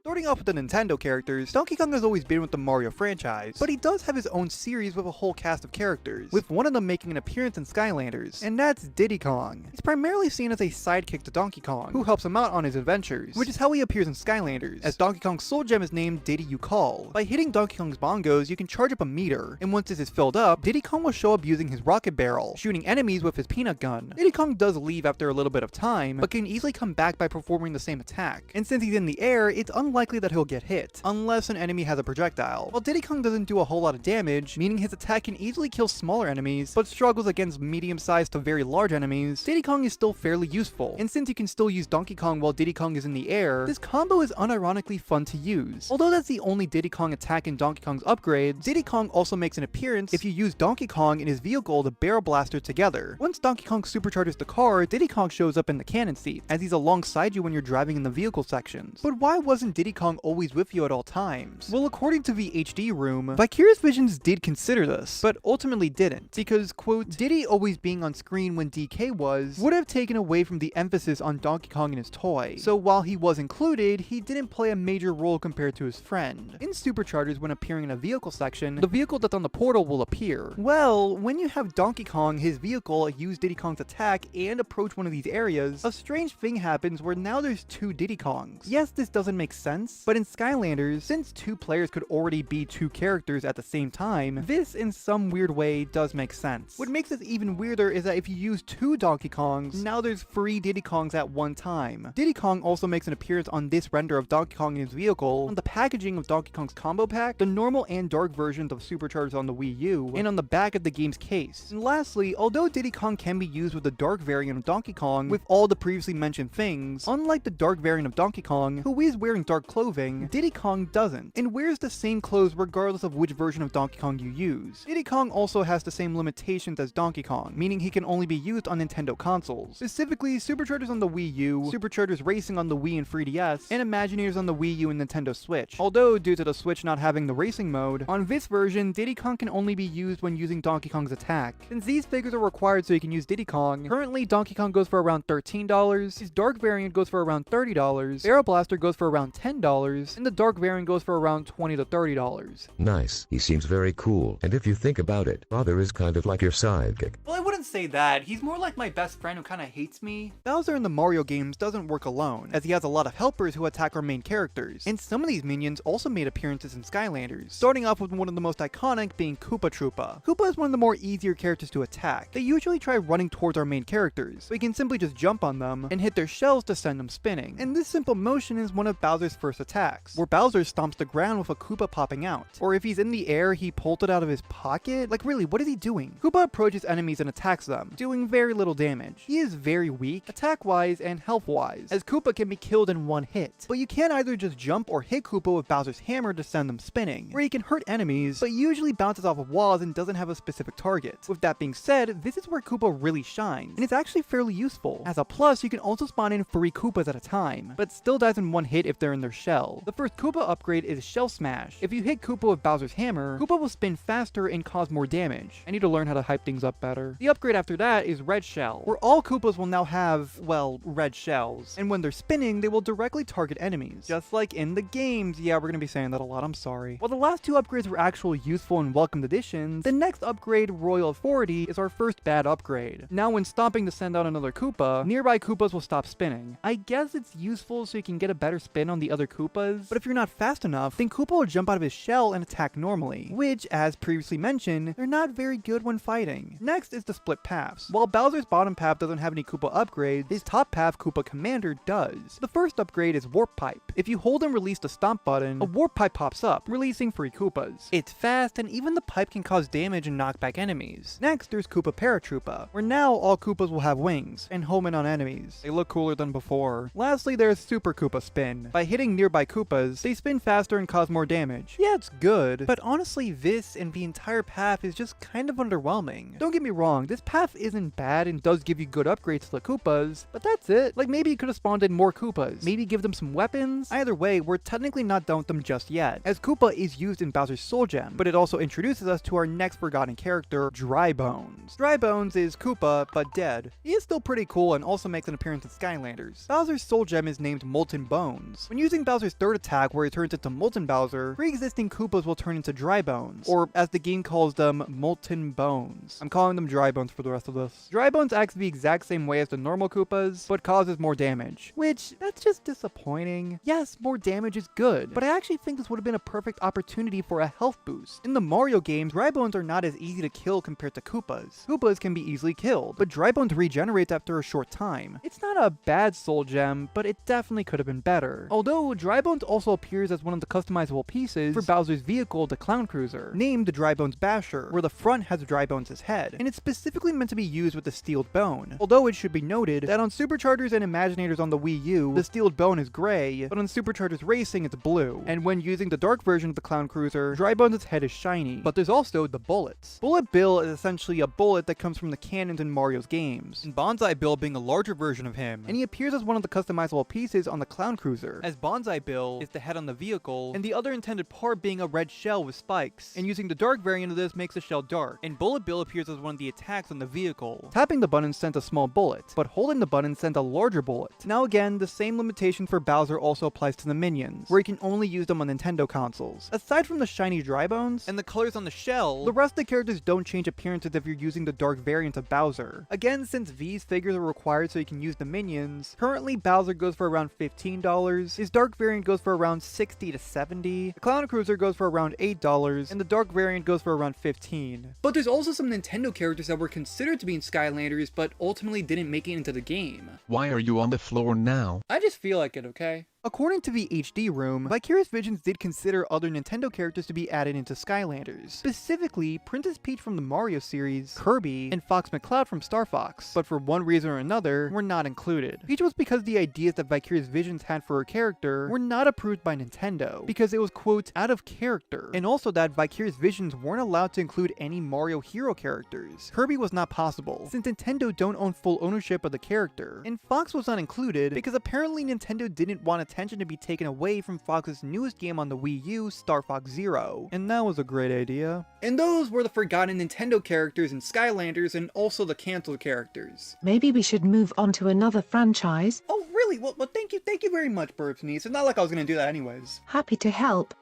Starting off with the Nintendo characters, Donkey Kong has always been with the Mario franchise, but he does have his own series with a whole cast of characters, with one of them making an appearance in Skylanders, and that's Diddy Kong. He's primarily seen as a sidekick to Donkey Kong, who helps him out on his adventures, which is how he appears in Skylanders, as Donkey Kong's soul gem is named Diddy You Call. By hitting Donkey Kong's bongos, you can charge up a meter, and once this is filled up, Diddy Kong will show up using his rocket barrel, shooting enemies with his peanut gun. Diddy Kong does leave after a little bit of time, but can easily come back by performing the same attack, and since he's in the air, it's unlikely that he'll get hit, unless an enemy has a projectile. While Diddy Kong doesn't do a whole lot of damage, meaning his attack can easily kill smaller enemies, but struggles against medium-sized to very large enemies, Diddy Kong is still fairly useful, and since you can still use Donkey Kong while Diddy Kong is in the air, this combo is unironically fun to use. Although that's the only Diddy Kong attack in Donkey Kong's upgrades, Diddy Kong also makes an appearance if you use Donkey Kong and his vehicle, the Barrel Blaster, together. Once Donkey Kong supercharges the car, Diddy Kong shows up in the cannon seat, as he's alongside you when you're driving in the vehicle sections. But why wasn't Diddy Kong always with you at all times? Well, according to the HD Room, Vicarious Visions did consider this, but ultimately didn't, because, quote, Diddy always being on screen when DK would have taken away from the emphasis on Donkey Kong and his toy. So while he was included, he didn't play a major role compared to his friend. In Superchargers, when appearing in a vehicle section, the vehicle that's on the portal will appear. Well, when you have Donkey Kong, his vehicle, use Diddy Kong's attack, and approach one of these areas, a strange thing happens where now there's two Diddy Kongs. Yes, this doesn't make sense, but in Skylanders, since two players could already be two characters at the same time, this in some weird way does make sense. What makes this even weirder is that if you use two Donkey Kongs, now there's 3 Diddy Kongs at one time. Diddy Kong also makes an appearance on this render of Donkey Kong and his vehicle, on the packaging of Donkey Kong's combo pack, the normal and dark versions of Superchargers on the Wii U, and on the back of the game's case. And lastly, although Diddy Kong can be used with the dark variant of Donkey Kong with all the previously mentioned things, unlike the dark variant of Donkey Kong, who is wearing dark clothing, Diddy Kong doesn't, and wears the same clothes regardless of which version of Donkey Kong you use. Diddy Kong also has the same limitations as Donkey Kong, meaning he can only be used on Nintendo consoles. Specifically, Superchargers on the Wii U, Superchargers Racing on the Wii and 3DS, and Imaginators on the Wii U and Nintendo Switch. Although, due to the Switch not having the racing mode, on this version, Diddy Kong can only be used when using Donkey Kong's attack. Since these figures are required so you can use Diddy Kong, currently Donkey Kong goes for around $13, his dark variant goes for around $30, Barrel Blaster goes for around $10, and the dark variant goes for around $20 to $30. Nice, he seems very cool, and if you think about it, Father is kind of like your sidekick. Well, I wouldn't say that. He's more like my best friend who kinda hates me. Bowser in the Mario games doesn't work alone, as he has a lot of helpers who attack our main characters, and some of these minions also made appearances in Skylanders, starting off with one of the most iconic being Koopa Troopa. Koopa is one of the more easier characters to attack. They usually try running towards our main characters, we can simply just jump on them and hit their shells to send them spinning, and this simple motion is one of Bowser's first attacks, where Bowser stomps the ground with a Koopa popping out, or if he's in the air, he pulled it out of his pocket. Like really, what is he doing? Koopa approaches enemies and attacks them, doing very little damage. He is very weak, attack-wise and health-wise, as Koopa can be killed in one hit, but you can either just jump or hit Koopa with Bowser's hammer to send them spinning, where he can hurt enemies, but usually bounces off of walls and doesn't have a specific target. With that being said, this is where Koopa really shines, and it's actually fairly useful. As a plus, you can also spawn in 3 Koopas at a time, but still dies in one hit if they're in their shell. The first Koopa upgrade is Shell Smash. If you hit Koopa with Bowser's hammer, Koopa will spin faster and cause more damage. I need to learn how to hype things up better. The upgrade after that is Red Shell, where all Koopas will now have, well, red shells. And when they're spinning, they will directly target enemies. Just like in the games. Yeah, we're gonna be saying that a lot, I'm sorry. While the last two upgrades were actual useful and welcomed additions, the next upgrade, Royal Authority, is our first bad upgrade. Now when stomping to send out another Koopa, nearby Koopas will stop spinning. I guess it's useful so you can get a better spin on the other Koopas, but if you're not fast enough, then Koopa will jump out of his shell and attack normally, which, as previously mentioned, they're not very good when fighting. Next is the split paths. While Bowser's bottom path doesn't have any Koopa upgrades, his top path, Koopa Commander, does. The first upgrade is Warp Pipe. If you hold and release the stomp button, a Warp Pipe pops up, releasing free Koopas. It's fast, and even the pipe can cause damage and knock back enemies. Next, there's Koopa Paratroopa, where now all Koopas will have wings, and home in on enemies. They look cooler than before. Lastly, there's Super Koopa Spin. By hitting nearby Koopas, they spin faster and cause more damage. Yeah, it's good, but honestly, this and the entire path is just kind of underwhelming. Don't get me wrong, this path isn't bad and does give you good upgrades to the Koopas, but that's it. Like, maybe you could have spawned in more Koopas. Maybe give them some weapons? Either way, we're technically not done with them just yet, as Koopa is used in Bowser's Soul Gem, but it also introduces us to our next forgotten character, Dry Bones. Dry Bones is Koopa, but dead. He is still pretty cool and also makes an appearance in Skylanders. Bowser's Soul Gem is named Molten Bones. When using Bowser's third attack where he turns into Molten Bowser, pre-existing Koopas will turn into Dry Bones, or as the game calls them, Molten Bones. I'm calling them Dry Bones for the rest of this. Dry Bones acts the exact same way as the normal Koopas, but causes more damage, which, that's just disappointing. Yes, more damage is good, but I actually think this would have been a perfect opportunity for a health boost. In the Mario games, Dry Bones are not as easy to kill compared to Koopas. Koopas can be easily killed, but Dry Bones regenerates after a short time. It's not a bad soul gem, but it definitely could have been better. Although, Dry Bones also appears as one of the customizable pieces for Bowser's vehicle, the Clown Cruiser, named the Dry Bones Basher, where the front has Dry Bones' head, and it's specifically meant to be used with the Steeled Bone. Although it should be noted that on Superchargers and Imaginators on the Wii U, the Steeled Bone is gray, but on Superchargers Racing it's blue, and when using the dark version of the Clown Cruiser, Dry Bones' head is shiny. But there's also the bullets. Bullet Bill is essentially a bullet that comes from the cannons in Mario's games, and Bonsai Bill being a larger version of him, and he appears as one of the customizable pieces on the Clown Cruiser, as Bonsai Bill is the head on the vehicle, and the other intended part being a red shell with spikes, and using the dark variant of this makes the shell dark, and Bullet Bill appears as one of the attacks on the vehicle. Tapping the button sends a small bullet, but holding the button sends a larger bullet. Now again, the same limitation for Bowser also applies to the minions, where you can only use them on Nintendo consoles. Aside from the shiny Dry Bones, and the colors on the shell, the rest of the characters don't change appearances if you're using the dark variant of Bowser. Again, since these figures are required so you can use the minions, currently Bowser goes for around $15, his dark variant goes for around $60 to $70, the Clown Cruiser goes for around $8, and the dark variant goes for around $15. But there's also some Nintendo characters that were considered to be in Skylanders, but ultimately didn't make it into the game. Why are you on the floor now? I just feel like it, okay? According to the HD Room, Vicarious Visions did consider other Nintendo characters to be added into Skylanders. Specifically, Princess Peach from the Mario series, Kirby, and Fox McCloud from Star Fox, but for one reason or another, were not included. Peach was because the ideas that Vicarious Visions had for her character were not approved by Nintendo, because it was, quote, out of character, and also that Vicarious Visions weren't allowed to include any Mario hero characters. Kirby was not possible, since Nintendo don't own full ownership of the character, and Fox was not included because apparently Nintendo didn't want attention to be taken away from Fox's newest game on the Wii U, Star Fox Zero, and that was a great idea. And those were the forgotten Nintendo characters in Skylanders and also the canceled characters. Maybe we should move on to another franchise. Oh, really? Well, thank you very much, Burbs Niece. It's not like I was gonna do that anyways. Happy to help.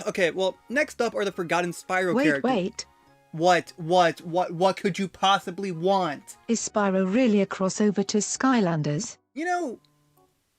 Okay, well, next up are the forgotten Spyro characters. Wait. What could you possibly want? Is Spyro really a crossover to Skylanders? You know,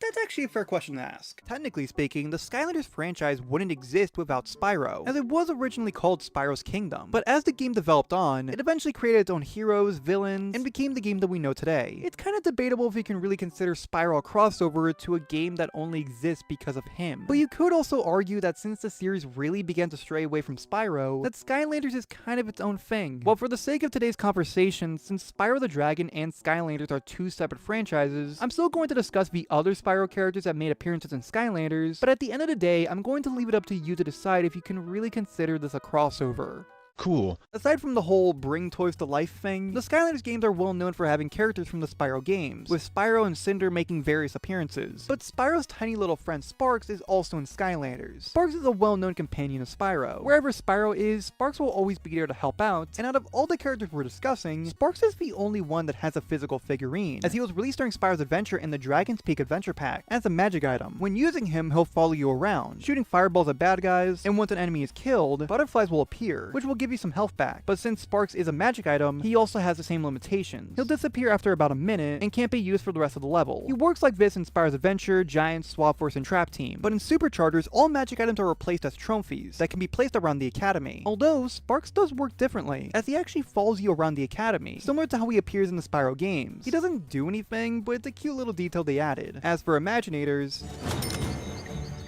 that's actually a fair question to ask. Technically speaking, the Skylanders franchise wouldn't exist without Spyro, as it was originally called Spyro's Kingdom. But as the game developed on, it eventually created its own heroes, villains, and became the game that we know today. It's kind of debatable if you can really consider Spyro a crossover to a game that only exists because of him. But you could also argue that since the series really began to stray away from Spyro, that Skylanders is kind of its own thing. Well, for the sake of today's conversation, since Spyro the Dragon and Skylanders are two separate franchises, I'm still going to discuss the other Spyro characters that made appearances in Skylanders, but at the end of the day, I'm going to leave it up to you to decide if you can really consider this a crossover. Cool. Aside from the whole bring toys to life thing, the Skylanders games are well known for having characters from the Spyro games, with Spyro and Cinder making various appearances. But Spyro's tiny little friend Sparks is also in Skylanders. Sparks is a well-known companion of Spyro. Wherever Spyro is, Sparks will always be there to help out, and out of all the characters we're discussing, Sparks is the only one that has a physical figurine, as he was released during Spyro's adventure in the Dragon's Peak Adventure Pack as a magic item. When using him, he'll follow you around, shooting fireballs at bad guys, and once an enemy is killed, butterflies will appear, which will give you some health back. But since Sparks is a magic item, he also has the same limitations. He'll disappear after about a minute, and can't be used for the rest of the level. He works like this in Spyro's Adventure, Giant, Swap Force, and Trap Team, but in Superchargers, all magic items are replaced as trophies that can be placed around the Academy. Although, Sparks does work differently, as he actually follows you around the Academy, similar to how he appears in the Spyro games. He doesn't do anything, but it's a cute little detail they added. As for Imaginators,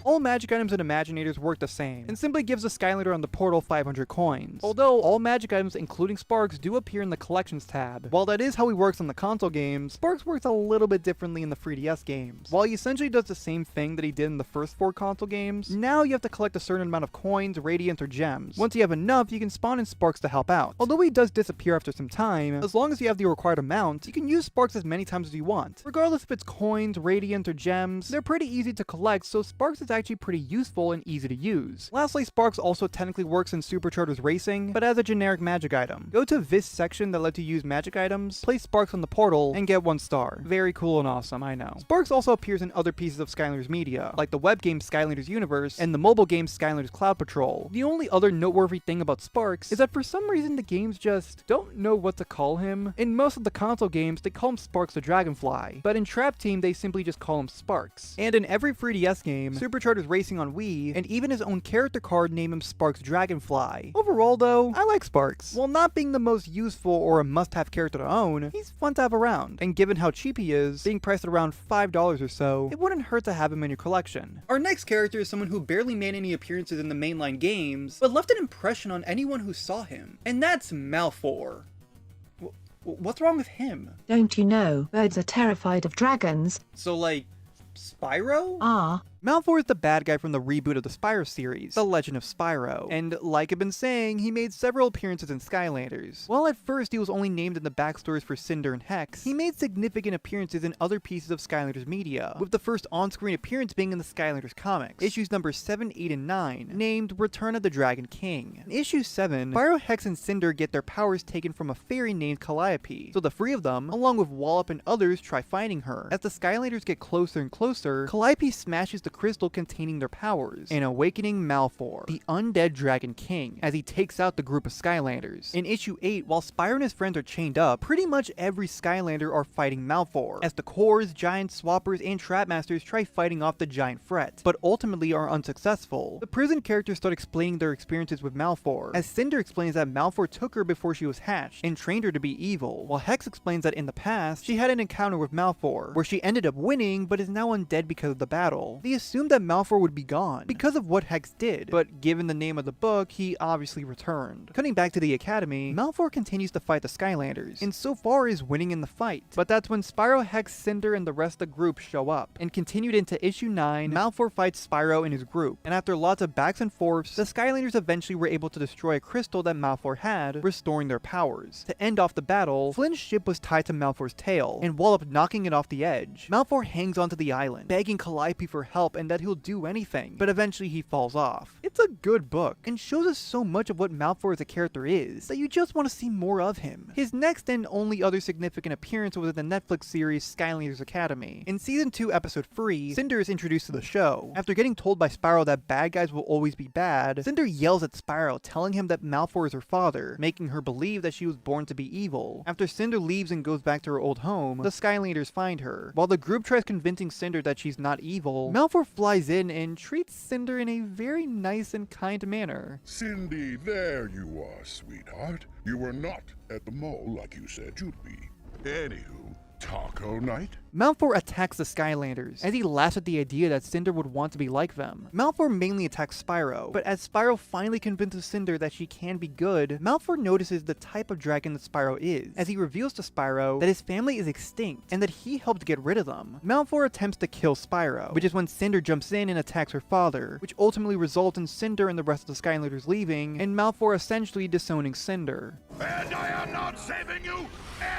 all magic items in Imaginators work the same, and simply gives the Skylander on the portal 500 coins. Although, all magic items, including Sparks, do appear in the Collections tab. While that is how he works on the console games, Sparks works a little bit differently in the 3DS games. While he essentially does the same thing that he did in the first 4 console games, now you have to collect a certain amount of coins, radiant, or gems. Once you have enough, you can spawn in Sparks to help out. Although he does disappear after some time, as long as you have the required amount, you can use Sparks as many times as you want. Regardless if it's coins, radiant, or gems, they're pretty easy to collect, so Sparks is actually pretty useful and easy to use. Lastly, Sparks also technically works in Superchargers Racing, but as a generic magic item. Go to this section that lets you use magic items, place Sparks on the portal, and get 1 star. Very cool and awesome, I know. Sparks also appears in other pieces of Skylanders Media, like the web game Skylanders Universe and the mobile game Skylanders Cloud Patrol. The only other noteworthy thing about Sparks is that for some reason the games just don't know what to call him. In most of the console games, they call him Sparks the Dragonfly, but in Trap Team, they simply just call him Sparks. And in every 3DS game, Superchargers Racing on Wii, and even his own character card name him Sparks Dragonfly. Overall though, I like Sparks. While not being the most useful or a must-have character to own, he's fun to have around, and given how cheap he is, being priced at around $5 or so, it wouldn't hurt to have him in your collection. Our next character is someone who barely made any appearances in the mainline games, but left an impression on anyone who saw him, and that's Malefor. What's wrong with him? Don't you know, birds are terrified of dragons? So like, Spyro? Ah. Malefor is the bad guy from the reboot of the Spyro series, The Legend of Spyro, and like I've been saying, he made several appearances in Skylanders. While at first he was only named in the backstories for Cinder and Hex, he made significant appearances in other pieces of Skylanders Media, with the first on-screen appearance being in the Skylanders comics, issues numbers 7, 8, and 9, named Return of the Dragon King. In issue 7, Spyro, Hex, and Cinder get their powers taken from a fairy named Calliope, so the 3 of them, along with Wallop and others, try finding her. As the Skylanders get closer and closer, Calliope smashes the crystal containing their powers, and awakening Malefor, the undead Dragon King, as he takes out the group of Skylanders. In issue 8, while Spyro and his friends are chained up, pretty much every Skylander are fighting Malefor, as the Cores, Giants, Swappers, and Trapmasters try fighting off the giant threat, but ultimately are unsuccessful. The prison characters start explaining their experiences with Malefor, as Cinder explains that Malefor took her before she was hatched, and trained her to be evil, while Hex explains that in the past, she had an encounter with Malefor, where she ended up winning, but is now undead because of the battle. They assumed that Malefor would be gone because of what Hex did, but given the name of the book, he obviously returned. Cutting back to the Academy, Malefor continues to fight the Skylanders, and so far is winning in the fight. But that's when Spyro, Hex, Cinder, and the rest of the group show up, and continued into issue 9, Malefor fights Spyro and his group, and after lots of backs and forths, the Skylanders eventually were able to destroy a crystal that Malefor had, restoring their powers. To end off the battle, Flynn's ship was tied to Malefor's tail, and Wallop knocking it off the edge. Malefor hangs onto the island, begging Calliope for help and that he'll do anything, but eventually he falls off. It's a good book, and shows us so much of what Malefor as a character is, that you just want to see more of him. His next and only other significant appearance was in the Netflix series Skylanders Academy. In Season 2, Episode 3, Cinder is introduced to the show. After getting told by Spyro that bad guys will always be bad, Cinder yells at Spyro, telling him that Malefor is her father, making her believe that she was born to be evil. After Cinder leaves and goes back to her old home, the Skylanders find her. While the group tries convincing Cinder that she's not evil, Malefor flies in and treats Cinder in a very nice and kind manner. Cindy, there you are, sweetheart. You were not at the mall like you said you'd be. Anywho, Taco night? Malefor attacks the Skylanders, as he laughs at the idea that Cinder would want to be like them. Malefor mainly attacks Spyro, but as Spyro finally convinces Cinder that she can be good, Malefor notices the type of dragon that Spyro is, as he reveals to Spyro that his family is extinct, and that he helped get rid of them. Malefor attempts to kill Spyro, which is when Cinder jumps in and attacks her father, which ultimately results in Cinder and the rest of the Skylanders leaving, and Malefor essentially disowning Cinder. And I am not saving you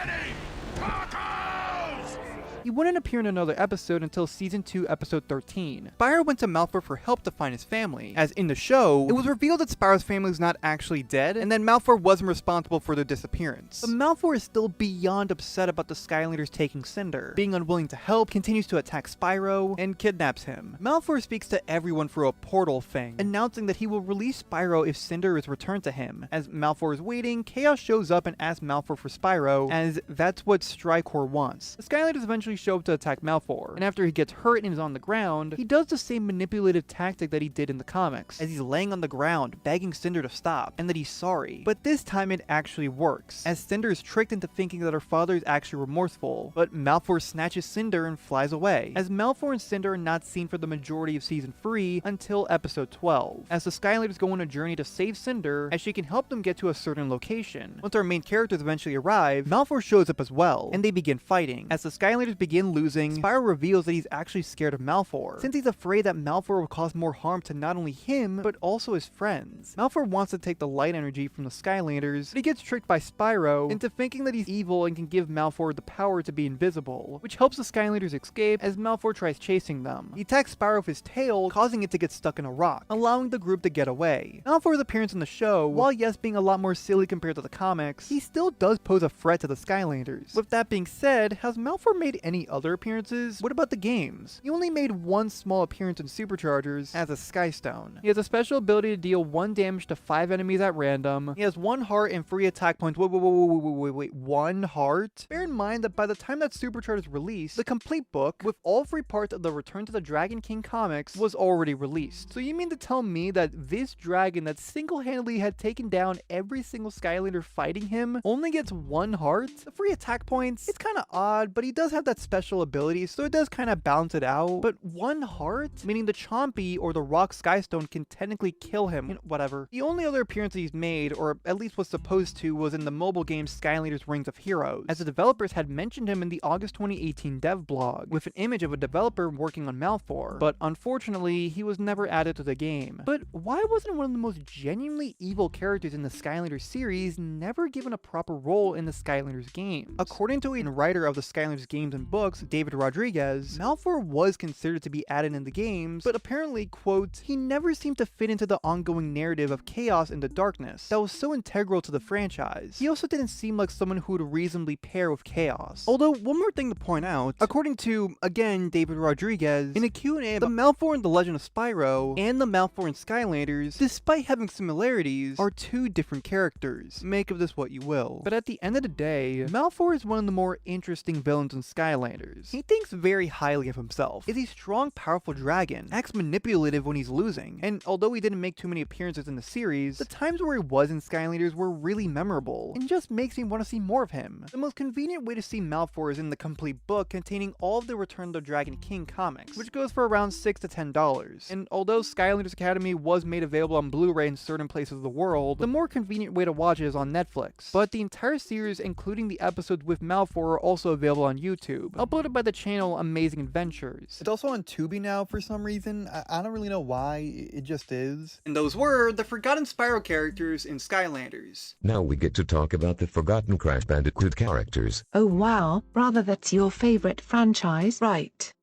any tacos! He wouldn't appear in another episode until Season 2, Episode 13. Spyro went to Malefor for help to find his family, as in the show, it was revealed that Spyro's family was not actually dead, and that Malefor wasn't responsible for their disappearance. But Malefor is still beyond upset about the Skylanders taking Cinder. Being unwilling to help, continues to attack Spyro, and kidnaps him. Malefor speaks to everyone through a portal thing, announcing that he will release Spyro if Cinder is returned to him. As Malefor is waiting, Chaos shows up and asks Malefor for Spyro, as that's what Strikor wants. The Skylanders eventually show up to attack Malefor, and after he gets hurt and is on the ground, he does the same manipulative tactic that he did in the comics, as he's laying on the ground, begging Cinder to stop, and that he's sorry. But this time it actually works, as Cinder is tricked into thinking that her father is actually remorseful, but Malefor snatches Cinder and flies away, as Malefor and Cinder are not seen for the majority of Season 3 until Episode 12, as the Skylanders go on a journey to save Cinder, as she can help them get to a certain location. Once our main characters eventually arrive, Malefor shows up as well, and they begin fighting. As the Skylanders begin losing, Spyro reveals that he's actually scared of Malefor, since he's afraid that Malefor will cause more harm to not only him, but also his friends. Malefor wants to take the light energy from the Skylanders, but he gets tricked by Spyro into thinking that he's evil and can give Malefor the power to be invisible, which helps the Skylanders escape as Malefor tries chasing them. He attacks Spyro with his tail, causing it to get stuck in a rock, allowing the group to get away. Malefor's appearance in the show, while yes being a lot more silly compared to the comics, he still does pose a threat to the Skylanders. With that being said, has Malefor made any other appearances? What about the games? He only made one small appearance in Superchargers as a Skystone. He has a special ability to deal 1 damage to 5 enemies at random. He has 1 heart and 3 attack points. Wait, 1 heart? Bear in mind that by the time that Superchargers released, the complete book, with all 3 parts of the Return to the Dragon King comics, was already released. So you mean to tell me that this dragon that single-handedly had taken down every single Skylander fighting him only gets 1 heart? The 3 attack points, it's kinda odd, but he does have that special ability, so it does kind of balance it out. But 1 heart? Meaning the Chompy or the Rock Skystone can technically kill him. You know, whatever. The only other appearance he's made, or at least was supposed to, was in the mobile game Skylanders Rings of Heroes, as the developers had mentioned him in the August 2018 dev blog, with an image of a developer working on Malefor, but unfortunately, he was never added to the game. But why wasn't one of the most genuinely evil characters in the Skylanders series never given a proper role in the Skylanders games? According to a writer of the Skylanders games and books, David Rodriguez, Malefor was considered to be added in the games, but apparently, quote, he never seemed to fit into the ongoing narrative of chaos and the darkness that was so integral to the franchise. He also didn't seem like someone who would reasonably pair with chaos. Although, one more thing to point out, according to, again, David Rodriguez, in a Q&A about the Malefor and the Legend of Spyro, and the Malefor and Skylanders, despite having similarities, are 2 different characters. Make of this what you will. But at the end of the day, Malefor is one of the more interesting villains in Skylanders. He thinks very highly of himself, is a strong, powerful dragon, acts manipulative when he's losing, and although he didn't make too many appearances in the series, the times where he was in Skylanders were really memorable, and just makes me want to see more of him. The most convenient way to see Malefor is in the complete book containing all of the Return of the Dragon King comics, which goes for around $6 to $10. And although Skylanders Academy was made available on Blu-ray in certain places of the world, the more convenient way to watch it is on Netflix. But the entire series, including the episodes with Malefor, are also available on YouTube, uploaded by the channel Amazing Adventures. It's also on Tubi now for some reason. I don't really know why, it just is. And those were the forgotten Spyro characters in Skylanders. Now we get to talk about the forgotten Crash Bandicoot characters. Oh wow, brother, that's your favorite franchise, right?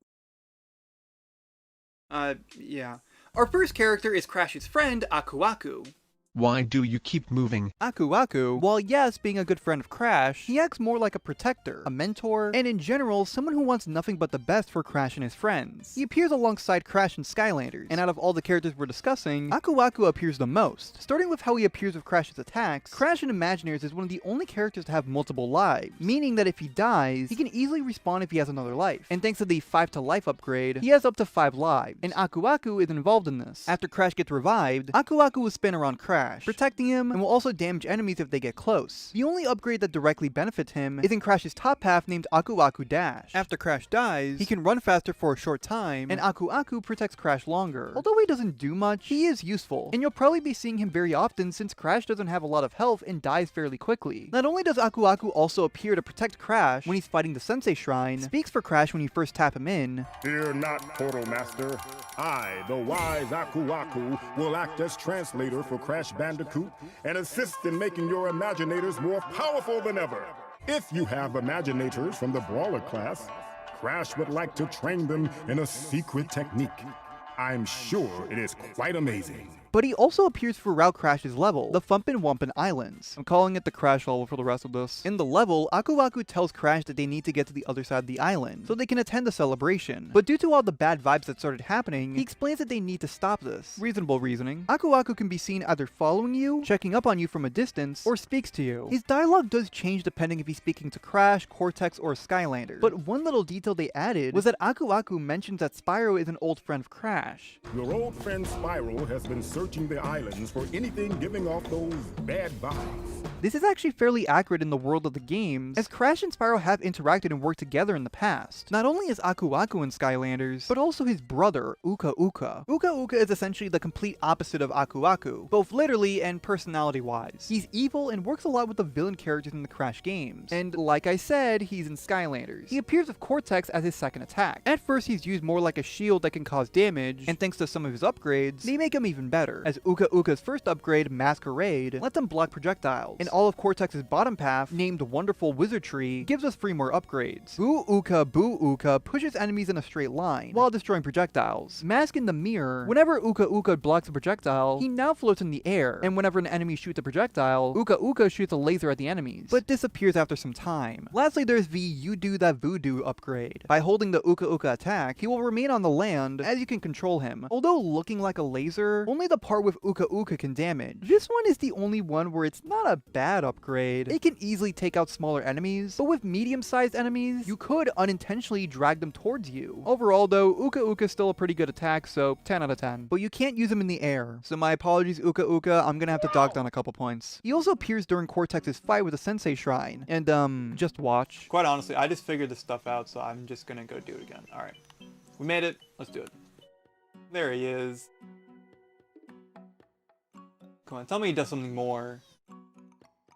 Yeah. Our first character is Crash's friend, Aku Aku. Why do you keep moving? Aku Aku, while yes being a good friend of Crash, he acts more like a protector, a mentor, and in general, someone who wants nothing but the best for Crash and his friends. He appears alongside Crash in Skylanders, and out of all the characters we're discussing, Aku Aku appears the most. Starting with how he appears with Crash's attacks, Crash in Imaginators is one of the only characters to have multiple lives, meaning that if he dies, he can easily respawn if he has another life. And thanks to the 5 to life upgrade, he has up to 5 lives, and Aku Aku is involved in this. After Crash gets revived, Aku Aku will spin around Crash, Crash, protecting him, and will also damage enemies if they get close. The only upgrade that directly benefits him is in Crash's top half named Aku Aku Dash. After Crash dies, he can run faster for a short time, and Aku Aku protects Crash longer. Although he doesn't do much, he is useful, and you'll probably be seeing him very often since Crash doesn't have a lot of health and dies fairly quickly. Not only does Aku Aku also appear to protect Crash when he's fighting the Sensei Shrine, speaks for Crash when you first tap him in. Fear not, Portal Master. I, the wise Aku Aku, will act as translator for Crash Bandicoot and assist in making your Imaginators more powerful than ever. If you have Imaginators from the Brawler class, Crash would like to train them in a secret technique. I'm sure it is quite amazing. But he also appears throughout Crash's level, the Thumpin' Wumpin' Islands. I'm calling it the Crash level for the rest of this. In the level, Aku Aku tells Crash that they need to get to the other side of the island, so they can attend the celebration. But due to all the bad vibes that started happening, he explains that they need to stop this. Reasonable reasoning. Aku Aku can be seen either following you, checking up on you from a distance, or speaks to you. His dialogue does change depending if he's speaking to Crash, Cortex, or Skylanders. But one little detail they added was that Aku Aku mentions that Spyro is an old friend of Crash. Your old friend Spyro has been searching the islands for anything giving off those bad vibes. This is actually fairly accurate in the world of the games, as Crash and Spyro have interacted and worked together in the past. Not only is Aku Aku in Skylanders, but also his brother, Uka Uka. Uka Uka is essentially the complete opposite of Aku Aku, both literally and personality-wise. He's evil and works a lot with the villain characters in the Crash games. And like I said, he's in Skylanders. He appears with Cortex as his second attack. At first, he's used more like a shield that can cause damage, and thanks to some of his upgrades, they make him even better, as Uka Uka's first upgrade, Masquerade, lets him block projectiles, and all of Cortex's bottom path, named Wonderful Wizard Tree, gives us 3 more upgrades. Boo Uka pushes enemies in a straight line, while destroying projectiles. Mask in the Mirror, whenever Uka Uka blocks a projectile, he now floats in the air, and whenever an enemy shoots a projectile, Uka Uka shoots a laser at the enemies, but disappears after some time. Lastly, there's the You Do That Voodoo upgrade. By holding the Uka Uka attack, he will remain on the land, as you can control him. Although looking like a laser, only the part with Uka Uka can damage. This one is the only one where it's not a bad upgrade. It can easily take out smaller enemies, but with medium-sized enemies, you could unintentionally drag them towards you. Overall though, Uka Uka is still a pretty good attack, so 10 out of 10. But you can't use him in the air, so my apologies Uka Uka, I'm gonna have to dog down a couple points. He also appears during Cortex's fight with the Sensei Shrine, and just watch. Quite honestly, I just figured this stuff out, so I'm just gonna go do it again. Alright. We made it, let's do it. There he is. Come on, tell me he does something more.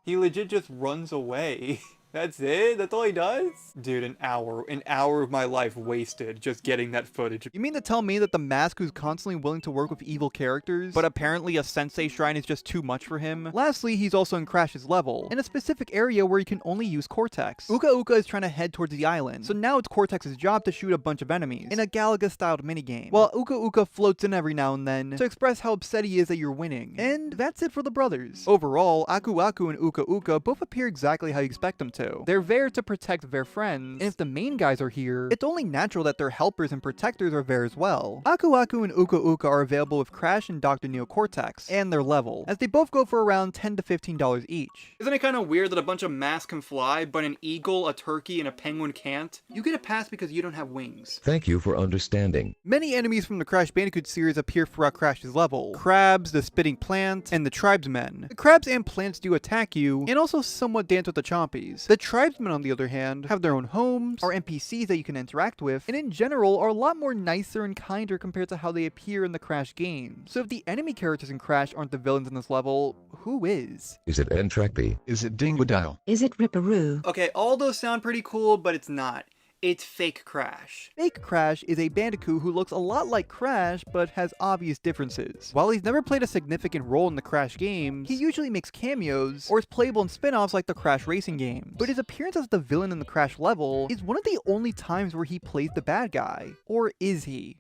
He legit just runs away. That's it? That's all he does? Dude, an hour of my life wasted just getting that footage. You mean to tell me that the mask who's constantly willing to work with evil characters, but apparently a Sensei Shrine is just too much for him? Lastly, he's also in Crash's level, in a specific area where he can only use Cortex. Uka Uka is trying to head towards the island, so now it's Cortex's job to shoot a bunch of enemies, in a Galaga-styled minigame, while Uka Uka floats in every now and then to express how upset he is that you're winning. And that's it for the brothers. Overall, Aku Aku and Uka Uka both appear exactly how you expect them to. They're there to protect their friends, and if the main guys are here, it's only natural that their helpers and protectors are there as well. Aku Aku and Uka Uka are available with Crash and Dr. Neo Cortex, and their level, as they both go for around $10 to $15 each. Isn't it kind of weird that a bunch of masks can fly, but an eagle, a turkey, and a penguin can't? You get a pass because you don't have wings. Thank you for understanding. Many enemies from the Crash Bandicoot series appear throughout Crash's level. Crabs, the spitting plant, and the tribesmen. The crabs and plants do attack you, and also somewhat dance with the chompies. The tribesmen, on the other hand, have their own homes, are NPCs that you can interact with, and in general are a lot more nicer and kinder compared to how they appear in the Crash games. So if the enemy characters in Crash aren't the villains in this level, who is? Is it Entrecby? Is it Dingodile? Is it Ripperoo? Okay, all those sound pretty cool, but it's not. It's Fake Crash. Fake Crash is a Bandicoot who looks a lot like Crash, but has obvious differences. While he's never played a significant role in the Crash games, he usually makes cameos, or is playable in spin-offs like the Crash racing games. But his appearance as the villain in the Crash level is one of the only times where he plays the bad guy. Or is he?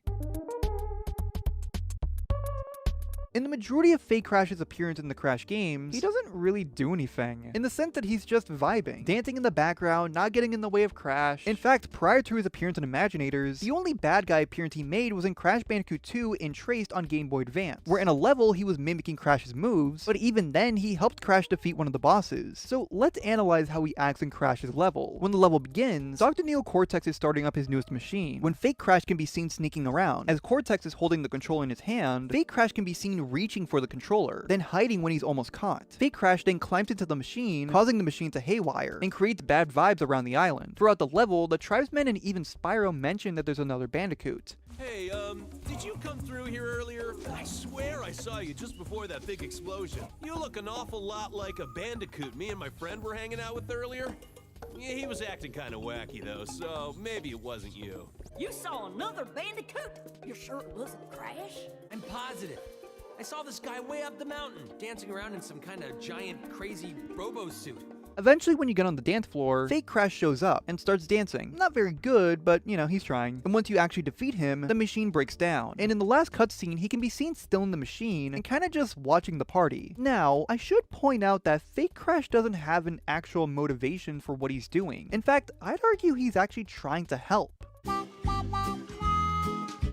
In the majority of Fake Crash's appearance in the Crash games, he doesn't really do anything, in the sense that he's just vibing, dancing in the background, not getting in the way of Crash. In fact, prior to his appearance in Imaginators, the only bad guy appearance he made was in Crash Bandicoot 2 in Traced on Game Boy Advance, where in a level he was mimicking Crash's moves, but even then he helped Crash defeat one of the bosses. So let's analyze how he acts in Crash's level. When the level begins, Dr. Neo Cortex is starting up his newest machine, when Fake Crash can be seen sneaking around. As Cortex is holding the controller in his hand, Fake Crash can be seen reaching for the controller, then hiding when he's almost caught. Fake Crash then climbs into the machine, causing the machine to haywire, and creates bad vibes around the island. Throughout the level, the tribesmen and even Spyro mention that there's another Bandicoot. Hey, did you come through here earlier? I swear I saw you just before that big explosion. You look an awful lot like a Bandicoot me and my friend were hanging out with earlier. Yeah, he was acting kind of wacky though, so maybe it wasn't you. You saw another Bandicoot? You're sure it wasn't Crash? I'm positive. I saw this guy way up the mountain, dancing around in some kind of giant, crazy robo suit. Eventually, when you get on the dance floor, Fake Crash shows up and starts dancing. Not very good, but you know, he's trying. And once you actually defeat him, the machine breaks down. And in the last cutscene, he can be seen still in the machine and kind of just watching the party. Now, I should point out that Fake Crash doesn't have an actual motivation for what he's doing. In fact, I'd argue he's actually trying to help.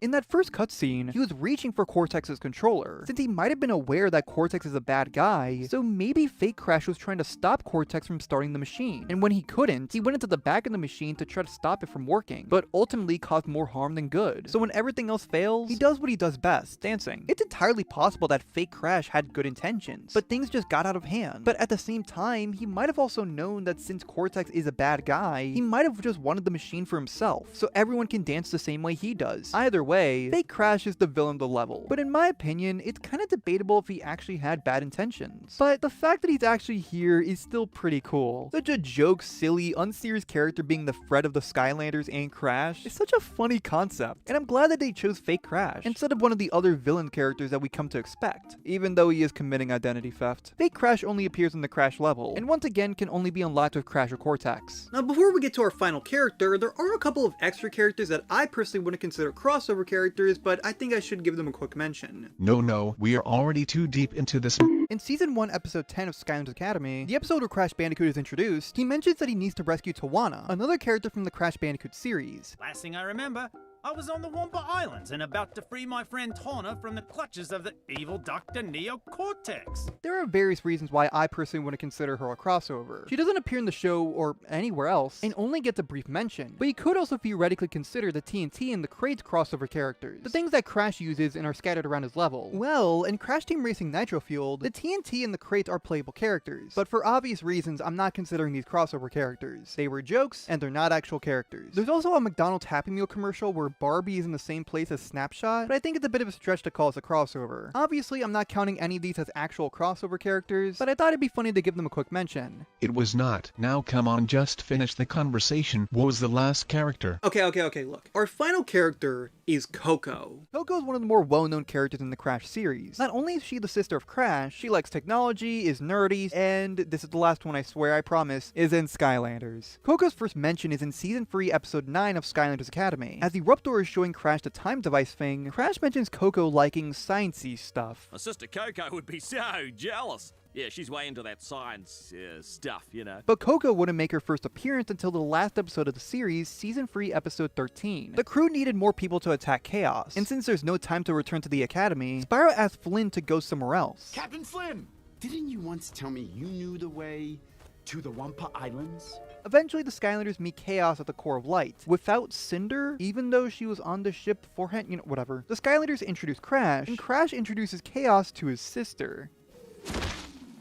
In that first cutscene, he was reaching for Cortex's controller, since he might have been aware that Cortex is a bad guy, so maybe Fake Crash was trying to stop Cortex from starting the machine, and when he couldn't, he went into the back of the machine to try to stop it from working, but ultimately caused more harm than good. So when everything else fails, he does what he does best, dancing. It's entirely possible that Fake Crash had good intentions, but things just got out of hand. But at the same time, he might have also known that since Cortex is a bad guy, he might have just wanted the machine for himself, so everyone can dance the same way he does. Either way, Fake Crash is the villain of the level, but in my opinion, it's kind of debatable if he actually had bad intentions. But the fact that he's actually here is still pretty cool. Such a joke, silly, unserious character being the Fred of the Skylanders and Crash is such a funny concept, and I'm glad that they chose Fake Crash instead of one of the other villain characters that we come to expect, even though he is committing identity theft. Fake Crash only appears in the Crash level, and once again can only be unlocked with Crash or Cortex. Now before we get to our final character, there are a couple of extra characters that I personally wouldn't consider crossover characters, but I think I should give them a quick mention. No, we are already too deep into this. In Season 1, Episode 10 of Skylanders Academy, the episode where Crash Bandicoot is introduced, he mentions that he needs to rescue Taekwon, another character from the Crash Bandicoot series. Last thing I remember, I was on the Wampa Islands and about to free my friend Tawna from the clutches of the evil Dr. Neo Cortex. There are various reasons why I personally wouldn't consider her a crossover. She doesn't appear in the show or anywhere else, and only gets a brief mention, but you could also theoretically consider the TNT and the Crates crossover characters, the things that Crash uses and are scattered around his level. Well, in Crash Team Racing Nitro Fueled, the TNT and the Crates are playable characters, but for obvious reasons, I'm not considering these crossover characters. They were jokes, and they're not actual characters. There's also a McDonald's Happy Meal commercial where Barbie is in the same place as Snapshot, but I think it's a bit of a stretch to call this a crossover. Obviously, I'm not counting any of these as actual crossover characters, but I thought it'd be funny to give them a quick mention. It was not. Now come on, just finish the conversation. What was the last character? Okay, look. Our final character is Coco. Coco is one of the more well-known characters in the Crash series. Not only is she the sister of Crash, she likes technology, is nerdy, and this is the last one I swear, I promise, is in Skylanders. Coco's first mention is in Season 3, Episode 9 of Skylanders Academy. As the Ruptor is showing Crash the time device thing, Crash mentions Coco liking sciencey stuff. My sister Coco would be so jealous. Yeah, she's way into that science stuff, you know. But Coco wouldn't make her first appearance until the last episode of the series, Season 3, Episode 13. The crew needed more people to attack Chaos, and since there's no time to return to the Academy, Spyro asked Flynn to go somewhere else. Captain Flynn! Didn't you once tell me you knew the way to the Wampa Islands? Eventually, the Skylanders meet Chaos at the Core of Light. Without Cinder, even though she was on the ship beforehand, you know, whatever. The Skylanders introduce Crash, and Crash introduces Chaos to his sister.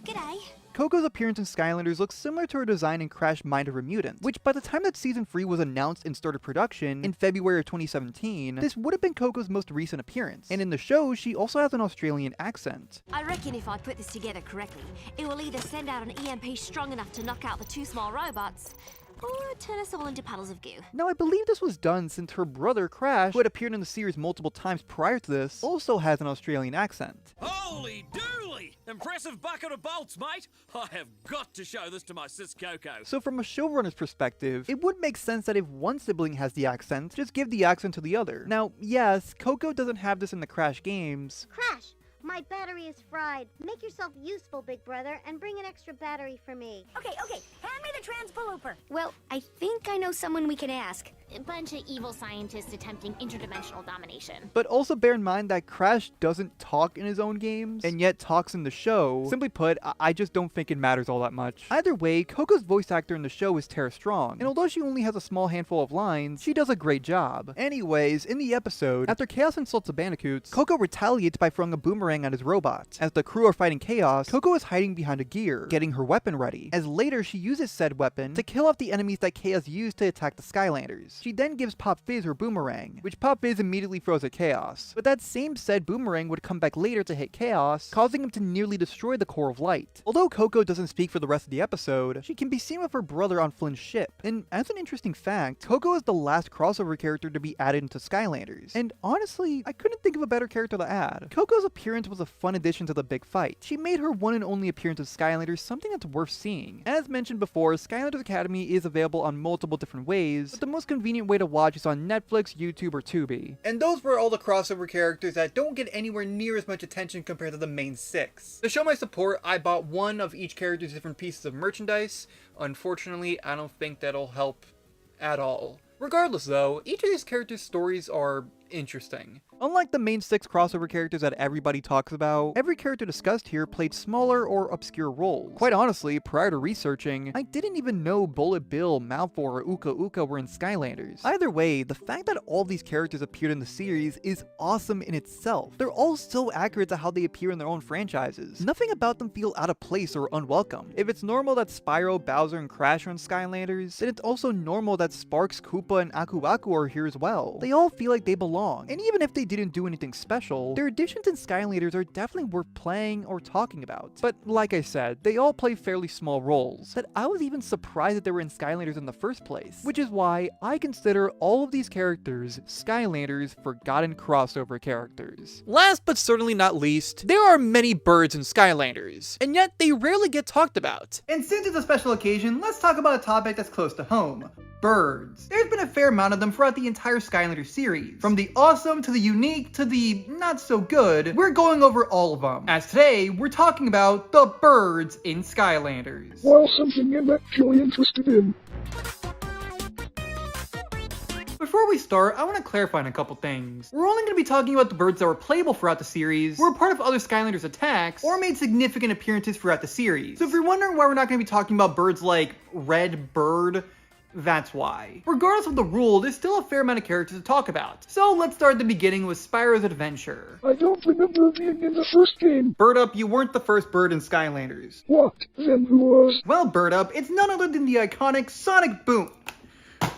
G'day. Coco's appearance in Skylanders looks similar to her design in Crash Mind of a Mutant, which by the time that Season 3 was announced and started production in February of 2017, this would have been Coco's most recent appearance. And in the show, she also has an Australian accent. I reckon if I put this together correctly, it will either send out an EMP strong enough to knock out the two small robots, or turn us all into puddles of goo. Now, I believe this was done since her brother, Crash, who had appeared in the series multiple times prior to this, also has an Australian accent. Holy dooly! Impressive bucket of bolts, mate! I have got to show this to my sis Coco. So from a showrunner's perspective, it would make sense that if one sibling has the accent, just give the accent to the other. Now, yes, Coco doesn't have this in the Crash games. Crash! My battery is fried. Make yourself useful, big brother, and bring an extra battery for me. Okay, hand me the transpolooper. Well, I think I know someone we can ask. a bunch of evil scientists attempting interdimensional domination. But also bear in mind that Crash doesn't talk in his own games, and yet talks in the show. Simply put, I just don't think it matters all that much. Either way, Coco's voice actor in the show is Tara Strong, and although she only has a small handful of lines, she does a great job. Anyways, in the episode, after Chaos insults the Bandicoots, Coco retaliates by throwing a boomerang at his robot. As the crew are fighting Chaos, Coco is hiding behind a gear, getting her weapon ready, as later she uses said weapon to kill off the enemies that Chaos used to attack the Skylanders. She then gives Pop Fizz her boomerang, which Pop Fizz immediately throws at Chaos. But that same said boomerang would come back later to hit Chaos, causing him to nearly destroy the Core of Light. Although Coco doesn't speak for the rest of the episode, she can be seen with her brother on Flynn's ship. And as an interesting fact, Coco is the last crossover character to be added into Skylanders. And honestly, I couldn't think of a better character to add. Coco's appearance was a fun addition to the big fight. She made her one and only appearance of Skylanders something that's worth seeing. As mentioned before, Skylanders Academy is available on multiple different ways, but the most convenient way to watch is on Netflix, YouTube, or Tubi. And those were all the crossover characters that don't get anywhere near as much attention compared to the main 6. To show my support, I bought one of each character's different pieces of merchandise. Unfortunately, I don't think that'll help at all. Regardless though, each of these characters' stories are interesting. Unlike the main 6 crossover characters that everybody talks about, every character discussed here played smaller or obscure roles. Quite honestly, prior to researching, I didn't even know Bullet Bill, Malefor, or Uka Uka were in Skylanders. Either way, the fact that all these characters appeared in the series is awesome in itself. They're all so accurate to how they appear in their own franchises. Nothing about them feel out of place or unwelcome. If it's normal that Spyro, Bowser, and Crash are in Skylanders, then it's also normal that Sparks, Koopa, and Aku Aku are here as well. They all feel like they belong, and even if they didn't do anything special, their additions in Skylanders are definitely worth playing or talking about. But like I said, they all play fairly small roles, that I was even surprised that they were in Skylanders in the first place, which is why I consider all of these characters Skylanders forgotten crossover characters. Last but certainly not least, there are many birds in Skylanders, and yet they rarely get talked about. And since it's a special occasion, let's talk about a topic that's close to home. Birds. There's been a fair amount of them throughout the entire Skylanders series. From the awesome to the unique to the not so good, we're going over all of them. As today, we're talking about the birds in Skylanders. Well, something I'm actually interested in. Before we start, I want to clarify on a couple things. We're only going to be talking about the birds that were playable throughout the series, were a part of other Skylanders attacks, or made significant appearances throughout the series. So if you're wondering why we're not going to be talking about birds like Red Bird, that's why. Regardless of the rule, there's still a fair amount of characters to talk about. So let's start at the beginning with Spyro's adventure. I don't remember being in the first game. Bird Up, you weren't the first bird in Skylanders. What? Then who was? Well, Bird Up, it's none other than the iconic Sonic Boom.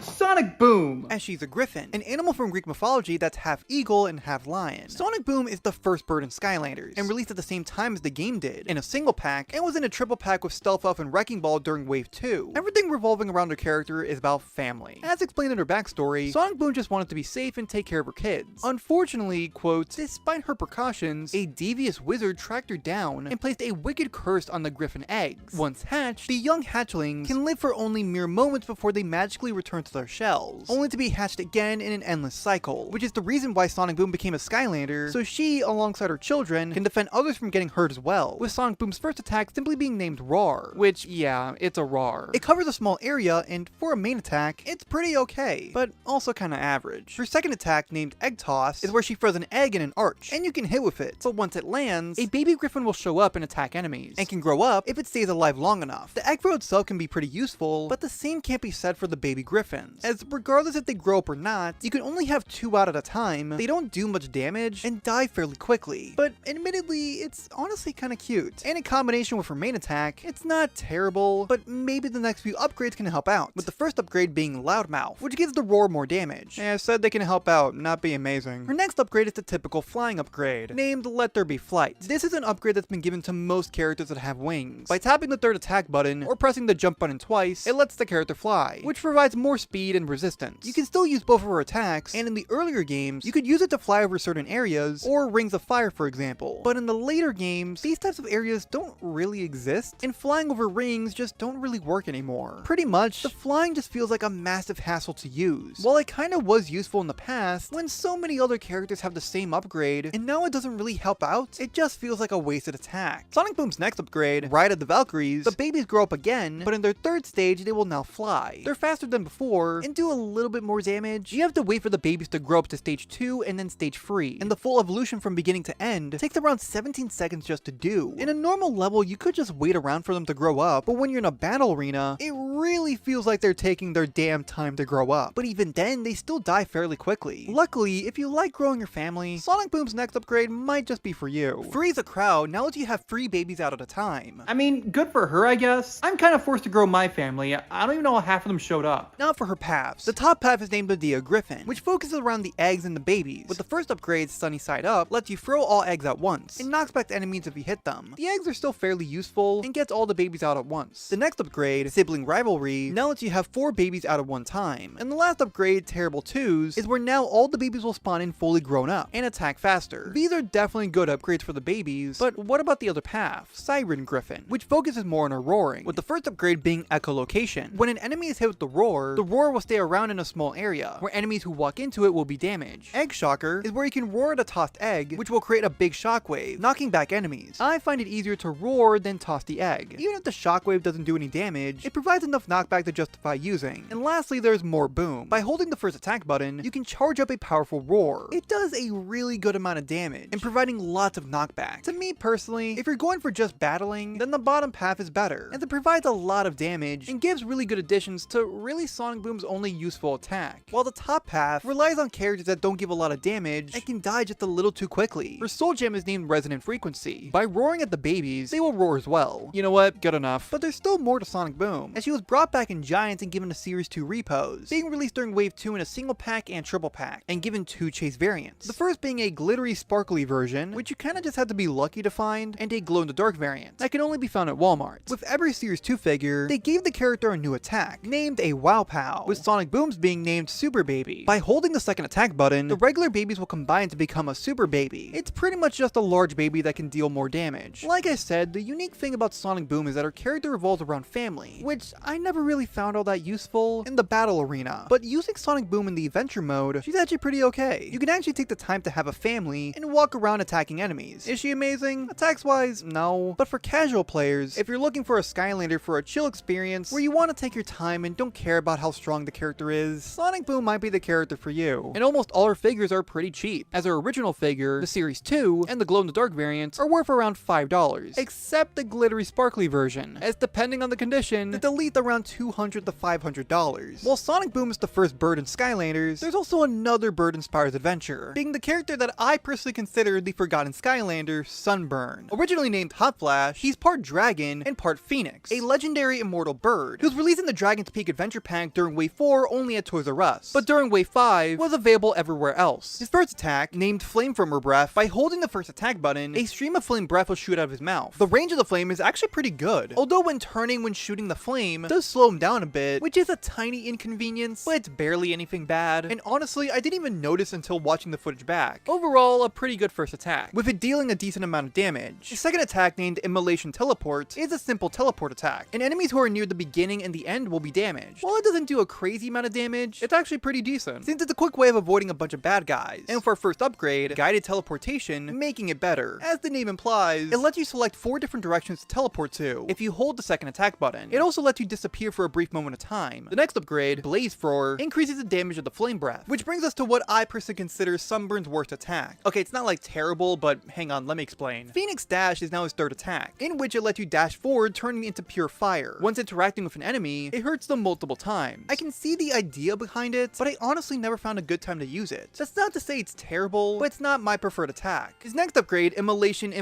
Sonic Boom! As she's a griffin, an animal from Greek mythology that's half eagle and half lion. Sonic Boom is the first bird in Skylanders, and released at the same time as the game did, in a single pack, and was in a triple pack with Stealth Elf and Wrecking Ball during Wave 2. Everything revolving around her character is about family. As explained in her backstory, Sonic Boom just wanted to be safe and take care of her kids. Unfortunately, quote, despite her precautions, a devious wizard tracked her down and placed a wicked curse on the griffin eggs. Once hatched, the young hatchlings can live for only mere moments before they magically return to their shells, only to be hatched again in an endless cycle, which is the reason why Sonic Boom became a Skylander, so she, alongside her children, can defend others from getting hurt as well, with Sonic Boom's first attack simply being named Roar, which, yeah, it's a roar. It covers a small area, and for a main attack, it's pretty okay, but also kinda average. Her second attack, named Egg Toss, is where she throws an egg in an arch, and you can hit with it, but once it lands, a baby griffin will show up and attack enemies, and can grow up if it stays alive long enough. The egg throw itself can be pretty useful, but the same can't be said for the baby griffins, as regardless if they grow up or not, you can only have 2 out at a time, they don't do much damage, and die fairly quickly. But admittedly, it's honestly kinda cute. And in combination with her main attack, it's not terrible, but maybe the next few upgrades can help out, with the first upgrade being Loudmouth, which gives the roar more damage. I said they can help out, not be amazing. Her next upgrade is the typical flying upgrade, named Let There Be Flight. This is an upgrade that's been given to most characters that have wings. By tapping the third attack button, or pressing the jump button twice, it lets the character fly, which provides more speed and resistance. You can still use both of her attacks, and in the earlier games, you could use it to fly over certain areas, or rings of fire for example. But in the later games, these types of areas don't really exist, and flying over rings just don't really work anymore. Pretty much, the flying just feels like a massive hassle to use. While it kinda was useful in the past, when so many other characters have the same upgrade, and now it doesn't really help out, it just feels like a wasted attack. Sonic Boom's next upgrade, Ride of the Valkyries, the babies grow up again, but in their third stage, they will now fly. They're faster than before, 4 and do a little bit more damage, you have to wait for the babies to grow up to stage 2 and then stage 3, and the full evolution from beginning to end takes around 17 seconds just to do. In a normal level, you could just wait around for them to grow up, but when you're in a battle arena, it really feels like they're taking their damn time to grow up. But even then, they still die fairly quickly. Luckily, if you like growing your family, Sonic Boom's next upgrade might just be for you. Frieza Crow now lets you have 3 babies out at a time. I mean, good for her, I guess. I'm kind of forced to grow my family. I don't even know how half of them showed up. Now for her paths. The top path is named Medea Griffin, which focuses around the eggs and the babies. With the first upgrade, Sunny Side Up, lets you throw all eggs at once, and knocks back enemies if you hit them. The eggs are still fairly useful, and gets all the babies out at once. The next upgrade, Sibling Rivalry, now lets you have 4 babies out at one time. And the last upgrade, Terrible Twos, is where now all the babies will spawn in fully grown up, and attack faster. These are definitely good upgrades for the babies, but what about the other path, Siren Griffin, which focuses more on her roaring, with the first upgrade being Echolocation. When an enemy is hit with the roar will stay around in a small area, where enemies who walk into it will be damaged. Egg Shocker is where you can roar at a tossed egg, which will create a big shockwave, knocking back enemies. I find it easier to roar than toss the egg. Even if the shockwave doesn't do any damage, it provides enough knockback to justify using. And lastly, there's More Boom. By holding the first attack button, you can charge up a powerful roar. It does a really good amount of damage, and providing lots of knockback. To me personally, if you're going for just battling, then the bottom path is better, as it provides a lot of damage and gives really good additions to really Sonic Boom's only useful attack. While the top path relies on characters that don't give a lot of damage and can die just a little too quickly. Her Soul Gem is named Resonant Frequency. By roaring at the babies, they will roar as well. You know what? Good enough. But there's still more to Sonic Boom, as she was brought back in Giants and given a Series 2 repos, being released during Wave 2 in a single pack and triple pack, and given 2 chase variants. The first being a glittery, sparkly version, which you kinda just have to be lucky to find, and a glow-in-the-dark variant that can only be found at Walmart. With every Series 2 figure, they gave the character a new attack, named a Wow Pow, with Sonic Boom's being named Super Baby. By holding the second attack button, the regular babies will combine to become a Super Baby. It's pretty much just a large baby that can deal more damage. Like I said, the unique thing about Sonic Boom is that her character revolves around family, which I never really found all that useful in the battle arena. But using Sonic Boom in the adventure mode, she's actually pretty okay. You can actually take the time to have a family and walk around attacking enemies. Is she amazing? Attacks wise, no. But for casual players, if you're looking for a Skylander for a chill experience where you want to take your time and don't care about how strong the character is, Sonic Boom might be the character for you. And almost all her figures are pretty cheap, as her original figure, the Series 2, and the glow-in-the-dark variants are worth around $5, except the glittery sparkly version, as depending on the condition, the delete around $200 to $500. While Sonic Boom is the first bird in Skylanders, there's also another bird in Spyro's adventure, being the character that I personally consider the forgotten Skylander, Sunburn. Originally named Hot Flash, he's part dragon and part phoenix, a legendary immortal bird, who's released in the Dragon's Peak Adventure Pack during Wave 4 only at Toys R Us, but during Wave 5 was available everywhere else. His first attack, named Flame from her breath, by holding the first attack button, a stream of flame breath will shoot out of his mouth. The range of the flame is actually pretty good, although when turning when shooting the flame does slow him down a bit, which is a tiny inconvenience, but it's barely anything bad, and honestly I didn't even notice until watching the footage back. Overall, a pretty good first attack, with it dealing a decent amount of damage. His second attack, named Immolation Teleport, is a simple teleport attack, and enemies who are near the beginning and the end will be damaged. While it doesn't do a crazy amount of damage, it's actually pretty decent, since it's a quick way of avoiding a bunch of bad guys. And for our first upgrade, Guided Teleportation, making it better. As the name implies, it lets you select 4 different directions to teleport to if you hold the second attack button. It also lets you disappear for a brief moment of time. The next upgrade, Blaze Thrower, increases the damage of the flame breath, which brings us to what I personally consider Sunburn's worst attack. Okay, it's not like terrible, but hang on, let me explain. Phoenix Dash is now his third attack, in which it lets you dash forward, turning into pure fire. Once interacting with an enemy, it hurts them multiple times. I can see the idea behind it, but I honestly never found a good time to use it. That's not to say it's terrible, but it's not my preferred attack. His next upgrade, Immolation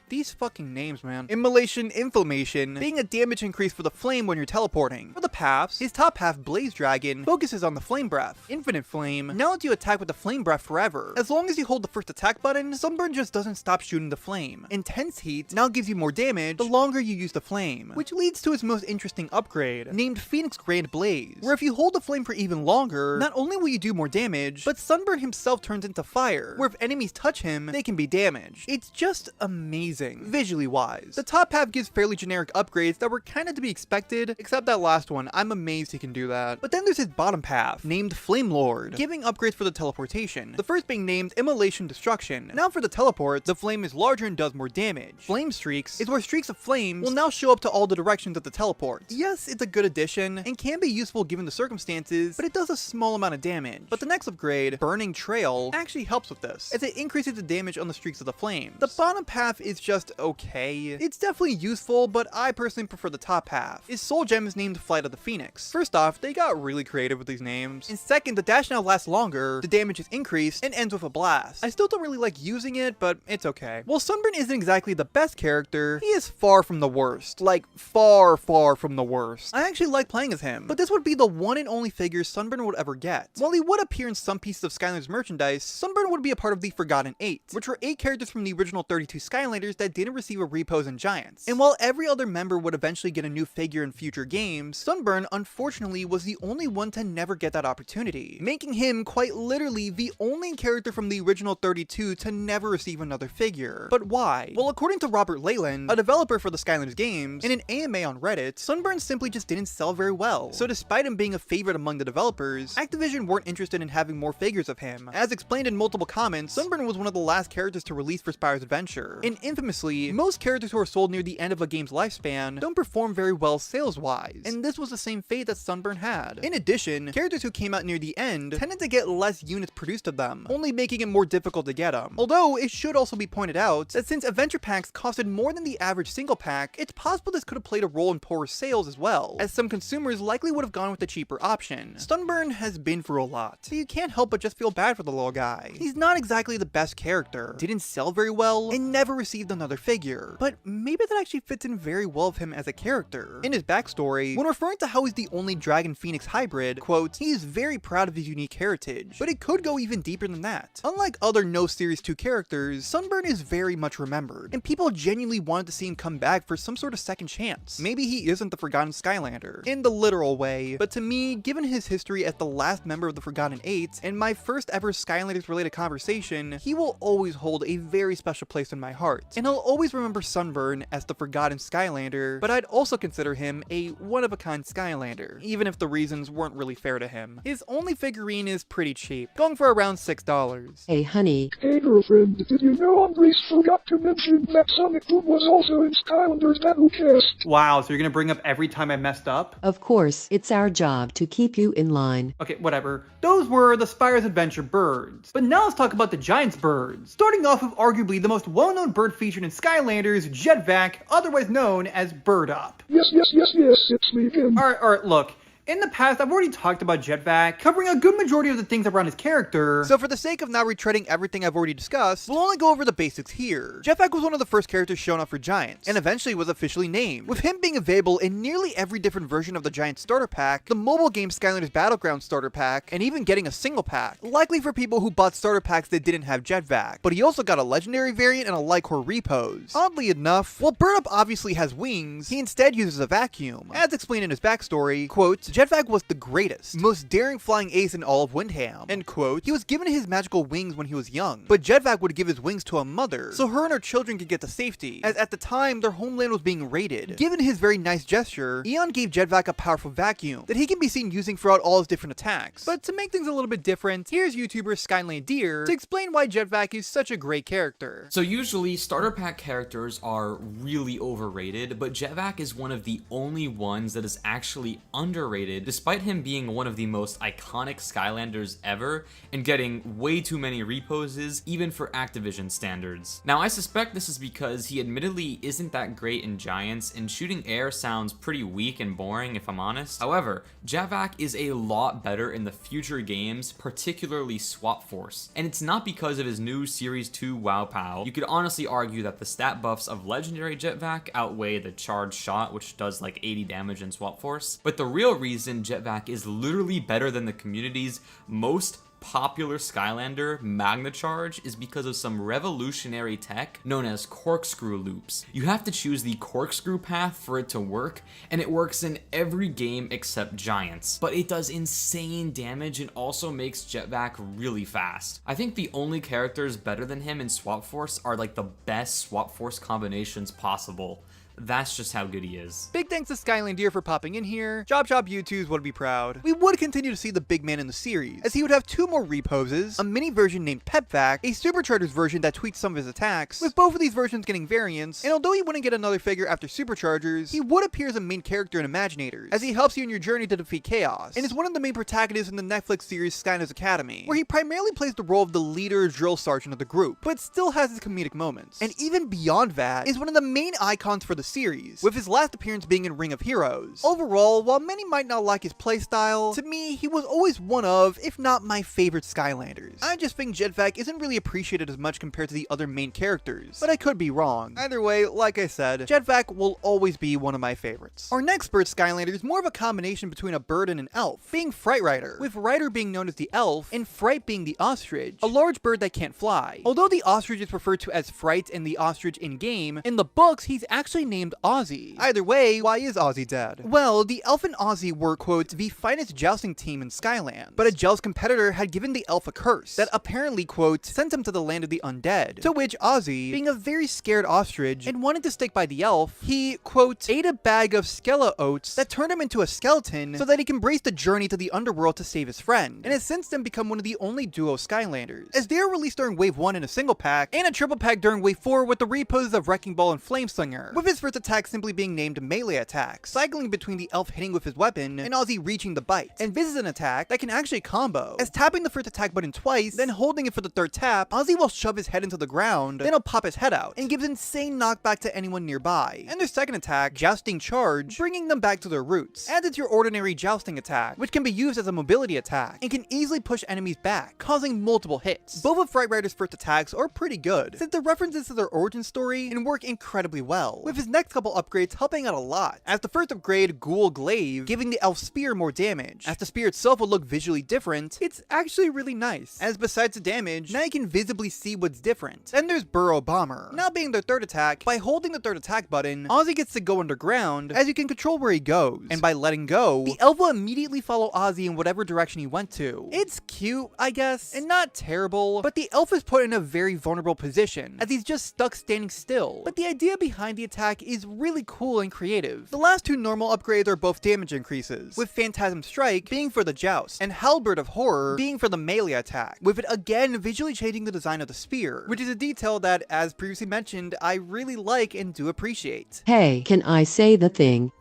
These fucking names, man. Immolation Inflammation, being a damage increase for the flame when you're teleporting. For the paths, his top half, Blaze Dragon, focuses on the flame breath. Infinite Flame now lets you attack with the flame breath forever. As long as you hold the first attack button, Sunburn just doesn't stop shooting the flame. Intense Heat now gives you more damage the longer you use the flame, which leads to his most interesting upgrade, named Phoenix Grand Blaze, where if you hold the flame for even longer, not only will you do more damage, but Sunburn himself turns into fire, where if enemies touch him, they can be damaged. It's just amazing. amazing, visually wise. The top half gives fairly generic upgrades that were kinda to be expected, except that last one, I'm amazed he can do that. But then there's his bottom half, named Flame Lord, giving upgrades for the teleportation, the first being named Immolation Destruction. Now for the teleport, the flame is larger and does more damage. Flame Streaks is where streaks of flames will now show up to all the directions of the teleport. Yes, it's a good addition, and can be useful given the circumstances, but it does a small amount of damage. But the next upgrade, Burning Trail, actually helps with this, as it increases the damage on the streaks of the flames. The bottom half is just okay. It's definitely useful, but I personally prefer the top half. His soul gem is named Flight of the Phoenix. First off, they got really creative with these names. And second, the dash now lasts longer, the damage is increased, and ends with a blast. I still don't really like using it, but it's okay. While Sunburn isn't exactly the best character, he is far from the worst. Like, far, far from the worst. I actually like playing as him, but this would be the one and only figure Sunburn would ever get. While he would appear in some pieces of Skylanders merchandise, Sunburn would be a part of the Forgotten 8, which were 8 characters from the original 32 Skylanders that didn't receive a repose in Giants. And while every other member would eventually get a new figure in future games, Sunburn unfortunately was the only one to never get that opportunity, making him quite literally the only character from the original 32 to never receive another figure. But why? Well, according to Robert Leyland, a developer for the Skylanders games, in an AMA on Reddit, Sunburn simply just didn't sell very well. So despite him being a favorite among the developers, Activision weren't interested in having more figures of him. As explained in multiple comments, Sunburn was one of the last characters to release for Spyro's Adventure. And infamously, most characters who are sold near the end of a game's lifespan don't perform very well sales-wise, and this was the same fate that Sunburn had. In addition, characters who came out near the end tended to get less units produced of them, only making it more difficult to get them. Although, it should also be pointed out that since adventure packs costed more than the average single pack, it's possible this could have played a role in poorer sales as well, as some consumers likely would have gone with the cheaper option. Sunburn has been through a lot, so you can't help but just feel bad for the little guy. He's not exactly the best character, didn't sell very well, and never received another figure, but maybe that actually fits in very well with him as a character. In his backstory, when referring to how he's the only Dragon Phoenix hybrid, quote, he is very proud of his unique heritage, but it could go even deeper than that. Unlike other No Series 2 characters, Sunburn is very much remembered, and people genuinely wanted to see him come back for some sort of second chance. Maybe he isn't the Forgotten Skylander, in the literal way, but to me, given his history as the last member of the Forgotten 8, and my first ever Skylanders related conversation, he will always hold a very special place in my heart, and I'll always remember Sunburn as the Forgotten Skylander, but I'd also consider him a one-of-a-kind Skylander, even if the reasons weren't really fair to him. His only figurine is pretty cheap, going for around $6. Hey honey. Hey girlfriend, did you know Andres forgot to mention that Sonic Boom was also in Skylanders Bootlegs? Wow, so you're gonna bring up every time I messed up? Of course, it's our job to keep you in line. Okay, whatever. Those were the Spyro's Adventure birds. But now let's talk about the Giants birds. Starting off with arguably the most well-known bird featured in Skylanders, Jetvac, otherwise known as Bird Up. Yes, it's me again. Alright, look. In the past, I've already talked about Jetvac, covering a good majority of the things around his character. So for the sake of not retreading everything I've already discussed, we'll only go over the basics here. Jetvac was one of the first characters shown up for Giants, and eventually was officially named, with him being available in nearly every different version of the Giant starter pack, the mobile game Skylanders Battleground starter pack, and even getting a single pack, likely for people who bought starter packs that didn't have Jetvac. But he also got a legendary variant and a Lycor repose. Oddly enough, while Bird Up obviously has wings, he instead uses a vacuum. As explained in his backstory, quote, Jetvac was the greatest, most daring flying ace in all of Windham, end quote. He was given his magical wings when he was young, but Jetvac would give his wings to a mother, so her and her children could get to safety, as at the time, their homeland was being raided. Given his very nice gesture, Eon gave Jetvac a powerful vacuum that he can be seen using throughout all his different attacks. But to make things a little bit different, here's YouTuber Skyland Deer to explain why Jetvac is such a great character. So usually, starter pack characters are really overrated, but Jetvac is one of the only ones that is actually underrated, despite him being one of the most iconic Skylanders ever and getting way too many reposes, even for Activision standards. Now, I suspect this is because he admittedly isn't that great in Giants, and shooting air sounds pretty weak and boring if I'm honest. However, Jetvac is a lot better in the future games, particularly Swap Force, and it's not because of his new Series 2 Wow Pow. You could honestly argue that the stat buffs of Legendary Jetvac outweigh the Charged Shot, which does like 80 damage in Swap Force, but the real reason Jetvac is literally better than the community's most popular Skylander, Magna Charge, is because of some revolutionary tech known as corkscrew loops. You have to choose the corkscrew path for it to work, and it works in every game except Giants. But it does insane damage and also makes Jetvac really fast. I think the only characters better than him in Swap Force are like the best Swap Force combinations possible. That's just how good he is. Big thanks to Skylandier for popping in here. Job U2s would be proud. We would continue to see the big man in the series, as he would have 2 more reposes, a mini version named Pepvac, a Superchargers version that tweaks some of his attacks, with both of these versions getting variants, and although he wouldn't get another figure after Superchargers, he would appear as a main character in Imaginators, as he helps you in your journey to defeat chaos, and is one of the main protagonists in the Netflix series Skylanders Academy, where he primarily plays the role of the leader drill sergeant of the group, but still has his comedic moments. And even beyond that, is one of the main icons for the series, with his last appearance being in Ring of Heroes. Overall, while many might not like his playstyle, to me, he was always one of, if not my favorite Skylanders. I just think Jetvac isn't really appreciated as much compared to the other main characters, but I could be wrong. Either way, like I said, Jetvac will always be one of my favorites. Our next bird Skylander is more of a combination between a bird and an elf, being Fright Rider, with Rider being known as the elf, and Fright being the ostrich, a large bird that can't fly. Although the ostrich is referred to as Fright and the ostrich in-game, in the books, he's actually named Ozzy. Either way, why is Ozzy dead? Well, the elf and Ozzy were, quote, the finest jousting team in Skyland, but a jealous competitor had given the elf a curse that apparently, quote, sent him to the land of the undead, to which Ozzy, being a very scared ostrich and wanting to stick by the elf, he, quote, ate a bag of skella oats that turned him into a skeleton so that he can embrace the journey to the underworld to save his friend, and has since then become one of the only duo Skylanders, as they are released during Wave 1 in a single pack, and a triple pack during Wave 4 with the reposes of Wrecking Ball and Flameslinger, with his first attack simply being named Melee Attack, cycling between the elf hitting with his weapon and Ozzy reaching the bite. And this is an attack that can actually combo, as tapping the first attack button twice, then holding it for the third tap, Ozzy will shove his head into the ground, then he'll pop his head out, and gives insane knockback to anyone nearby. And their second attack, Jousting Charge, bringing them back to their roots, as it's your ordinary jousting attack, which can be used as a mobility attack, and can easily push enemies back, causing multiple hits. Both of Fright Rider's first attacks are pretty good, since the references to their origin story and work incredibly well, with his next couple upgrades helping out a lot, as the first upgrade, Ghoul Glaive, giving the elf spear more damage. As the spear itself will look visually different, it's actually really nice, as besides the damage, now you can visibly see what's different. Then there's Burrow Bomber, now being their third attack. By holding the third attack button, Ozzy gets to go underground, as you can control where he goes, and by letting go, the elf will immediately follow Ozzy in whatever direction he went to. It's cute, I guess, and not terrible, but the elf is put in a very vulnerable position, as he's just stuck standing still. But the idea behind the attack is really cool and creative. The last two normal upgrades are both damage increases, with Phantasm Strike being for the joust, and Halberd of Horror being for the melee attack, with it again visually changing the design of the spear, which is a detail that, as previously mentioned, I really like and do appreciate. Hey, can I say the thing?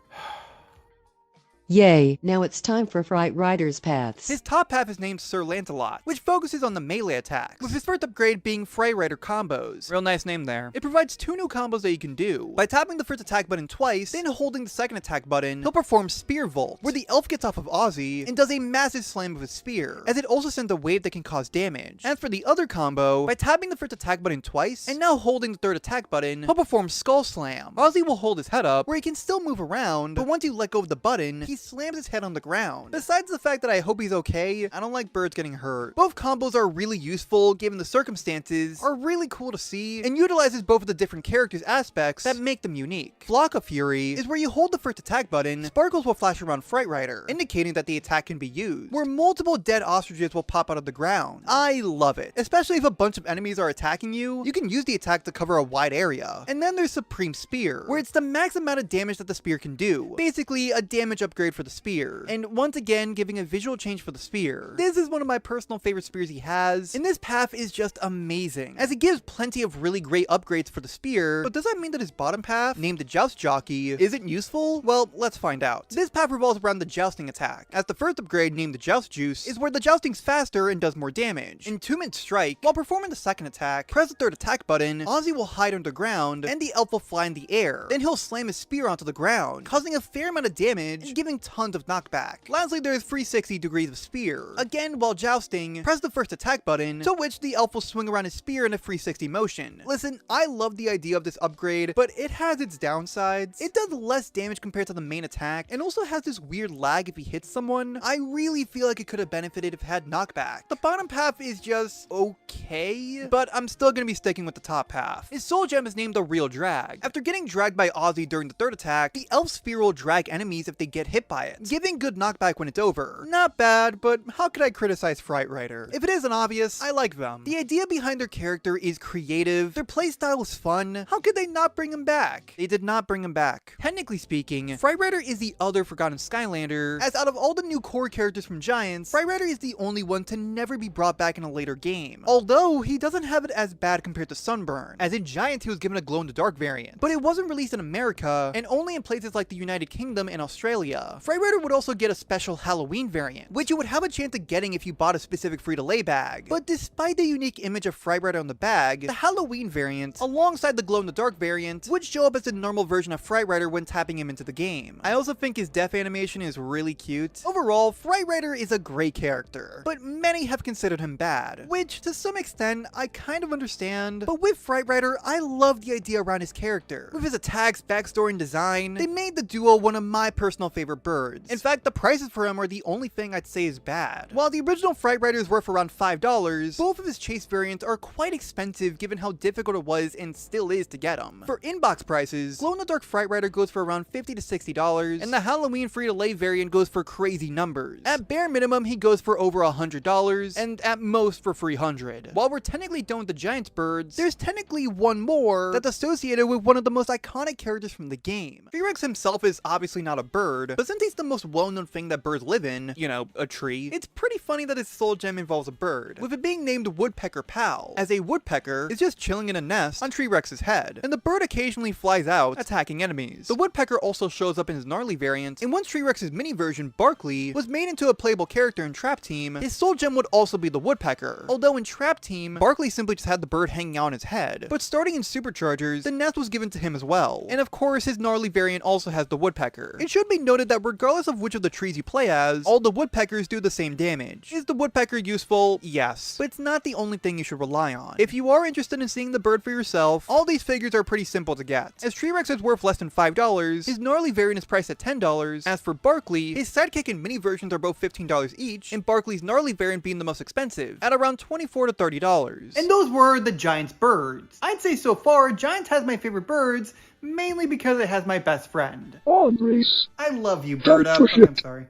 Yay, now it's time for Fright Rider's paths. His top path is named Sir Lancelot, which focuses on the melee attacks, with his first upgrade being Fright Rider combos. Real nice name there. It provides 2 new combos that you can do. By tapping the first attack button twice, then holding the second attack button, he'll perform Spear Volt, where the elf gets off of Ozzy and does a massive slam with his spear, as it also sends a wave that can cause damage. As for the other combo, by tapping the first attack button twice, and now holding the third attack button, he'll perform Skull Slam. Ozzy will hold his head up, where he can still move around, but once you let go of the button, he slams his head on the ground. Besides the fact that I hope he's okay, I don't like birds getting hurt. Both combos are really useful given the circumstances, are really cool to see, and utilizes both of the different characters' aspects that make them unique. Flock of Fury is where you hold the first attack button, sparkles will flash around Fright Rider, indicating that the attack can be used, where multiple dead ostriches will pop out of the ground. I love it, especially if a bunch of enemies are attacking you. You can use the attack to cover a wide area. And then there's Supreme Spear, where it's the max amount of damage that the spear can do, basically a damage upgrade for the spear, and once again giving a visual change for the spear. This is one of my personal favorite spears he has, and this path is just amazing, as it gives plenty of really great upgrades for the spear. But does that mean that his bottom path, named the Joust Jockey, isn't useful? Well, let's find out. This path revolves around the jousting attack, as the first upgrade, named the Joust Juice, is where the jousting's faster and does more damage. Entombment Strike, while performing the second attack, press the third attack button, Ozzy will hide underground, and the elf will fly in the air. Then he'll slam his spear onto the ground, causing a fair amount of damage, and giving giving tons of knockback. Lastly, there's 360 degrees of spear. Again, while jousting, press the first attack button, to which the elf will swing around his spear in a 360 motion. Listen, I love the idea of this upgrade, but it has its downsides. It does less damage compared to the main attack, and also has this weird lag if he hits someone. I really feel like it could have benefited if it had knockback. The bottom half is just okay, but I'm still gonna be sticking with the top half. His soul gem is named the Real Drag. After getting dragged by Ozzy during the third attack, the elf sphere will drag enemies if they get hit by it, giving good knockback when it's over. Not bad, but how could I criticize Fright Rider? If it isn't obvious, I like them. The idea behind their character is creative, their playstyle is fun. How could they not bring him back? They did not bring him back. Technically speaking, Fright Rider is the other forgotten Skylander, as out of all the new core characters from Giants, Fright Rider is the only one to never be brought back in a later game. Although, he doesn't have it as bad compared to Sunburn, as in Giants he was given a glow-in-the-dark variant, but it wasn't released in America, and only in places like the United Kingdom and Australia. Fright Rider would also get a special Halloween variant, which you would have a chance of getting if you bought a specific free-to-lay bag. But despite the unique image of Fright Rider on the bag, the Halloween variant, alongside the glow-in-the-dark variant, would show up as the normal version of Fright Rider when tapping him into the game. I also think his death animation is really cute. Overall, Fright Rider is a great character, but many have considered him bad, which to some extent I kind of understand. But with Fright Rider, I love the idea around his character. With his attacks, backstory, and design, they made the duo one of my personal favorite birds. In fact, the prices for him are the only thing I'd say is bad. While the original Fright Rider is worth around $5, both of his chase variants are quite expensive given how difficult it was and still is to get them. For inbox prices, glow-in-the-dark Fright Rider goes for around $50 to $60, and the Halloween free-to-lay variant goes for crazy numbers. At bare minimum, he goes for over $100, and at most for $300. While we're technically done with the Giants birds, there's technically one more that's associated with one of the most iconic characters from the game. T-Rex himself is obviously not a bird, but since he's the most well-known thing that birds live in, you know, a tree, it's pretty funny that his soul gem involves a bird, with it being named Woodpecker Pal, as a woodpecker is just chilling in a nest on T-Rex's head, and the bird occasionally flies out, attacking enemies. The woodpecker also shows up in his gnarly variant, and once T-Rex's mini version, Barkley, was made into a playable character in Trap Team, his soul gem would also be the woodpecker, although in Trap Team, Barkley simply just had the bird hanging out on his head. But starting in Superchargers, the nest was given to him as well, and of course his gnarly variant also has the woodpecker. It should be noted that regardless of which of the trees you play as, all the woodpeckers do the same damage. Is the woodpecker useful? Yes, but it's not the only thing you should rely on. If you are interested in seeing the bird for yourself, all these figures are pretty simple to get. As T-Rex is worth less than $5, his gnarly variant is priced at $10. As for Barkley, his sidekick and mini versions are both $15 each, and Barkley's gnarly variant being the most expensive, at around $24 to $30. And those were the Giants birds. I'd say so far, Giants has my favorite birds, mainly because it has my best friend. Andres. I love you, bird up. Okay, I'm sorry.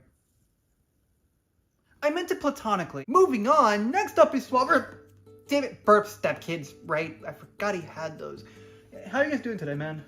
I meant it platonically. Moving on, next up is Swabber. Damn it, burp step kids, right? I forgot he had those. How are you guys doing today, man?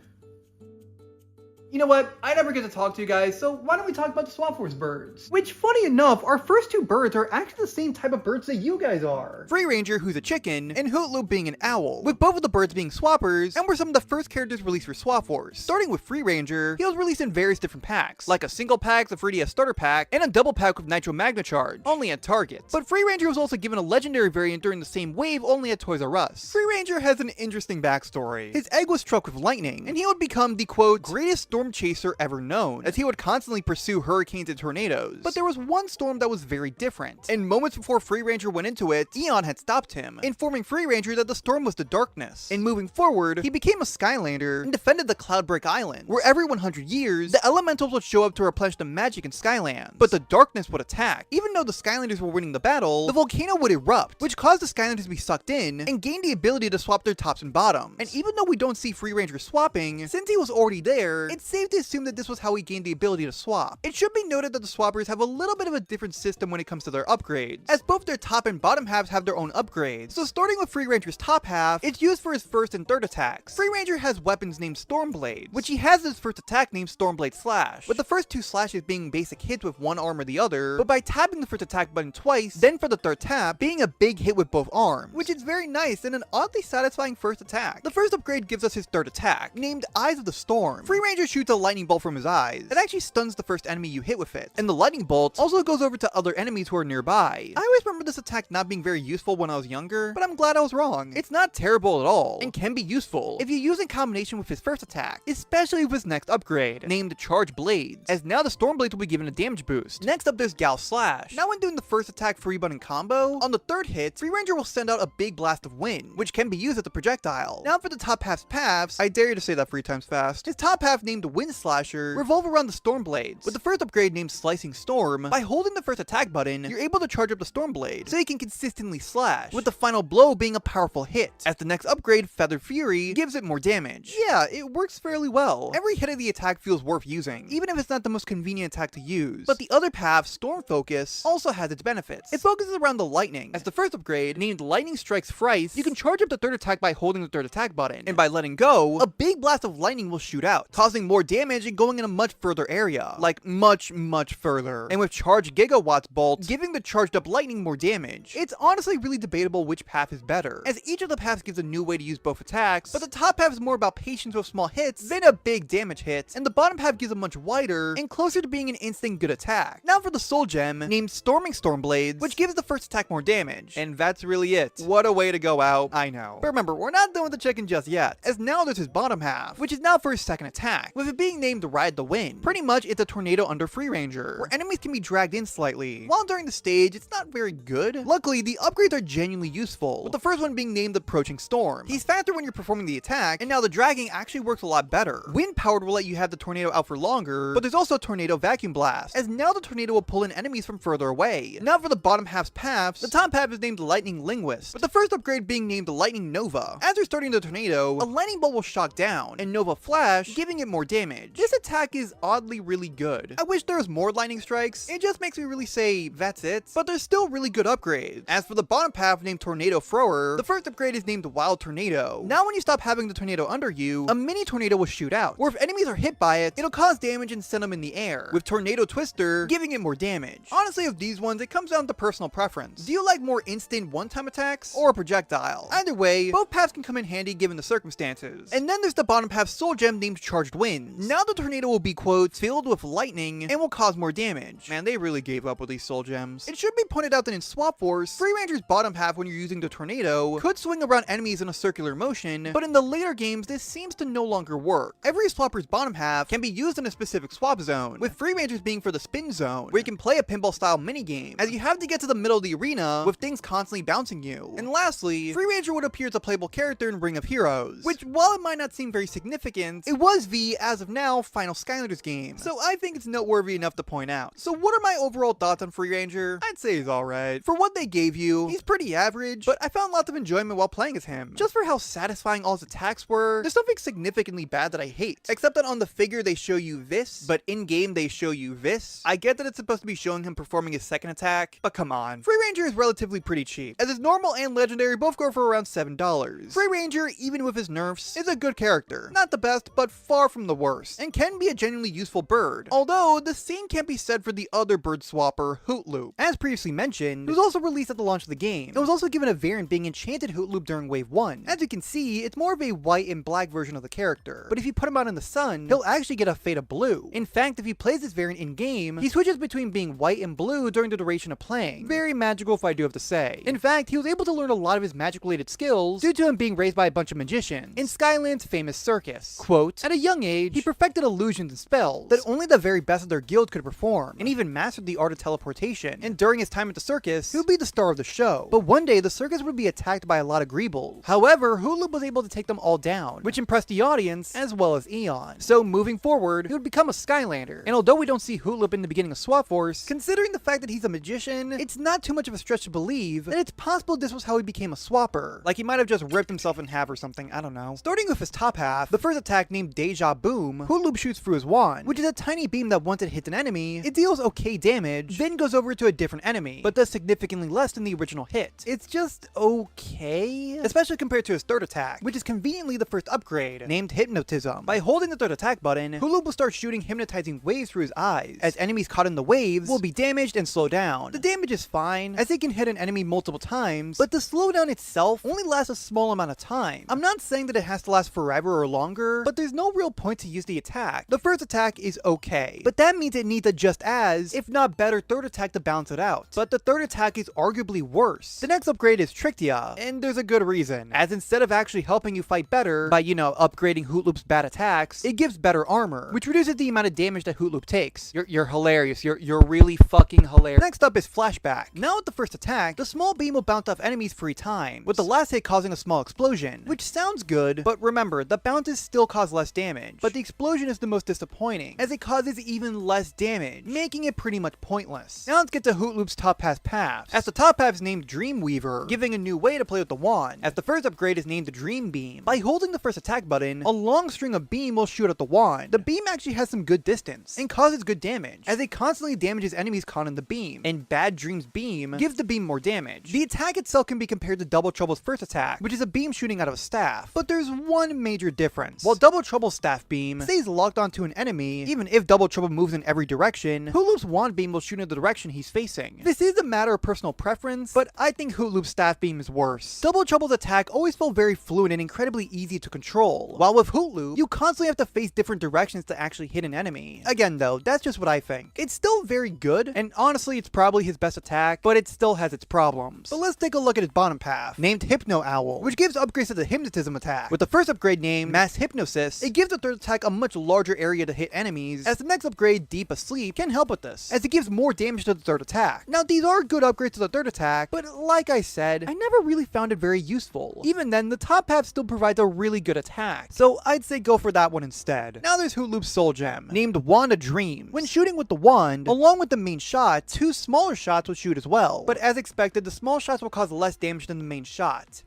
You know what? I never get to talk to you guys, so why don't we talk about the Swamp Force birds? Which, funny enough, our first two birds are actually the same type of birds that you guys are. Free Ranger, who's a chicken, and Hoot Loop being an owl, with both of the birds being swappers, and were some of the first characters released for Swap Force. Starting with Free Ranger, he was released in various different packs, like a single pack, the 3DS starter pack, and a double pack with Nitro Magna Charge, only at Target. But Free Ranger was also given a legendary variant during the same wave, only at Toys R Us. Free Ranger has an interesting backstory. His egg was struck with lightning, and he would become the, quote, greatest storm chaser ever known, as he would constantly pursue hurricanes and tornadoes. But there was one storm that was very different, and moments before Free Ranger went into it, Eon had stopped him, informing Free Ranger that the storm was the darkness. And moving forward, he became a Skylander and defended the Cloudbreak Island, where every 100 years, the elementals would show up to replenish the magic in Skylands, but the darkness would attack. Even though the Skylanders were winning the battle, the volcano would erupt, which caused the Skylanders to be sucked in, and gain the ability to swap their tops and bottoms. And even though we don't see Free Ranger swapping, since he was already there, it's safe to assume that this was how he gained the ability to swap. It should be noted that the swappers have a little bit of a different system when it comes to their upgrades, as both their top and bottom halves have their own upgrades. So starting with Free Ranger's top half, it's used for his first and third attacks. Free Ranger has weapons named Stormblade, which he has his first attack named Stormblade Slash, with the first two slashes being basic hits with one arm or the other, but by tapping the first attack button twice, then for the third tap, being a big hit with both arms, which is very nice and an oddly satisfying first attack. The first upgrade gives us his third attack, named Eyes of the Storm. Free Ranger shoots a lightning bolt from his eyes. It actually stuns the first enemy you hit with it, and the lightning bolt also goes over to other enemies who are nearby. I always remember this attack not being very useful when I was younger, but I'm glad I was wrong. It's not terrible at all, and can be useful if you use in combination with his first attack, especially with his next upgrade, named Charge Blades, as now the Stormblade will be given a damage boost. Next up, there's Gal Slash. Now when doing the first attack free button combo, on the third hit, Free Ranger will send out a big blast of wind, which can be used as a projectile. Now for the top half's paths, I dare you to say that 3 times fast. His top half, named Wind Slasher, revolve around the Stormblades, with the first upgrade named Slicing Storm. By holding the first attack button, you're able to charge up the Stormblade, so you can consistently slash, with the final blow being a powerful hit, as the next upgrade, Feather Fury, gives it more damage. Yeah, it works fairly well. Every hit of the attack feels worth using, even if it's not the most convenient attack to use. But the other path, Storm Focus, also has its benefits. It focuses around the lightning, as the first upgrade, named Lightning Strikes Thrice, you can charge up the third attack by holding the third attack button, and by letting go, a big blast of lightning will shoot out, causing more damage and going in a much further area. Like, much further. And with Charge Gigawatts Bolt, giving the charged up lightning more damage. It's honestly really debatable which path is better, as each of the paths gives a new way to use both attacks, but the top half is more about patience with small hits than a big damage hit, and the bottom half gives a much wider and closer to being an instant good attack. Now for the Soul Gem, named Storming Stormblades, which gives the first attack more damage. And that's really it. What a way to go out, I know. But remember, we're not done with the chicken just yet, as now there's his bottom half, which is now for his second attack, with it being named Ride the Wind. Pretty much, it's a tornado under Free Ranger, where enemies can be dragged in slightly. While during the stage, it's not very good. Luckily, the upgrades are genuinely useful, with the first one being named Approaching Storm. He's faster when you're performing the attack, and now the dragging actually works a lot better. Wind Powered will let you have the tornado out for longer, but there's also Tornado Vacuum Blast, as now the tornado will pull in enemies from further away. Now for the bottom half's paths, the top half is named Lightning Linguist, with the first upgrade being named Lightning Nova. As you're starting the tornado, a lightning bolt will shock down, and Nova Flash, giving it more damage. This attack is oddly really good. I wish there was more lightning strikes. It just makes me really say, that's it. But there's still really good upgrades. As for the bottom path named Tornado Thrower, the first upgrade is named Wild Tornado. Now when you stop having the tornado under you, a mini tornado will shoot out, or if enemies are hit by it, it'll cause damage and send them in the air, with Tornado Twister giving it more damage. Honestly, of these ones, it comes down to personal preference. Do you like more instant one-time attacks, or a projectile? Either way, both paths can come in handy given the circumstances. And then there's the bottom half Soul Gem named Charged Winds. Now the tornado will be, quote, filled with lightning and will cause more damage. Man, they really gave up with these Soul Gems. It should be pointed out that in Swap Force, Free Ranger's bottom half when you're using the tornado could swing around enemies in a circular motion, but in the later games, this seems to no longer work. Every swapper's bottom half can be used in a specific swap zone, with Free Rangers being for the spin zone, where you can play a pinball-style minigame, as you have to get to the middle of the arena with things constantly bouncing you. And lastly, Free Ranger would appear as a playable character in Ring of Heroes, which, while it might not seem very significant, it was the, as of now, final Skylanders game, so I think it's noteworthy enough to point out. So what are my overall thoughts on Free Ranger? I'd say he's alright. For what they gave you, he's pretty average, but I found lots of enjoyment while playing as him. Just for how satisfying all his attacks were, there's nothing significantly bad that I hate, except that on the figure they show you this, but in-game they show you this. I get that it's supposed to be showing him performing his second attack, but come on. Free Ranger is relatively pretty cheap, as his normal and legendary both go for around $7. Free Ranger, even with his nerfs, is a good character. Not the best, but far from the worst, and can be a genuinely useful bird. Although, the same can't be said for the other bird swapper, Hoot. As previously mentioned, it was also released at the launch of the game. It was also given a variant being Enchanted Hoot during Wave 1. As you can see, it's more of a white and black version of the character, but if you put him out in the sun, he'll actually get a fade of blue. In fact, if he plays this variant in-game, he switches between being white and blue during the duration of playing. Very magical if I do have to say. In fact, he was able to learn a lot of his magic-related skills due to him being raised by a bunch of magicians in Skyland's famous circus. Quote, at a young age, he perfected illusions and spells that only the very best of their guild could perform, and even mastered the art of teleportation. And during his time at the circus, he would be the star of the show. But one day, the circus would be attacked by a lot of greebles. However, Hoot was able to take them all down, which impressed the audience as well as Eon. So moving forward, he would become a Skylander. And although we don't see Hoot in the beginning of Swap Force, considering the fact that he's a magician, it's not too much of a stretch to believe that it's possible this was how he became a swapper. Like he might have just ripped himself in half or something, I don't know. Starting with his top half, the first attack named Deja Boom, Hoot shoots through his wand, which is a tiny beam that once it hits an enemy, it deals okay damage, then goes over to a different enemy, but does significantly less than the original hit. It's just okay, especially compared to his third attack, which is conveniently the first upgrade, named Hypnotism. By holding the third attack button, Hoot will start shooting hypnotizing waves through his eyes, as enemies caught in the waves will be damaged and slow down. The damage is fine, as it can hit an enemy multiple times, but the slowdown itself only lasts a small amount of time. I'm not saying that it has to last forever or longer, but there's no real point to use the attack, the first attack is okay, but that means it needs a just as, if not better, third attack to balance it out. But the third attack is arguably worse. The next upgrade is Trictia, and there's a good reason, as instead of actually helping you fight better by, upgrading Hoot Loop's bad attacks, it gives better armor, which reduces the amount of damage that Hoot Loop takes. You're hilarious. You're really fucking hilarious. Next up is Flashback. Now with the first attack, the small beam will bounce off enemies 3 times, with the last hit causing a small explosion, which sounds good, but remember, the bounces still cause less damage, but the explosion is the most disappointing, as it causes even less damage, making it pretty much pointless. Now let's get to Hoot Loop's top half paths, as the top half is named Dreamweaver, giving a new way to play with the wand, as the first upgrade is named the Dream Beam. By holding the first attack button, a long string of beam will shoot at the wand. The beam actually has some good distance, and causes good damage, as it constantly damages enemies caught in the beam, and Bad Dream's beam gives the beam more damage. The attack itself can be compared to Double Trouble's first attack, which is a beam shooting out of a staff, but there's one major difference. While Double Trouble's staff beam stays locked onto an enemy, even if Double Trouble moves in every direction, Hoot Loop's wand beam will shoot in the direction he's facing. This is a matter of personal preference, but I think Hoot Loop's staff beam is worse. Double Trouble's attack always felt very fluid and incredibly easy to control, while with Hoot Loop, you constantly have to face different directions to actually hit an enemy. Again though, that's just what I think. It's still very good, and honestly it's probably his best attack, but it still has its problems. But let's take a look at his bottom path, named Hypno Owl, which gives upgrades to the Hypnotism attack. With the first upgrade named Mass Hypnosis, it gives the third attack a much larger area to hit enemies, as the next upgrade, Deep Asleep, can help with this, as it gives more damage to the third attack. Now these are good upgrades to the third attack, but like I said, I never really found it very useful. Even then, the top half still provides a really good attack, so I'd say go for that one instead. Now there's Hoot Loop's Soul Gem, named Wand of Dreams. When shooting with the wand, along with the main shot, 2 smaller shots will shoot as well, but as expected, the small shots will cause less damage than the main shot.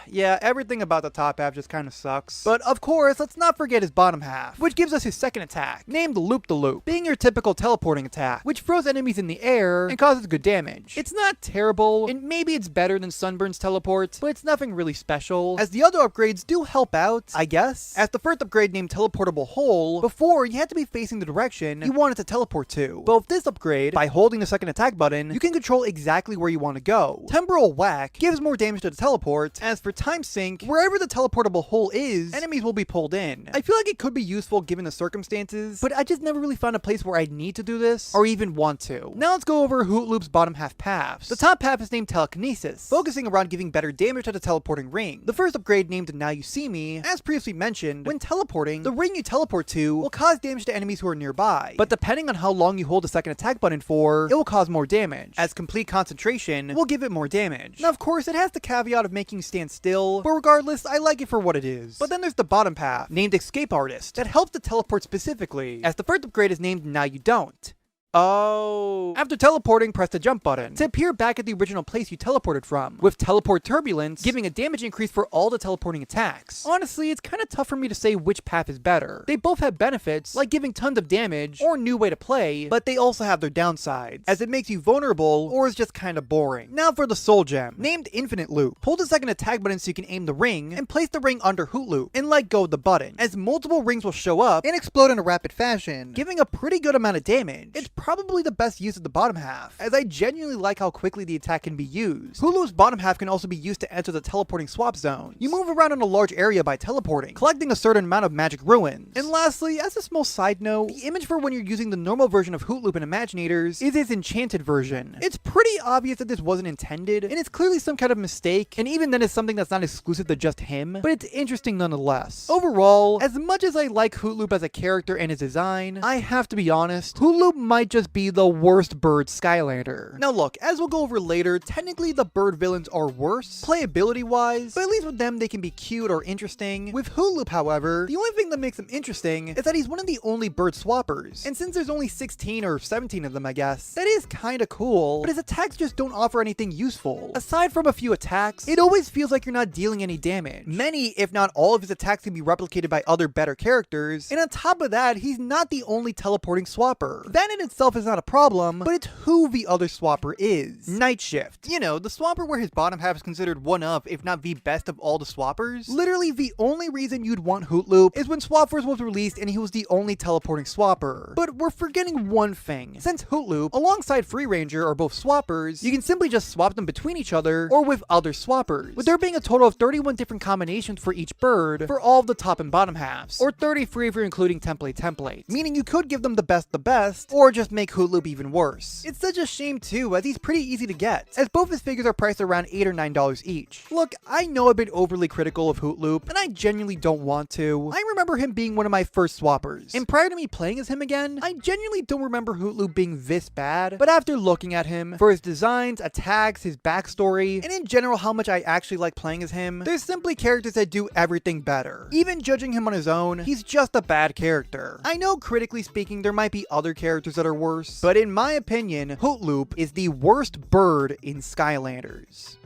Yeah, everything about the top half just kind of sucks. But of course, let's not forget his bottom half, which gives us his second attack, named Loop the Loop, being your typical teleporting attack, which throws enemies in the air and causes good damage. It's not terrible, and maybe it's better than Sunburn's teleport, but it's nothing really special, as the other upgrades do help out, I guess. As the first upgrade named Teleportable Hole, before you had to be facing the direction you wanted to teleport to, but with this upgrade, by holding the second attack button, you can control exactly where you want to go. Temporal Whack gives more damage to the teleport, as for Time Sink, wherever the teleportable hole is, enemies will be pulled in. I feel like it could be useful given the circumstances, but I just never really found a place where I'd need to do this, or even want to. Now let's go over Hoot Loop's bottom half paths. The top half is named Telekinesis, focusing around giving better damage to the teleporting ring. The first upgrade named Now You See Me, as previously mentioned, when teleporting, the ring you teleport to will cause damage to enemies who are nearby, but depending on how long you hold the second attack button for, it will cause more damage, as Complete Concentration will give it more damage. Now of course, it has the caveat of making you stand still, but regardless, I like it for what it is. But then there's the bottom path, named Escape Artist, that helps to teleport specifically, as the first upgrade is named Now You Don't. Oh. After teleporting, press the jump button to appear back at the original place you teleported from, with Teleport Turbulence giving a damage increase for all the teleporting attacks. Honestly, it's kind of tough for me to say which path is better. They both have benefits, like giving tons of damage, or a new way to play, but they also have their downsides, as it makes you vulnerable, or is just kind of boring. Now for the Soul Gem, named Infinite Loop. Hold the second attack button so you can aim the ring, and place the ring under Hoot Loop, and let go of the button, as multiple rings will show up and explode in a rapid fashion, giving a pretty good amount of damage. It's probably the best use of the bottom half, as I genuinely like how quickly the attack can be used. Hoot Loop's bottom half can also be used to enter the teleporting swap zone. You move around in a large area by teleporting, collecting a certain amount of magic ruins. And lastly, as a small side note, the image for when you're using the normal version of Hoot Loop in Imaginators is its enchanted version. It's pretty obvious that this wasn't intended, and it's clearly some kind of mistake, and even then it's something that's not exclusive to just him, but it's interesting nonetheless. Overall, as much as I like Hoot Loop as a character and his design, I have to be honest, Hoot Loop might just be the worst bird Skylander. Now look, as we'll go over later, technically the bird villains are worse, playability wise, but at least with them they can be cute or interesting. With Hoot Loop, however, the only thing that makes him interesting is that he's one of the only bird swappers, and since there's only 16 or 17 of them I guess, that is kinda cool, but his attacks just don't offer anything useful. Aside from a few attacks, it always feels like you're not dealing any damage. Many, if not all of his attacks can be replicated by other better characters, and on top of that, he's not the only teleporting swapper. That in itself itself is not a problem, but it's who the other swapper is. Night Shift. You know, the swapper where his bottom half is considered one of, if not the best of all the swappers. Literally the only reason you'd want Hoot Loop is when Swap Force was released and he was the only teleporting swapper. But we're forgetting one thing. Since Hoot Loop, alongside Free Ranger, are both swappers, you can simply just swap them between each other or with other swappers, with there being a total of 31 different combinations for each bird for all of the top and bottom halves, or 33 if you're including templates, meaning you could give them the best, or just make Hoot Loop even worse. It's such a shame too, as he's pretty easy to get, as both his figures are priced around $8 or $9 each. Look, I know I've been overly critical of Hoot Loop, and I genuinely don't want to. I remember him being one of my first swappers, and prior to me playing as him again, I genuinely don't remember Hoot Loop being this bad, but after looking at him, for his designs, attacks, his backstory, and in general how much I actually like playing as him, there's simply characters that do everything better. Even judging him on his own, he's just a bad character. I know critically speaking there might be other characters that are worse, but in my opinion, Hoot Loop is the worst bird in Skylanders.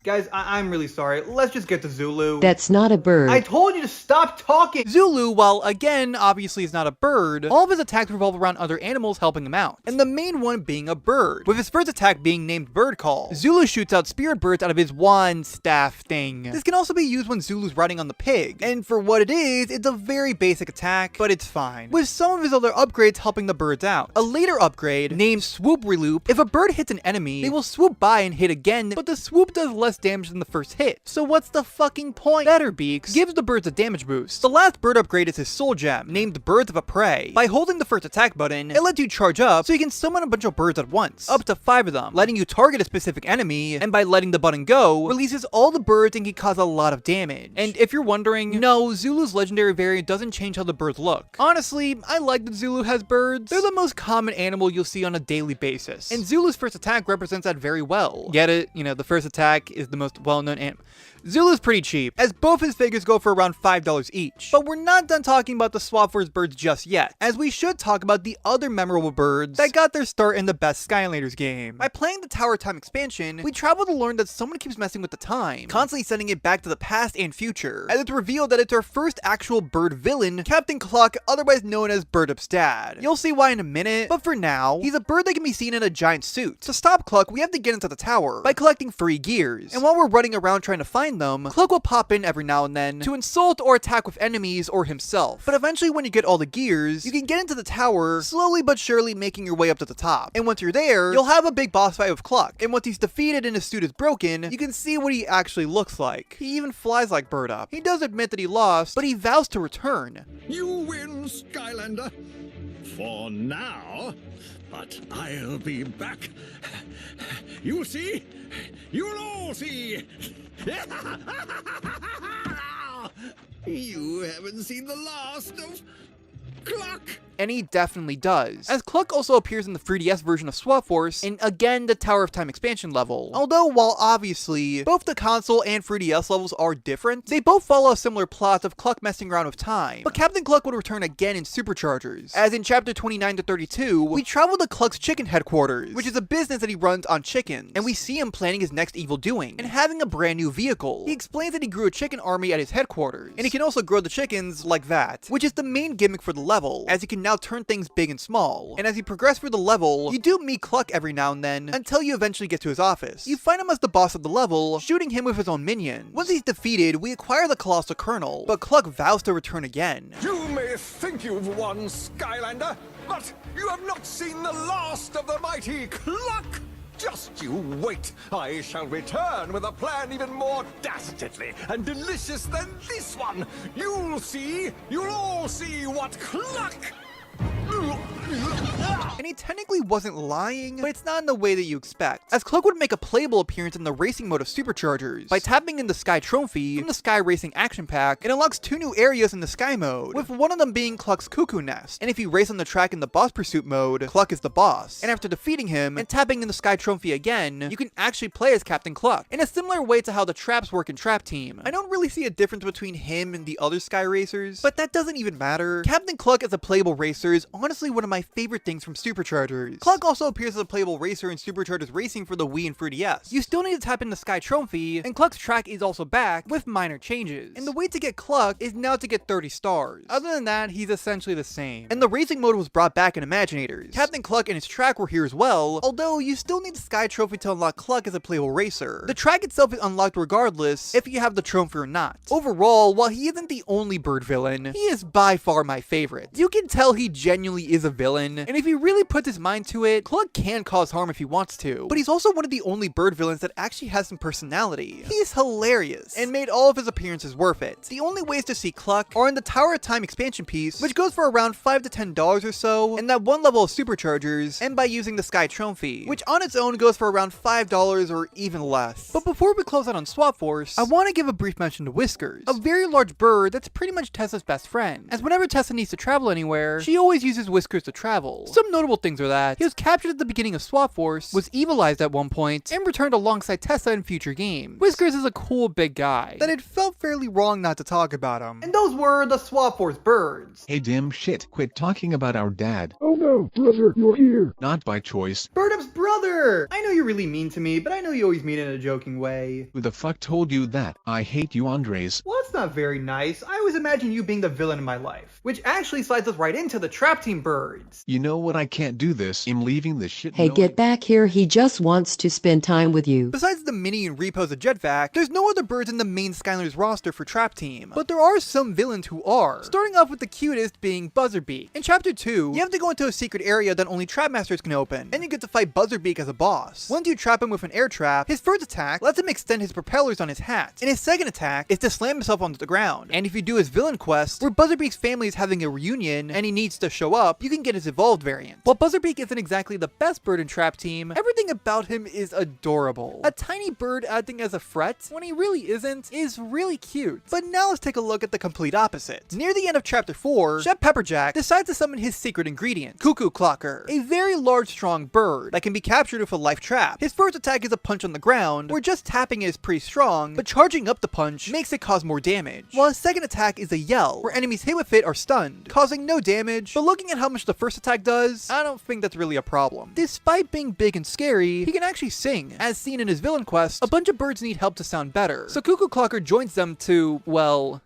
Guys, I'm really sorry. Let's just get to Zulu. That's not a bird. I told you to stop talking! Zulu, while again, obviously is not a bird, all of his attacks revolve around other animals helping him out, and the main one being a bird, with his first attack being named Bird Call. Zulu shoots out spirit birds out of his wand staff thing. This can also be used when Zulu's riding on the pig, and for what it is, it's a very basic attack, but it's fine, with some of his other upgrades helping the birds out. A later upgrade, named Swoop Reloop, if a bird hits an enemy, they will swoop by and hit again, but the swoop does less damage than the first hit. So what's the fucking point? Better Beaks gives the birds a damage boost. The last bird upgrade is his soul gem, named Birds of a Prey. By holding the first attack button, it lets you charge up so you can summon a bunch of birds at once, up to 5 of them, letting you target a specific enemy, and by letting the button go, releases all the birds and can cause a lot of damage. And if you're wondering, no, Zulu's legendary variant doesn't change how the birds look. Honestly, I like that Zulu has birds. They're the most common animal you'll see on a daily basis, and Zulu's first attack represents that very well. Get it? You know, the first attack is the most well-known animal. Zulu's pretty cheap, as both his figures go for around $5 each. But we're not done talking about the Swap Force birds just yet, as we should talk about the other memorable birds that got their start in the best Skylanders game. By playing the Tower of Time expansion, we travel to learn that someone keeps messing with the time, constantly sending it back to the past and future, as it's revealed that it's our first actual bird villain, Captain Cluck, otherwise known as Birdup's dad. You'll see why in a minute, but for now, he's a bird that can be seen in a giant suit. To stop Cluck, we have to get into the tower by collecting free gears, and while we're running around trying to find them, Cluck will pop in every now and then to insult or attack with enemies or himself. But eventually when you get all the gears, you can get into the tower, slowly but surely making your way up to the top. And once you're there, you'll have a big boss fight with Cluck. And once he's defeated and his suit is broken, you can see what he actually looks like. He even flies like Birdup. He does admit that he lost, but he vows to return. You win, Skylander. For now. But I'll be back. You'll see. You'll all see. You haven't seen the last of Cluck. And he definitely does, as Cluck also appears in the 3DS version of Swap Force, and again the Tower of Time expansion level. Although while obviously both the console and 3DS levels are different, they both follow a similar plot of Cluck messing around with time. But Captain Cluck would return again in Superchargers, as in chapter 29 to 32, we travel to Cluck's chicken headquarters, which is a business that he runs on chickens, and we see him planning his next evil doing, and having a brand new vehicle. He explains that he grew a chicken army at his headquarters, and he can also grow the chickens like that, which is the main gimmick for the level, as he can now turn things big and small. And as you progress through the level, you do meet Cluck every now and then, until you eventually get to his office. You find him as the boss of the level, shooting him with his own minion. Once he's defeated, we acquire the Colossal Kernel, but Cluck vows to return again. You may think you've won, Skylander, but you have not seen the last of the mighty Cluck! Just you wait. I shall return with a plan even more dastardly and delicious than this one. You'll see. You'll all see what Cluck. And he technically wasn't lying, but it's not in the way that you expect, as Cluck would make a playable appearance in the racing mode of Superchargers. By tapping in the Sky Trophy from the Sky Racing Action Pack, it unlocks 2 new areas in the Sky mode, with one of them being Cluck's Cuckoo Nest. And if you race on the track in the Boss Pursuit mode, Cluck is the boss. And after defeating him and tapping in the Sky Trophy again, you can actually play as Captain Cluck, in a similar way to how the traps work in Trap Team. I don't really see a difference between him and the other Sky Racers, but that doesn't even matter. Captain Cluck as a playable racer is honestly one of my favorite things from Superchargers. Cluck also appears as a playable racer in Superchargers Racing for the Wii and 3DS. You still need to tap into Sky Trophy, and Cluck's track is also back, with minor changes. And the way to get Cluck is now to get 30 stars. Other than that, he's essentially the same. And the racing mode was brought back in Imaginators. Captain Cluck and his track were here as well, although you still need the Sky Trophy to unlock Cluck as a playable racer. The track itself is unlocked regardless if you have the trophy or not. Overall, while he isn't the only bird villain, he is by far my favorite. You can tell he genuinely is a villain, and if he really puts his mind to it, Cluck can cause harm if he wants to, but he's also one of the only bird villains that actually has some personality. He's hilarious, and made all of his appearances worth it. The only ways to see Cluck are in the Tower of Time expansion piece, which goes for around $5 to $10 or so, and that one level of Superchargers, and by using the Sky Trophy, which on its own goes for around $5 or even less. But before we close out on Swap Force, I want to give a brief mention to Whiskers, a very large bird that's pretty much Tessa's best friend, as whenever Tessa needs to travel anywhere, she always uses Whiskers to travel. Some notable things are that he was captured at the beginning of Swap Force, was evilized at one point, and returned alongside Tessa in future games. Whiskers is a cool big guy, that it felt fairly wrong not to talk about him. And those were the Swap Force birds. Hey dim shit, quit talking about our dad. Oh no, brother, you're here. Not by choice. Birdup's brother! I know you're really mean to me, but I know you always mean it in a joking way. Who the fuck told you that? I hate you, Andres. Well, that's not very nice. I always imagine you being the villain in my life, which actually slides us right into the Trap Team birds. You know what? I can't do this. I'm leaving this shit. Hey, get back here. He just wants to spend time with you. Besides the mini and repos of Jetvac, there's no other birds in the main Skylanders roster for Trap Team, but there are some villains who are. Starting off with the cutest being Buzzerbeak. In Chapter 2, you have to go into a secret area that only Trap Masters can open, and you get to fight Buzzerbeak as a boss. Once you trap him with an air trap, his first attack lets him extend his propellers on his hat, and his second attack is to slam himself onto the ground. And if you do his villain quest, where Buzzerbeak's family is having a reunion and he needs to show up, you can get his evolved variant. While Buzzerbeak isn't exactly the best bird in Trap Team, everything about him is adorable. A tiny bird acting as a threat, when he really isn't, is really cute. But now let's take a look at the complete opposite. Near the end of Chapter 4, Chef Pepperjack decides to summon his secret ingredient, Cuckoo Clocker, a very large, strong bird that can be captured with a life trap. His first attack is a punch on the ground, where just tapping it is pretty strong, but charging up the punch makes it cause more damage. While his second attack is a yell, where enemies hit with it are stunned, causing no damage, but looking at how much the first attack does, I don't think that's really a problem. Despite being big and scary, he can actually sing. As seen in his villain quest, a bunch of birds need help to sound better, so Cuckoo Clocker joins them to, well...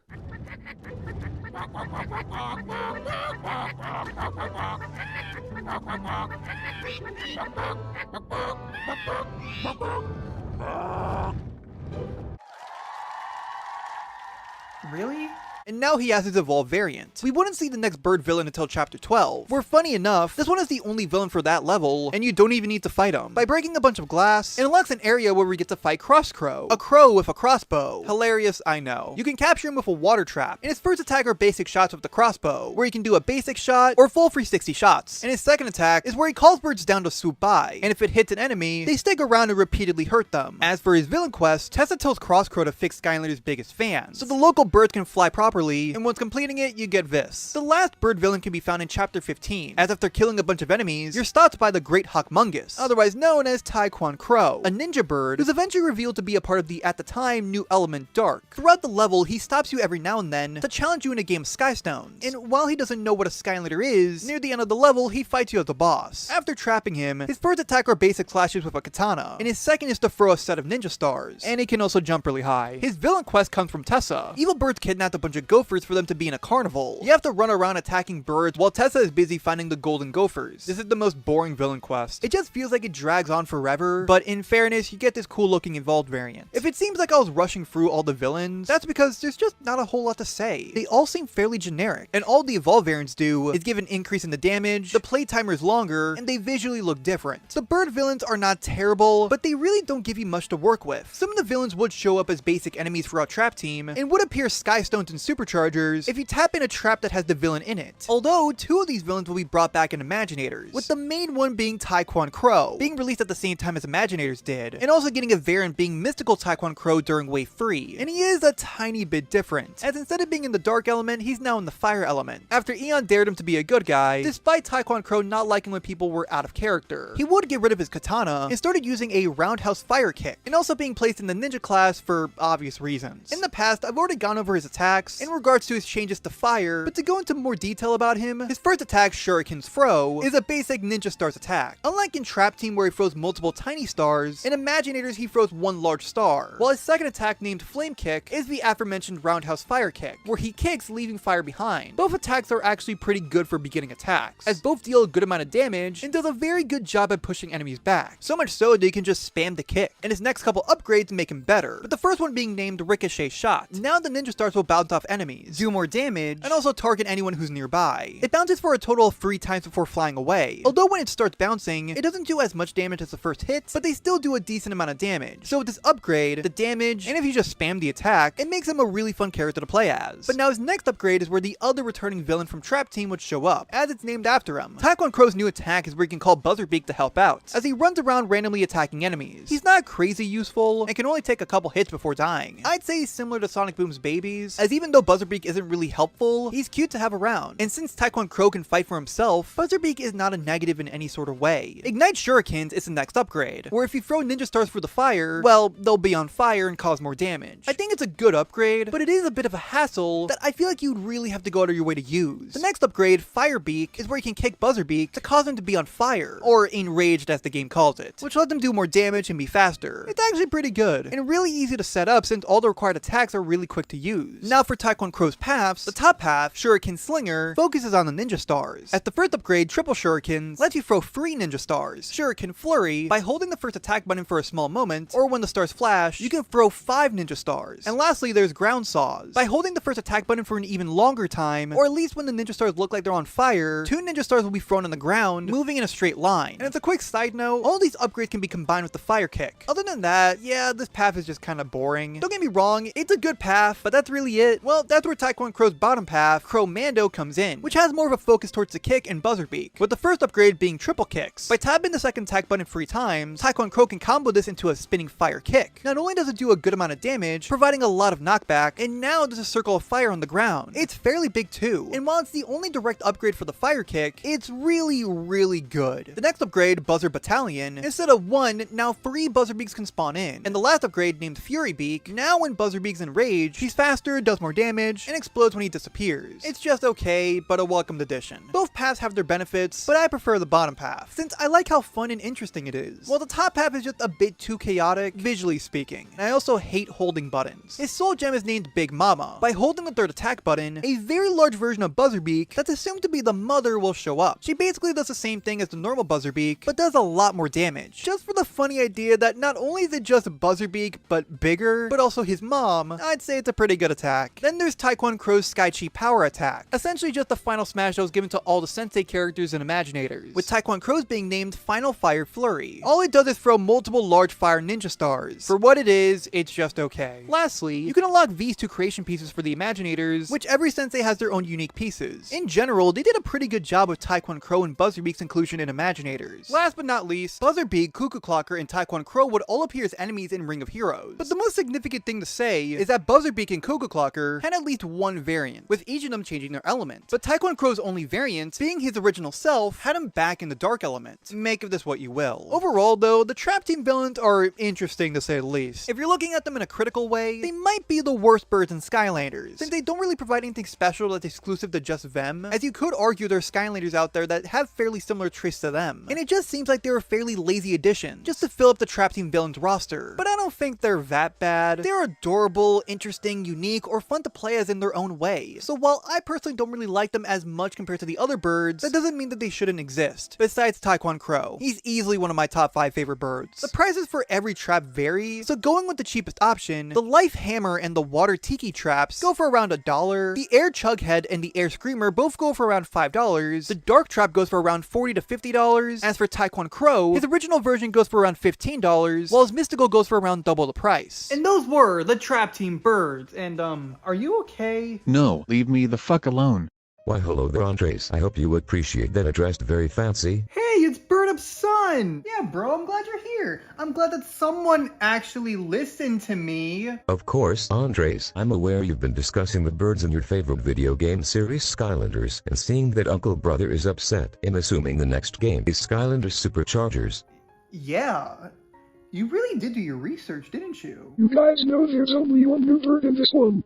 Really? And now he has his evolved variant. We wouldn't see the next bird villain until Chapter 12, where funny enough, this one is the only villain for that level, and you don't even need to fight him. By breaking a bunch of glass, it unlocks an area where we get to fight Cross Crow, a crow with a crossbow. Hilarious, I know. You can capture him with a water trap, and his first attack are basic shots with the crossbow, where he can do a basic shot or full 360 shots. And his second attack is where he calls birds down to swoop by, and if it hits an enemy, they stick around and repeatedly hurt them. As for his villain quest, Tessa tells Cross Crow to fix Skylanders' biggest fan, so the local birds can fly properly, and once completing it, you get this. The last bird villain can be found in Chapter 15, as after killing a bunch of enemies, you're stopped by the Great Hawkmungus, otherwise known as Taekwon Crow, a ninja bird who's eventually revealed to be a part of the, at the time, new element Dark. Throughout the level, he stops you every now and then to challenge you in a game of Skystones, and while he doesn't know what a Skylander is, near the end of the level, he fights you as a boss. After trapping him, his first attack are basic slashes with a katana, and his second is to throw a set of ninja stars, and he can also jump really high. His villain quest comes from Tessa. Evil birds kidnapped a bunch of gophers for them to be in a carnival. You have to run around attacking birds while Tessa is busy finding the golden gophers. This is the most boring villain quest. It just feels like it drags on forever, but in fairness, you get this cool looking evolved variant. If it seems like I was rushing through all the villains, that's because there's just not a whole lot to say. They all seem fairly generic, and all the evolved variants do is give an increase in the damage, the play timer is longer, and they visually look different. The bird villains are not terrible, but they really don't give you much to work with. Some of the villains would show up as basic enemies throughout Trap Team, and would appear Skystones and Superchargers if you tap in a trap that has the villain in it. Although, two of these villains will be brought back in Imaginators, with the main one being Taekwon Crow, being released at the same time as Imaginators did, and also getting a variant being Mystical Taekwon Crow during Wave 3. And he is a tiny bit different, as instead of being in the dark element, he's now in the fire element, after Eon dared him to be a good guy, despite Taekwon Crow not liking when people were out of character. He would get rid of his katana, and started using a roundhouse fire kick, and also being placed in the ninja class for obvious reasons. In the past, I've already gone over his attacks, in regards to his changes to fire, but to go into more detail about him, his first attack, Shuriken's Throw, is a basic Ninja Stars attack. Unlike in Trap Team where he throws multiple tiny stars, in Imaginators he throws one large star, while his second attack named Flame Kick is the aforementioned Roundhouse Fire Kick, where he kicks leaving fire behind. Both attacks are actually pretty good for beginning attacks, as both deal a good amount of damage and does a very good job at pushing enemies back, so much so that you can just spam the kick, and his next couple upgrades make him better, but the first one being named Ricochet Shot. Now the Ninja Stars will bounce off enemies, do more damage, and also target anyone who's nearby. It bounces for a total of 3 times before flying away, although when it starts bouncing, it doesn't do as much damage as the first hit, but they still do a decent amount of damage. So with this upgrade, the damage, and if you just spam the attack, it makes him a really fun character to play as. But now his next upgrade is where the other returning villain from Trap Team would show up, as it's named after him. Taekwon Crow's new attack is where he can call Buzzerbeak to help out, as he runs around randomly attacking enemies. He's not crazy useful, and can only take a couple hits before dying. I'd say he's similar to Sonic Boom's babies, as even though Buzzerbeak isn't really helpful, he's cute to have around. And since Taekwon Crow can fight for himself, Buzzerbeak is not a negative in any sort of way. Ignite Shurikens is the next upgrade, where if you throw Ninja Stars through the fire, well, they'll be on fire and cause more damage. I think it's a good upgrade, but it is a bit of a hassle that I feel like you'd really have to go out of your way to use. The next upgrade, Firebeak, is where you can kick Buzzerbeak to cause him to be on fire, or enraged as the game calls it, which lets him do more damage and be faster. It's actually pretty good, and really easy to set up since all the required attacks are really quick to use. Now for Taekwon Crow's paths, the top path, Shuriken Slinger, focuses on the Ninja Stars. As the first upgrade, Triple Shurikens, lets you throw 3 Ninja Stars. Shuriken Flurry, by holding the first attack button for a small moment, or when the stars flash, you can throw 5 Ninja Stars. And lastly, there's Ground Saws. By holding the first attack button for an even longer time, or at least when the Ninja Stars look like they're on fire, 2 Ninja Stars will be thrown on the ground, moving in a straight line. And as a quick side note, all these upgrades can be combined with the Fire Kick. Other than that, yeah, this path is just kind of boring. Don't get me wrong, it's a good path, but that's really it. Well, that's where Taekwon Crow's bottom path, Crow Mando, comes in, which has more of a focus towards the kick and Buzzerbeak, with the first upgrade being Triple Kicks. By tapping the second attack button 3 times, Taekwon Crow can combo this into a spinning fire kick. Not only does it do a good amount of damage, providing a lot of knockback, and now there's a circle of fire on the ground. It's fairly big too, and while it's the only direct upgrade for the fire kick, it's really good. The next upgrade, Buzzer Battalion, instead of 1, now 3 Buzzerbeaks can spawn in, and the last upgrade named Fury Beak, now when Buzzerbeak's enraged, he's faster, does more damage, and explodes when he disappears. It's just okay, but a welcomed addition. Both paths have their benefits, but I prefer the bottom path, since I like how fun and interesting it is, while the top path is just a bit too chaotic, visually speaking, and I also hate holding buttons. His soul gem is named Big Mama. By holding the third attack button, a very large version of Buzzerbeak that's assumed to be the mother will show up. She basically does the same thing as the normal Buzzerbeak, but does a lot more damage. Just for the funny idea that not only is it just Buzzerbeak, but bigger, but also his mom, I'd say it's a pretty good attack. Then there's Taekwon Crow's Sky Chi Power Attack, essentially just the final smash that was given to all the Sensei characters and Imaginators, with Taekwon Crow's being named Final Fire Flurry. All it does is throw multiple large fire ninja stars. For what it is, it's just okay. Lastly, you can unlock these 2 creation pieces for the Imaginators, which every Sensei has their own unique pieces. In general, they did a pretty good job with Taekwon Crow and Buzzerbeak's inclusion in Imaginators. Last but not least, Buzzerbeak, Cuckoo Clocker, and Taekwon Crow would all appear as enemies in Ring of Heroes. But the most significant thing to say is that Buzzerbeak and Cuckoo Clocker had at least one variant, with each of them changing their element. But Taekwon Crow's only variant, being his original self, had him back in the dark element. Make of this what you will. Overall though, the Trap Team villains are interesting to say the least. If you're looking at them in a critical way, they might be the worst birds in Skylanders, since they don't really provide anything special that's exclusive to just them, as you could argue there are Skylanders out there that have fairly similar traits to them. And it just seems like they're a fairly lazy addition, just to fill up the Trap Team villains roster. But I don't think they're that bad. They're adorable, interesting, unique, or fun to play as in their own way. So while I personally don't really like them as much compared to the other birds, that doesn't mean that they shouldn't exist. Besides Taekwon Crow, he's easily one of my top 5 favorite birds. The prices for every trap vary, so going with the cheapest option, the Life Hammer and the Water Tiki traps go for around $1, the Air Chughead and the Air Screamer both go for around $5, the Dark Trap goes for around $40 to $50, as for Taekwon Crow, his original version goes for around $15, while his Mystical goes for around double the price. And those were the Trap Team birds, and are you okay? No, leave me the fuck alone. Why hello there, Andres. I hope you appreciate that I dressed very fancy. Hey, it's Bird Up Son! Yeah, bro, I'm glad you're here. I'm glad that someone actually listened to me. Of course, Andres. I'm aware you've been discussing the birds in your favorite video game series, Skylanders, and seeing that Uncle Brother is upset, I'm assuming the next game is Skylanders Superchargers. Yeah. You really did do your research, didn't you? You guys know there's only one new bird in this one.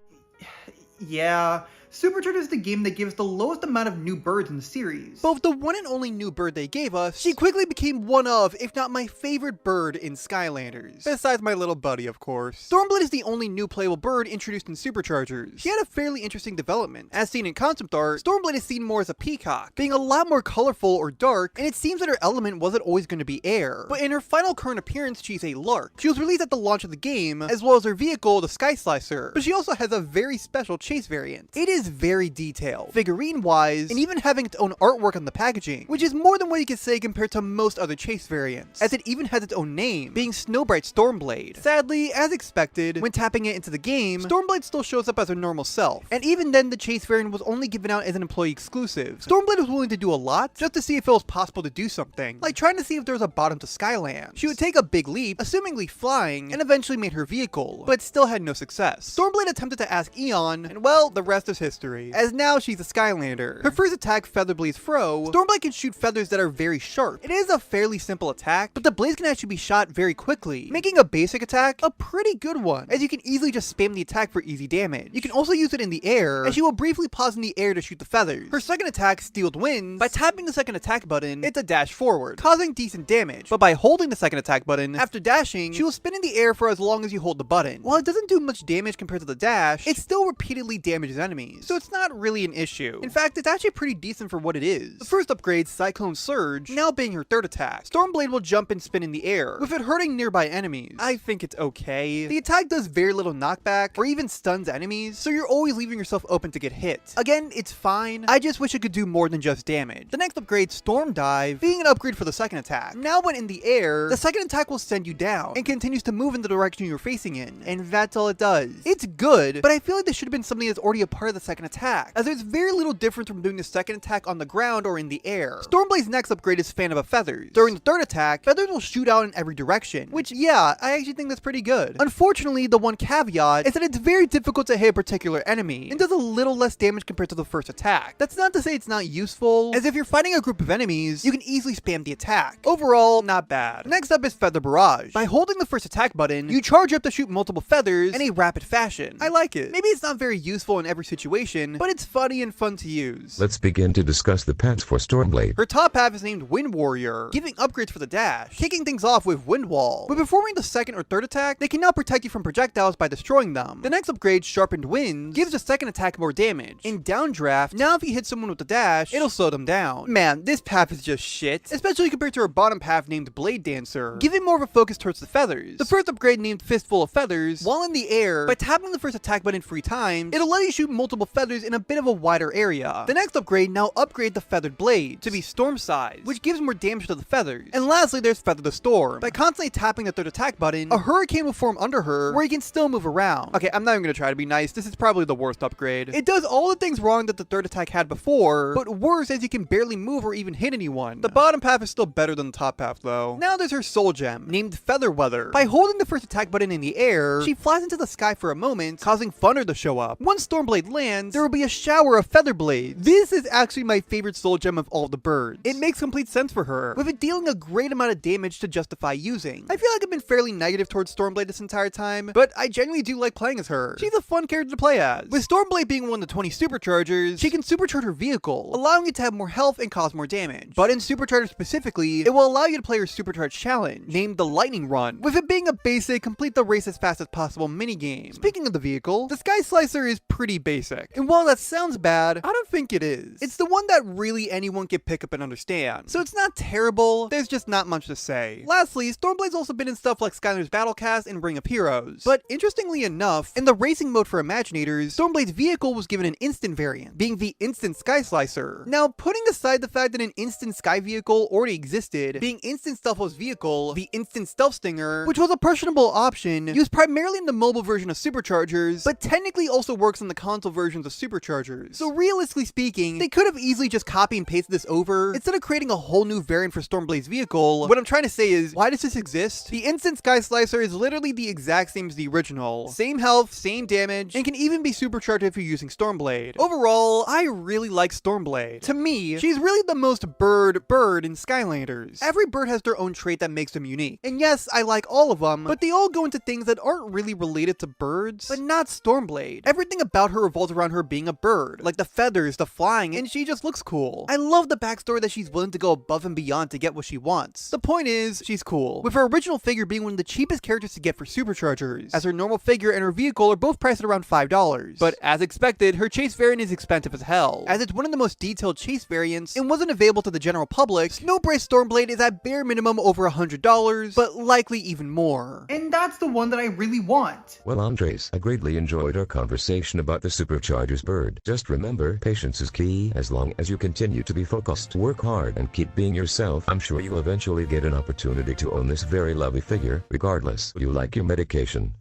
Yeah, Supercharged is the game that gives the lowest amount of new birds in the series. But with the one and only new bird they gave us, she quickly became one of, if not my favorite bird in Skylanders. Besides my little buddy, of course. Stormblade is the only new playable bird introduced in Superchargers. She had a fairly interesting development. As seen in concept art, Stormblade is seen more as a peacock, being a lot more colorful or dark, and it seems that her element wasn't always going to be air. But in her final current appearance, she's a lark. She was released at the launch of the game, as well as her vehicle, the Sky Slicer, but she also has a very special chase variant. It is very detailed, figurine-wise, and even having its own artwork on the packaging, which is more than what you could say compared to most other chase variants, as it even has its own name, being Snowbright Stormblade. Sadly, as expected, when tapping it into the game, Stormblade still shows up as her normal self, and even then the chase variant was only given out as an employee exclusive. Stormblade was willing to do a lot, just to see if it was possible to do something, like trying to see if there was a bottom to Skyland. She would take a big leap, assumingly flying, and eventually made her vehicle, but still had no success. Stormblade attempted to ask Eon, and well, the rest is history, as now she's a Skylander. Her first attack, Featherblade's Fro, Stormblade can shoot feathers that are very sharp. It is a fairly simple attack, but the blades can actually be shot very quickly, making a basic attack a pretty good one, as you can easily just spam the attack for easy damage. You can also use it in the air, as she will briefly pause in the air to shoot the feathers. Her second attack, Steeled Winds, by tapping the second attack button, it's a dash forward, causing decent damage, but by holding the second attack button, after dashing, she will spin in the air for as long as you hold the button. While it doesn't do much damage compared to the dash, it still repeatedly damages enemies, so it's not really an issue. In fact, it's actually pretty decent for what it is. The first upgrade, Cyclone Surge, now being her third attack. Stormblade will jump and spin in the air, with it hurting nearby enemies. I think it's okay. The attack does very little knockback, or even stuns enemies, so you're always leaving yourself open to get hit. Again, it's fine. I just wish it could do more than just damage. The next upgrade, Storm Dive, being an upgrade for the second attack. Now when in the air, the second attack will send you down, and continues to move in the direction you're facing in, and that's all it does. It's good, but I feel like this should have been something that's already a part of the second attack, as there's very little difference from doing the second attack on the ground or in the air. Stormblade's next upgrade is Fan of Feathers. During the third attack, feathers will shoot out in every direction, which yeah, I actually think that's pretty good. Unfortunately, the one caveat is that it's very difficult to hit a particular enemy, and does a little less damage compared to the first attack. That's not to say it's not useful, as if you're fighting a group of enemies, you can easily spam the attack. Overall, not bad. Next up is Feather Barrage. By holding the first attack button, you charge up to shoot multiple feathers in a rapid fashion. I like it. Maybe it's not very useful in every situation, but it's funny and fun to use. Let's begin to discuss the paths for Stormblade. Her top half is named Wind Warrior, giving upgrades for the dash, kicking things off with Wind Wall. When performing the second or third attack, they can now protect you from projectiles by destroying them. The next upgrade, Sharpened Winds, gives the second attack more damage. In Downdraft, now if you hit someone with the dash, it'll slow them down. Man, this path is just shit, especially compared to her bottom path named Blade Dancer, giving more of a focus towards the feathers. The first upgrade, named Fistful of Feathers, while in the air, by tapping the first attack button 3 times, it'll let you shoot multiple feathers in a bit of a wider area. The next upgrade, now upgrade the Feathered Blade to be Storm Size, which gives more damage to the feathers. And lastly, there's Feather the Storm. By constantly tapping the third attack button, a hurricane will form under her, where you can still move around. Okay, I'm not even gonna try to be nice, this is probably the worst upgrade. It does all the things wrong that the third attack had before, but worse as you can barely move or even hit anyone. The bottom path is still better than the top path though. Now there's her Soul Gem, named Feather Weather. By holding the first attack button in the air, she flies into the sky for a moment, causing thunder to show up. Once Stormblade lands, there will be a shower of feather blades. This is actually my favorite Soul Gem of all the birds. It makes complete sense for her, with it dealing a great amount of damage to justify using. I feel like I've been fairly negative towards Stormblade this entire time, but I genuinely do like playing as her. She's a fun character to play as. With Stormblade being one of the 20 superchargers, she can supercharge her vehicle, allowing it to have more health and cause more damage. But in Supercharger specifically, it will allow you to play her Supercharge Challenge, named the Lightning Run, with it being a basic, complete the race as fast as possible minigame. Speaking of the vehicle, the Sky Slicer is pretty basic, and while that sounds bad, I don't think it is. It's the one that really anyone can pick up and understand, so it's not terrible, there's just not much to say. Lastly, Stormblade's also been in stuff like Skylanders Battlecast and Ring of Heroes, but interestingly enough, in the racing mode for Imaginators, Stormblade's vehicle was given an instant variant, being the Instant Sky Slicer. Now, putting aside the fact that an instant sky vehicle already existed, being Instant Stealth's vehicle, the Instant Stealth Stinger, which was a personable option, used primarily in the mobile version of Superchargers, but technically also works in the console versions of Superchargers. So realistically speaking, they could have easily just copy and pasted this over, instead of creating a whole new variant for Stormblade's vehicle. What I'm trying to say is, why does this exist? The Instant Sky Slicer is literally the exact same as the original. Same health, same damage, and can even be supercharged if you're using Stormblade. Overall, I really like Stormblade. To me, she's really the most bird in Skylanders. Every bird has their own trait that makes them unique. And yes, I like all of them, but they all go into things that aren't really related to birds, but not Stormblade. Everything about her revolves around around her being a bird, like the feathers, the flying, and she just looks cool. I love the backstory that she's willing to go above and beyond to get what she wants. The point is, she's cool, with her original figure being one of the cheapest characters to get for superchargers, as her normal figure and her vehicle are both priced at around $5. But as expected, her chase variant is expensive as hell, as it's one of the most detailed chase variants and wasn't available to the general public. Snowbrace Stormblade is at bare minimum over $100, but likely even more. And that's the one that I really want. Well, Andres, I greatly enjoyed our conversation about the Superchargers bird. Just remember, patience is key. As long as you continue to be focused, work hard, and keep being yourself, I'm sure you'll eventually get an opportunity to own this very lovely figure. Regardless, you like your medication.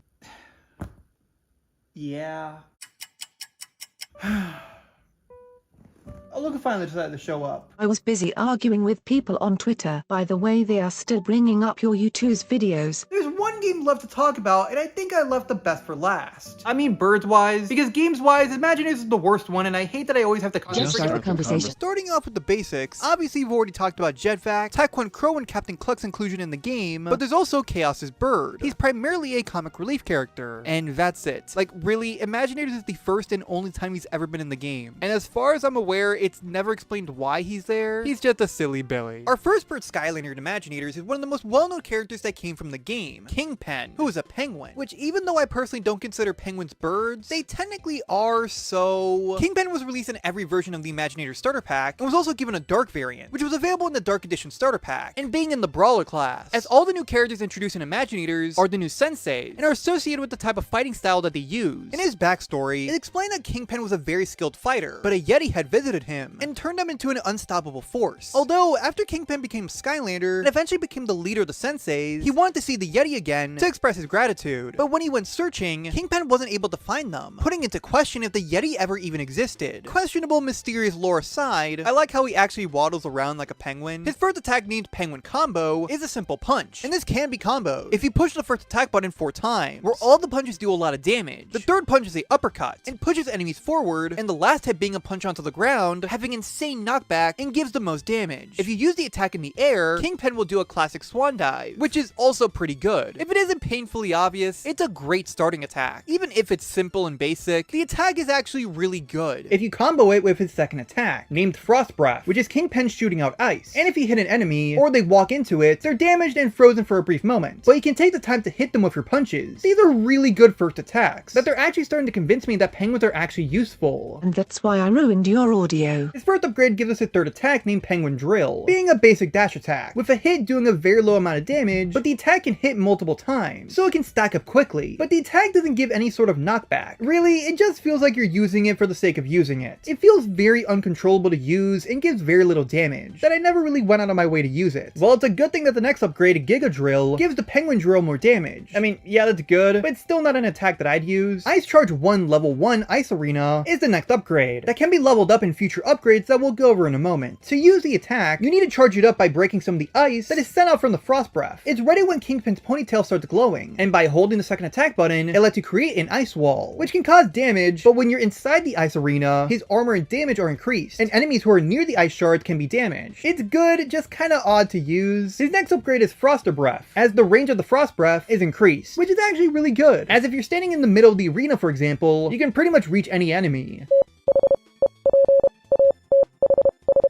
Yeah. Oh, look, I finally decided to show up. I was busy arguing with people on Twitter. By the way, they are still bringing up your U2's videos. There's one game left to talk about, and I think I left the best for last. I mean birds-wise, because games-wise, Imaginators is the worst one, and I hate that I always have to Just start the conversation. Starting off with the basics, obviously we've already talked about Jetvac, Taekwon Crow, and Captain Cluck's inclusion in the game, but there's also Chaos's bird. He's primarily a comic relief character, and that's it. Like, really, Imaginators is the first and only time he's ever been in the game, and as far as I'm aware, it's never explained why he's there. He's just a silly Billy. Our first bird Skylander in Imaginators is one of the most well-known characters that came from the game, Kingpen, who is a penguin, which even though I personally don't consider penguins birds, they technically are, so... Kingpen was released in every version of the Imaginators starter pack, and was also given a dark variant, which was available in the Dark Edition starter pack, and being in the Brawler class, as all the new characters introduced in Imaginators are the new senseis, and are associated with the type of fighting style that they use. In his backstory, it explained that Kingpen was a very skilled fighter, but a Yeti had visited him, and turned him into an unstoppable force. Although, after Kingpen became Skylander, and eventually became the leader of the senseis, he wanted to see the Yeti again to express his gratitude. But when he went searching, Kingpen wasn't able to find them, putting into question if the Yeti ever even existed. Questionable, mysterious lore aside, I like how he actually waddles around like a penguin. His first attack, named Penguin Combo, is a simple punch, and this can be comboed if you push the first attack button 4 times, where all the punches do a lot of damage. The third punch is a uppercut, and pushes enemies forward, and the last hit being a punch onto the ground, having insane knockback and gives the most damage. If you use the attack in the air, Kingpen will do a classic swan dive, which is also pretty good. If it isn't painfully obvious, it's a great starting attack. Even if it's simple and basic, the attack is actually really good. If you combo it with his second attack, named Frost Breath, which is Kingpen shooting out ice, and if you hit an enemy, or they walk into it, they're damaged and frozen for a brief moment, but you can take the time to hit them with your punches. These are really good first attacks, that they're actually starting to convince me that penguins are actually useful. And that's why I ruined your audio. His first upgrade gives us a third attack named Penguin Drill, being a basic dash attack, with a hit doing a very low amount of damage, but the attack can hit multiple times, so it can stack up quickly, but the attack doesn't give any sort of knockback. Really, it just feels like you're using it for the sake of using it. It feels very uncontrollable to use and gives very little damage, that I never really went out of my way to use it. Well, it's a good thing that the next upgrade, Giga Drill, gives the Penguin Drill more damage. I mean, yeah, that's good, but it's still not an attack that I'd use. Ice Charge 1 Level 1 Ice Arena is the next upgrade, that can be leveled up in future upgrades that we'll go over in a moment. To use the attack, you need to charge it up by breaking some of the ice that is sent out from the Frost Breath. It's ready when Kingpen's ponytail starts glowing, and by holding the second attack button, it lets you create an ice wall, which can cause damage, but when you're inside the ice arena, his armor and damage are increased, and enemies who are near the ice shards can be damaged. It's good, just kinda odd to use. His next upgrade is Froster Breath, as the range of the Frost Breath is increased, which is actually really good, as if you're standing in the middle of the arena, for example, you can pretty much reach any enemy.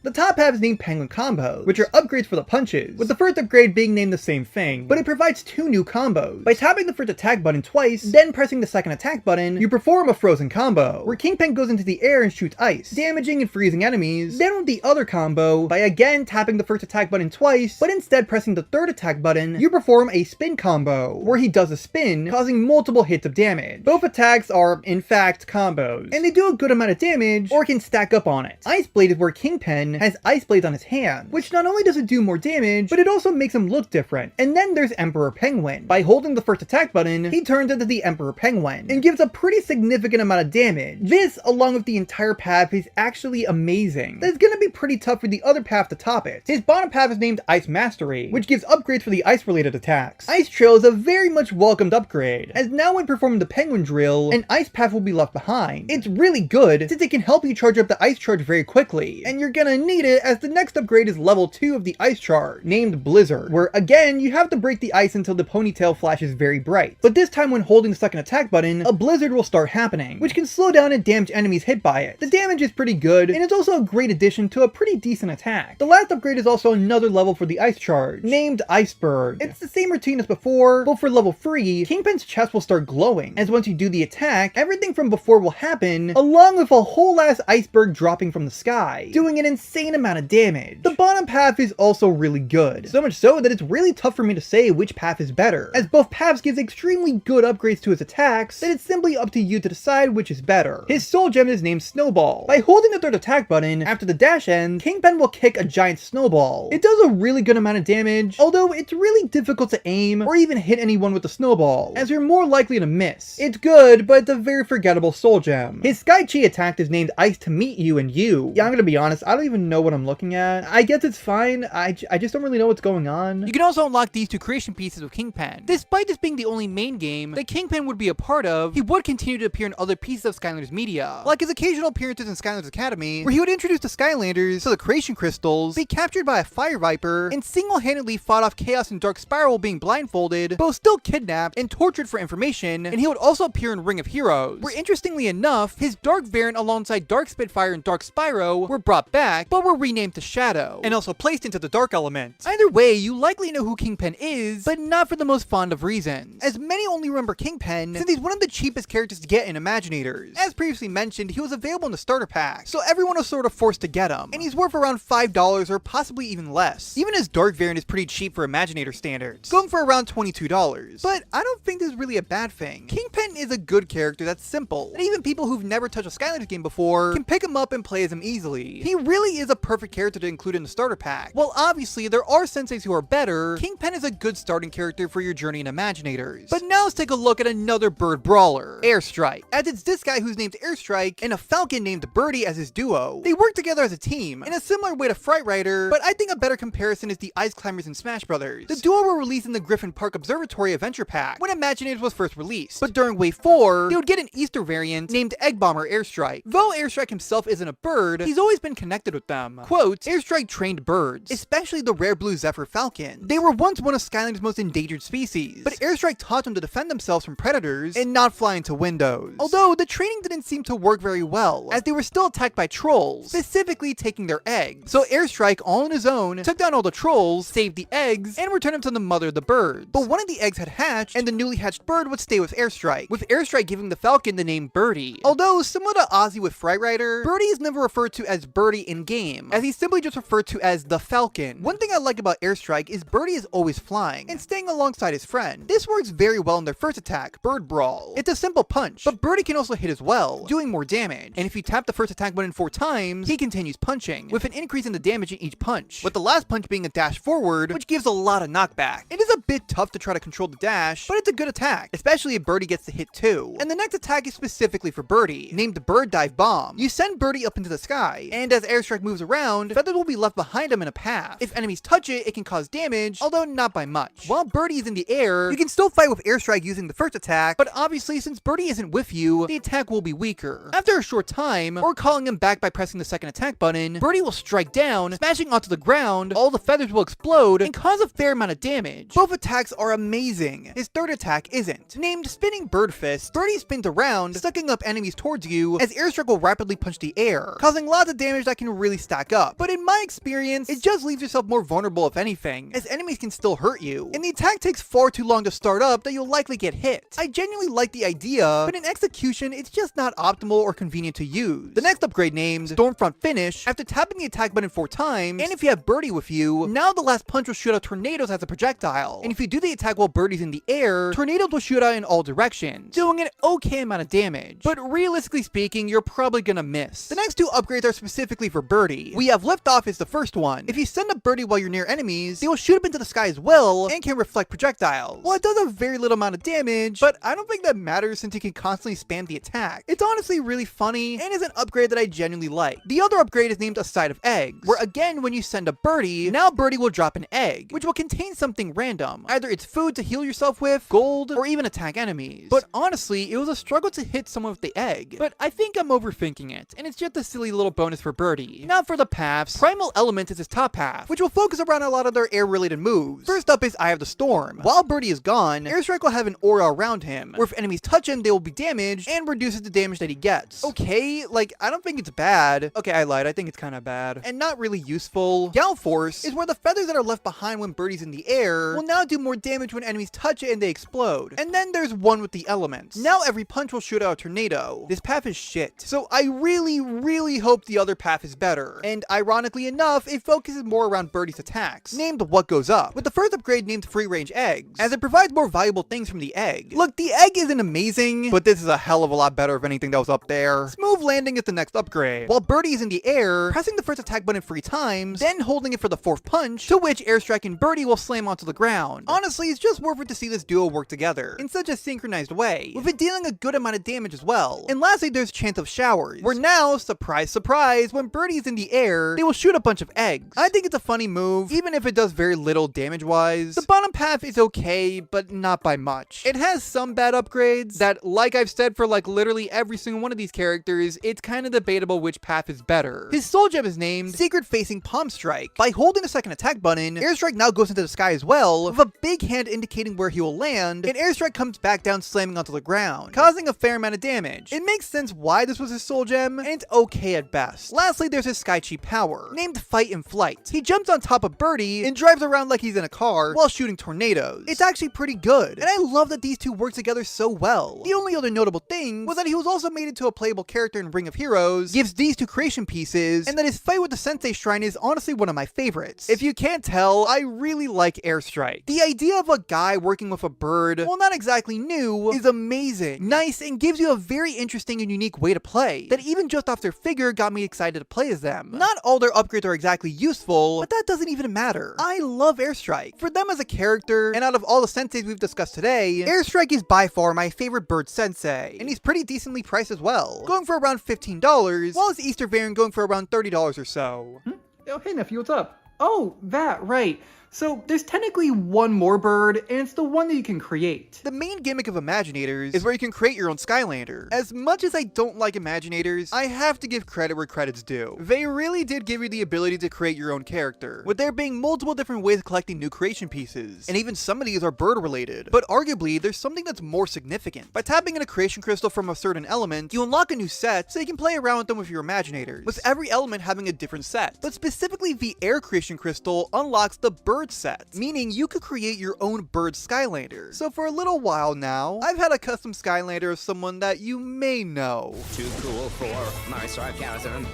The top half is named Penguin Combos, which are upgrades for the punches, with the first upgrade being named the same thing, but it provides 2 new combos. By tapping the first attack button twice, then pressing the second attack button, you perform a frozen combo, where Kingpen goes into the air and shoots ice, damaging and freezing enemies. Then with the other combo, by again tapping the first attack button twice, but instead pressing the third attack button, you perform a spin combo, where he does a spin, causing multiple hits of damage. Both attacks are, in fact, combos, and they do a good amount of damage, or can stack up on it. Ice Blade is where Kingpen has ice blades on his hand, which not only does it do more damage, but it also makes him look different. And then there's Emperor Penguin. By holding the first attack button, he turns into the Emperor Penguin, and gives a pretty significant amount of damage. This, along with the entire path, is actually amazing. It's gonna be pretty tough for the other path to top it. His bottom path is named Ice Mastery, which gives upgrades for the ice-related attacks. Ice Trail is a very much welcomed upgrade, as now when performing the Penguin Drill, an ice path will be left behind. It's really good, since it can help you charge up the ice charge very quickly, and you're gonna need it, as the next upgrade is level 2 of the ice charge, named Blizzard, where again, you have to break the ice until the ponytail flashes very bright. But this time when holding the second attack button, a blizzard will start happening, which can slow down and damage enemies hit by it. The damage is pretty good, and it's also a great addition to a pretty decent attack. The last upgrade is also another level for the ice charge, named Iceberg. It's the same routine as before, but for level 3, Kingpin's chest will start glowing, as once you do the attack, everything from before will happen, along with a whole ass iceberg dropping from the sky, doing an insane amount of damage. The bottom path is also really good, so much so that it's really tough for me to say which path is better, as both paths gives extremely good upgrades to his attacks, that it's simply up to you to decide which is better. His soul gem is named Snowball. By holding the third attack button, after the dash ends, Kingpin will kick a giant snowball. It does a really good amount of damage, although it's really difficult to aim or even hit anyone with the snowball, as you're more likely to miss. It's good, but it's a very forgettable soul gem. His Sky Chi attack is named Ice to Meet You and You. Yeah, I'm gonna be honest, I don't even know what I'm looking at. I guess it's fine, I just don't really know what's going on. You can also unlock these 2 creation pieces with Kingpin. Despite this being the only main game that Kingpin would be a part of, he would continue to appear in other pieces of Skylanders Media, like his occasional appearances in Skylanders Academy, where he would introduce the Skylanders to the creation crystals, be captured by a fire viper, and single-handedly fought off Chaos and Dark Spyro being blindfolded, but was still kidnapped and tortured for information, and he would also appear in Ring of Heroes, where interestingly enough, his Dark variant alongside Dark Spitfire and Dark Spyro were brought back, but were renamed to Shadow, and also placed into the Dark element. Either way, you likely know who Kingpin is, but not for the most fond of reasons, as many only remember Kingpin since he's one of the cheapest characters to get in Imaginators. As previously mentioned, he was available in the starter pack, so everyone was sort of forced to get him, and he's worth around $5 or possibly even less. Even his Dark variant is pretty cheap for Imaginator standards, going for around $22. But I don't think this is really a bad thing. Kingpin is a good character that's simple, and even people who've never touched a Skylanders game before can pick him up and play as him easily. He really is a perfect character to include in the starter pack. While obviously there are senseis who are better, Kingpin is a good starting character for your journey in Imaginators. But now let's take a look at another bird brawler, Airstrike, as it's this guy who's named Airstrike and a falcon named Birdie as his duo. They work together as a team, in a similar way to Fright Rider, but I think a better comparison is the Ice Climbers in Smash Brothers. The duo were released in the Griffin Park Observatory Adventure Pack when Imaginators was first released, but during Wave 4, they would get an Easter variant named Egg Bomber Airstrike. Though Airstrike himself isn't a bird, he's always been connected with them. Quote, Airstrike trained birds, especially the rare blue Zephyr falcon. They were once one of Skylanders' most endangered species, but Airstrike taught them to defend themselves from predators and not fly into windows. Although the training didn't seem to work very well, as they were still attacked by trolls, specifically taking their eggs. So Airstrike, all on his own, took down all the trolls, saved the eggs, and returned them to the mother of the birds. But one of the eggs had hatched, and the newly hatched bird would stay with Airstrike, with Airstrike giving the falcon the name Birdie. Although, similar to Ozzy with Fright Rider, Birdie is never referred to as Birdie in-game, as he's simply just referred to as the Falcon. One thing I like about Airstrike is Birdie is always flying, and staying alongside his friend. This works very well in their first attack, Bird Brawl. It's a simple punch, but Birdie can also hit as well, doing more damage, and if you tap the first attack button 4 times, he continues punching, with an increase in the damage in each punch, with the last punch being a dash forward, which gives a lot of knockback. It is a bit tough to try to control the dash, but it's a good attack, especially if Birdie gets the hit too. And the next attack is specifically for Birdie, named Bird Dive Bomb. You send Birdie up into the sky, and as Airstrike moves around, feathers will be left behind him in a path. If enemies touch it, it can cause damage, although not by much. While Birdie is in the air, you can still fight with Airstrike using the first attack, but obviously since Birdie isn't with you, the attack will be weaker. After a short time, or calling him back by pressing the second attack button, Birdie will strike down, smashing onto the ground, all the feathers will explode, and cause a fair amount of damage. Both attacks are amazing. His third attack isn't. Named Spinning Bird Fist, Birdie spins around, sucking up enemies towards you, as Airstrike will rapidly punch the air, causing lots of damage that can really stack up. But in my experience, it just leaves yourself more vulnerable if anything, as enemies can still hurt you, and the attack takes far too long to start up that you'll likely get hit. I genuinely like the idea, but in execution, it's just not optimal or convenient to use. The next upgrade, named Stormfront Finish, after tapping the attack button 4 times, and if you have Birdie with you, now the last punch will shoot out tornadoes as a projectile, and if you do the attack while Birdie's in the air, tornadoes will shoot out in all directions, doing an okay amount of damage, but realistically speaking, you're probably gonna miss. The next 2 upgrades are specifically for Birdie. We have Liftoff is the first one. If you send up Birdie while you're near enemies, they will shoot up into the sky as well, and can reflect projectiles. Well, it does a very little amount of damage, but I don't think that matters since you can constantly spam the attack. It's honestly really funny, and is an upgrade that I genuinely like. The other upgrade is named A Side of Eggs, where again, when you send a Birdie, now Birdie will drop an egg, which will contain something random. Either it's food to heal yourself with, gold, or even attack enemies. But honestly, it was a struggle to hit someone with the egg. But I think I'm overthinking it, and it's just a silly little bonus for Birdie. Now Now for the paths, Primal Element is his top half, which will focus around a lot of their air-related moves. First up is Eye of the Storm. While Birdie is gone, Airstrike will have an aura around him, where if enemies touch him, they will be damaged, and reduces the damage that he gets. Okay, like, I don't think it's bad. Okay, I lied, I think it's kinda bad. And not really useful. Gal Force is where the feathers that are left behind when Birdie's in the air will now do more damage when enemies touch it and they explode. And then there's One with the Elements. Now every punch will shoot out a tornado. This path is shit. So I really hope the other path is better. And ironically enough, it focuses more around Birdie's attacks, named What Goes Up, with the first upgrade named Free Range Eggs, as it provides more valuable things from the egg. Look, the egg isn't amazing, but this is a hell of a lot better of anything that was up there. Smooth Landing is the next upgrade. While Birdie is in the air, pressing the first attack button 3 times, then holding it for the 4th punch, to which Airstrike and Birdie will slam onto the ground. Honestly, it's just worth it to see this duo work together in such a synchronized way, with it dealing a good amount of damage as well. And lastly, there's Chance of Showers, where now, surprise surprise, when Birdie is in the air, they will shoot a bunch of eggs. I think it's a funny move, even if it does very little damage wise. The bottom path is okay, but not by much. It has some bad upgrades that, like I've said for like literally every single one of these characters, it's kind of debatable which path is better. His soul gem is named Secret Facing Palm Strike. By holding the second attack button, Airstrike now goes into the sky as well, with a big hand indicating where he will land, and Airstrike comes back down slamming onto the ground, causing a fair amount of damage. It makes sense why this was his soul gem, and it's okay at best. Lastly, there's his Sky Chi power, named Fight and Flight. He jumps on top of Birdie and drives around like he's in a car while shooting tornadoes. It's actually pretty good, and I love that these two work together so well. The only other notable thing was that he was also made into a playable character in Ring of Heroes, gives these two creation pieces, and that his fight with the Sensei Shrine is honestly one of my favorites. If you can't tell, I really like Airstrike. The idea of a guy working with a bird, while not exactly new, is amazing, nice, and gives you a very interesting and unique way to play, that even just off their figure got me excited to play as them. Not all their upgrades are exactly useful, but that doesn't even matter. I love Airstrike. For them as a character, and out of all the senseis we've discussed today, Airstrike is by far my favorite bird sensei, and he's pretty decently priced as well, going for around $15, while his Easter variant going for around $30 or so. Oh, hey nephew, what's up? Oh, that, right. So, there's technically one more bird, and it's the one that you can create. The main gimmick of Imaginators is where you can create your own Skylander. As much as I don't like Imaginators, I have to give credit where credit's due. They really did give you the ability to create your own character, with there being multiple different ways of collecting new creation pieces, and even some of these are bird related. But arguably, there's something that's more significant. By tapping in a creation crystal from a certain element, you unlock a new set, so you can play around with them with your Imaginators, with every element having a different set. But specifically, the air creation crystal unlocks the bird set, meaning you could create your own bird Skylander. So for a little while now, I've had a custom Skylander of someone that you may know. Too cool for my sarcasm.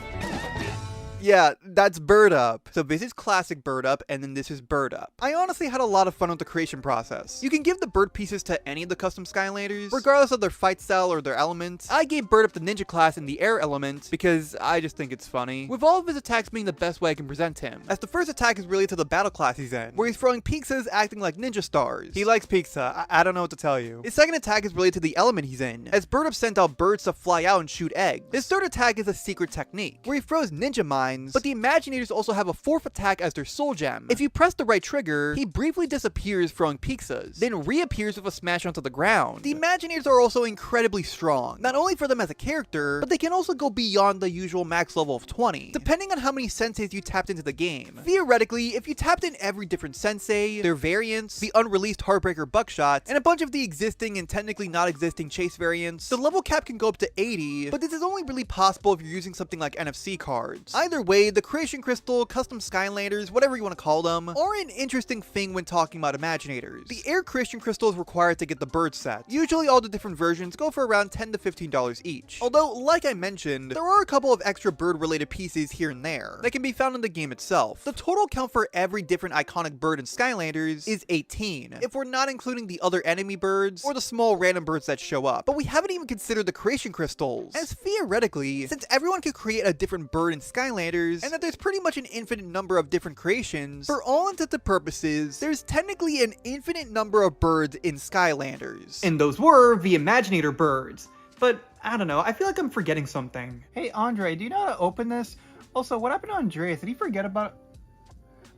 Yeah, that's Bird Up. So this is classic Bird Up, and then this is Bird Up. I honestly had a lot of fun with the creation process. You can give the bird pieces to any of the custom Skylanders, regardless of their fight style or their element. I gave Bird Up the ninja class in the air element, because I just think it's funny, with all of his attacks being the best way I can present him, as the first attack is related to the battle class he's in, where he's throwing pizzas acting like ninja stars. He likes pizza, I don't know what to tell you. His second attack is related to the element he's in, as Bird Up sent out birds to fly out and shoot eggs. His third attack is a secret technique, where he throws ninja mines, but the Imaginators also have a 4th attack as their soul gem. If you press the right trigger, he briefly disappears throwing pizzas, then reappears with a smash onto the ground. The Imaginators are also incredibly strong, not only for them as a character, but they can also go beyond the usual max level of 20, depending on how many senseis you tapped into the game. Theoretically, if you tapped in every different sensei, their variants, the unreleased Heartbreaker Buckshot, and a bunch of the existing and technically not existing chase variants, the level cap can go up to 80, but this is only really possible if you're using something like NFC cards. Either way, the creation crystal, custom Skylanders, whatever you want to call them, are an interesting thing when talking about Imaginators. The air creation crystal is required to get the bird set. Usually all the different versions go for around $10 to $15 each. Although, like I mentioned, there are a couple of extra bird related pieces here and there that can be found in the game itself. The total count for every different iconic bird in Skylanders is 18, if we're not including the other enemy birds or the small random birds that show up. But we haven't even considered the creation crystals, as theoretically, since everyone could create a different bird in Skylanders, and that there's pretty much an infinite number of different creations, for all intents and purposes, there's technically an infinite number of birds in Skylanders. And those were the Imaginator birds. But, I don't know, I feel like I'm forgetting something. Hey Andre, do you know how to open this? Also, what happened to Andreas? Did he forget about it?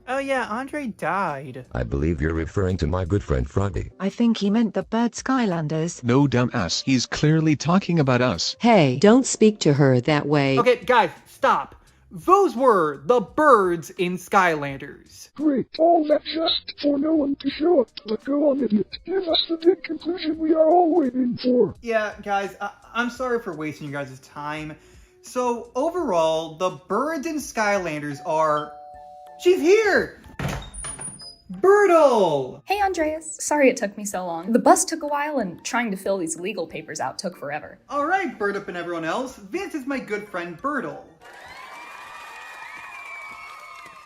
Oh yeah, Andre died. I believe you're referring to my good friend Froggy. I think he meant the bird Skylanders. No, dumbass, he's clearly talking about us. Hey, don't speak to her that way. Okay, guys, stop. those were the birds in Skylanders. Great, all that just for no one to show up. But go on, idiot. Give us the big conclusion we are all waiting for. Yeah, guys, I'm sorry for wasting you guys' time. So, overall, the birds in Skylanders are... She's here! Birdle! Hey Andreas, sorry it took me so long. The bus took a while and trying to fill these legal papers out took forever. Alright, Birdup and everyone else, this is my good friend Birdle.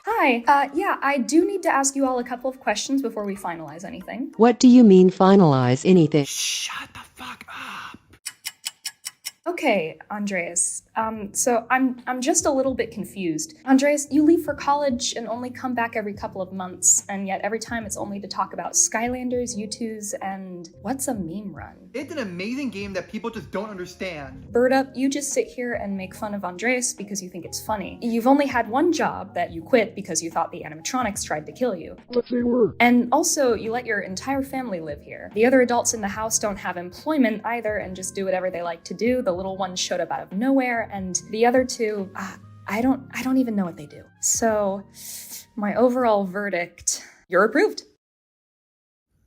Hi, yeah, I do need to ask you all a couple of questions before we finalize anything. What do you mean finalize anything? Shut the fuck up! Okay, Andreas, so I'm just a little bit confused. Andreas, you leave for college and only come back every couple of months, and yet every time it's only to talk about Skylanders, U2s, and what's a meme run? It's an amazing game that people just don't understand. Birdup, you just sit here and make fun of Andreas because you think it's funny. You've only had one job that you quit because you thought the animatronics tried to kill you. But they were. And also, you let your entire family live here. The other adults in the house don't have employment either and just do whatever they like to do. The little one showed up out of nowhere, and the other two, I don't even know what they do. So, my overall verdict, you're approved.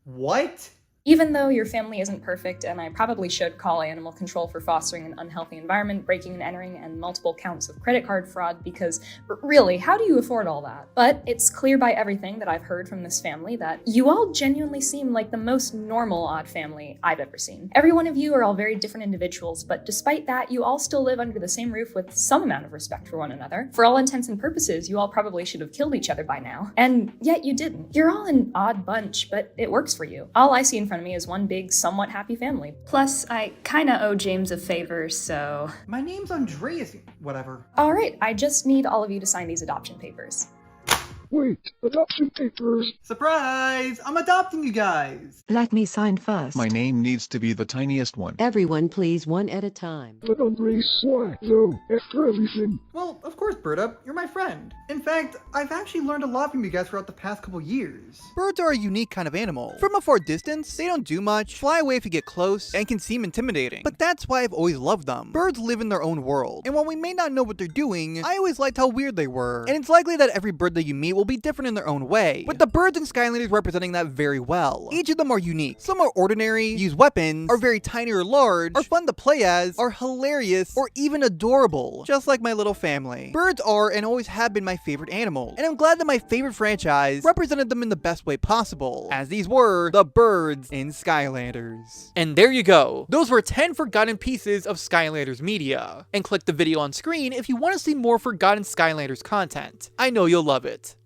What? Even though your family isn't perfect, and I probably should call animal control for fostering an unhealthy environment, breaking and entering, and multiple counts of credit card fraud, because really, how do you afford all that? But it's clear by everything that I've heard from this family that you all genuinely seem like the most normal odd family I've ever seen. Every one of you are all very different individuals, but despite that, you all still live under the same roof with some amount of respect for one another. For all intents and purposes, you all probably should have killed each other by now. And yet you didn't. You're all an odd bunch, but it works for you. All I see in front of me is one big, somewhat happy family. Plus, I kinda owe James a favor, so... My name's Andreas, whatever. Alright, I just need all of you to sign these adoption papers. Wait, adoption papers. Surprise! I'm adopting you guys! Let me sign first. My name needs to be the tiniest one. Everyone please, one at a time. But Andres, why, though, after everything? Well, of course, Birdup, you're my friend. In fact, I've actually learned a lot from you guys throughout the past couple years. Birds are a unique kind of animal. From a far distance, they don't do much, fly away if you get close, and can seem intimidating. But that's why I've always loved them. Birds live in their own world, and while we may not know what they're doing, I always liked how weird they were. And it's likely that every bird that you meet will be different in their own way, with the birds in Skylanders representing that very well. Each of them are unique. Some are ordinary, use weapons, are very tiny or large, are fun to play as, are hilarious, or even adorable, just like my little family. Birds are and always have been my favorite animal, and I'm glad that my favorite franchise represented them in the best way possible, as these were the birds in Skylanders. And there you go. Those were 10 forgotten pieces of Skylanders Media. And click the video on screen if you want to see more forgotten Skylanders content. I know you'll love it.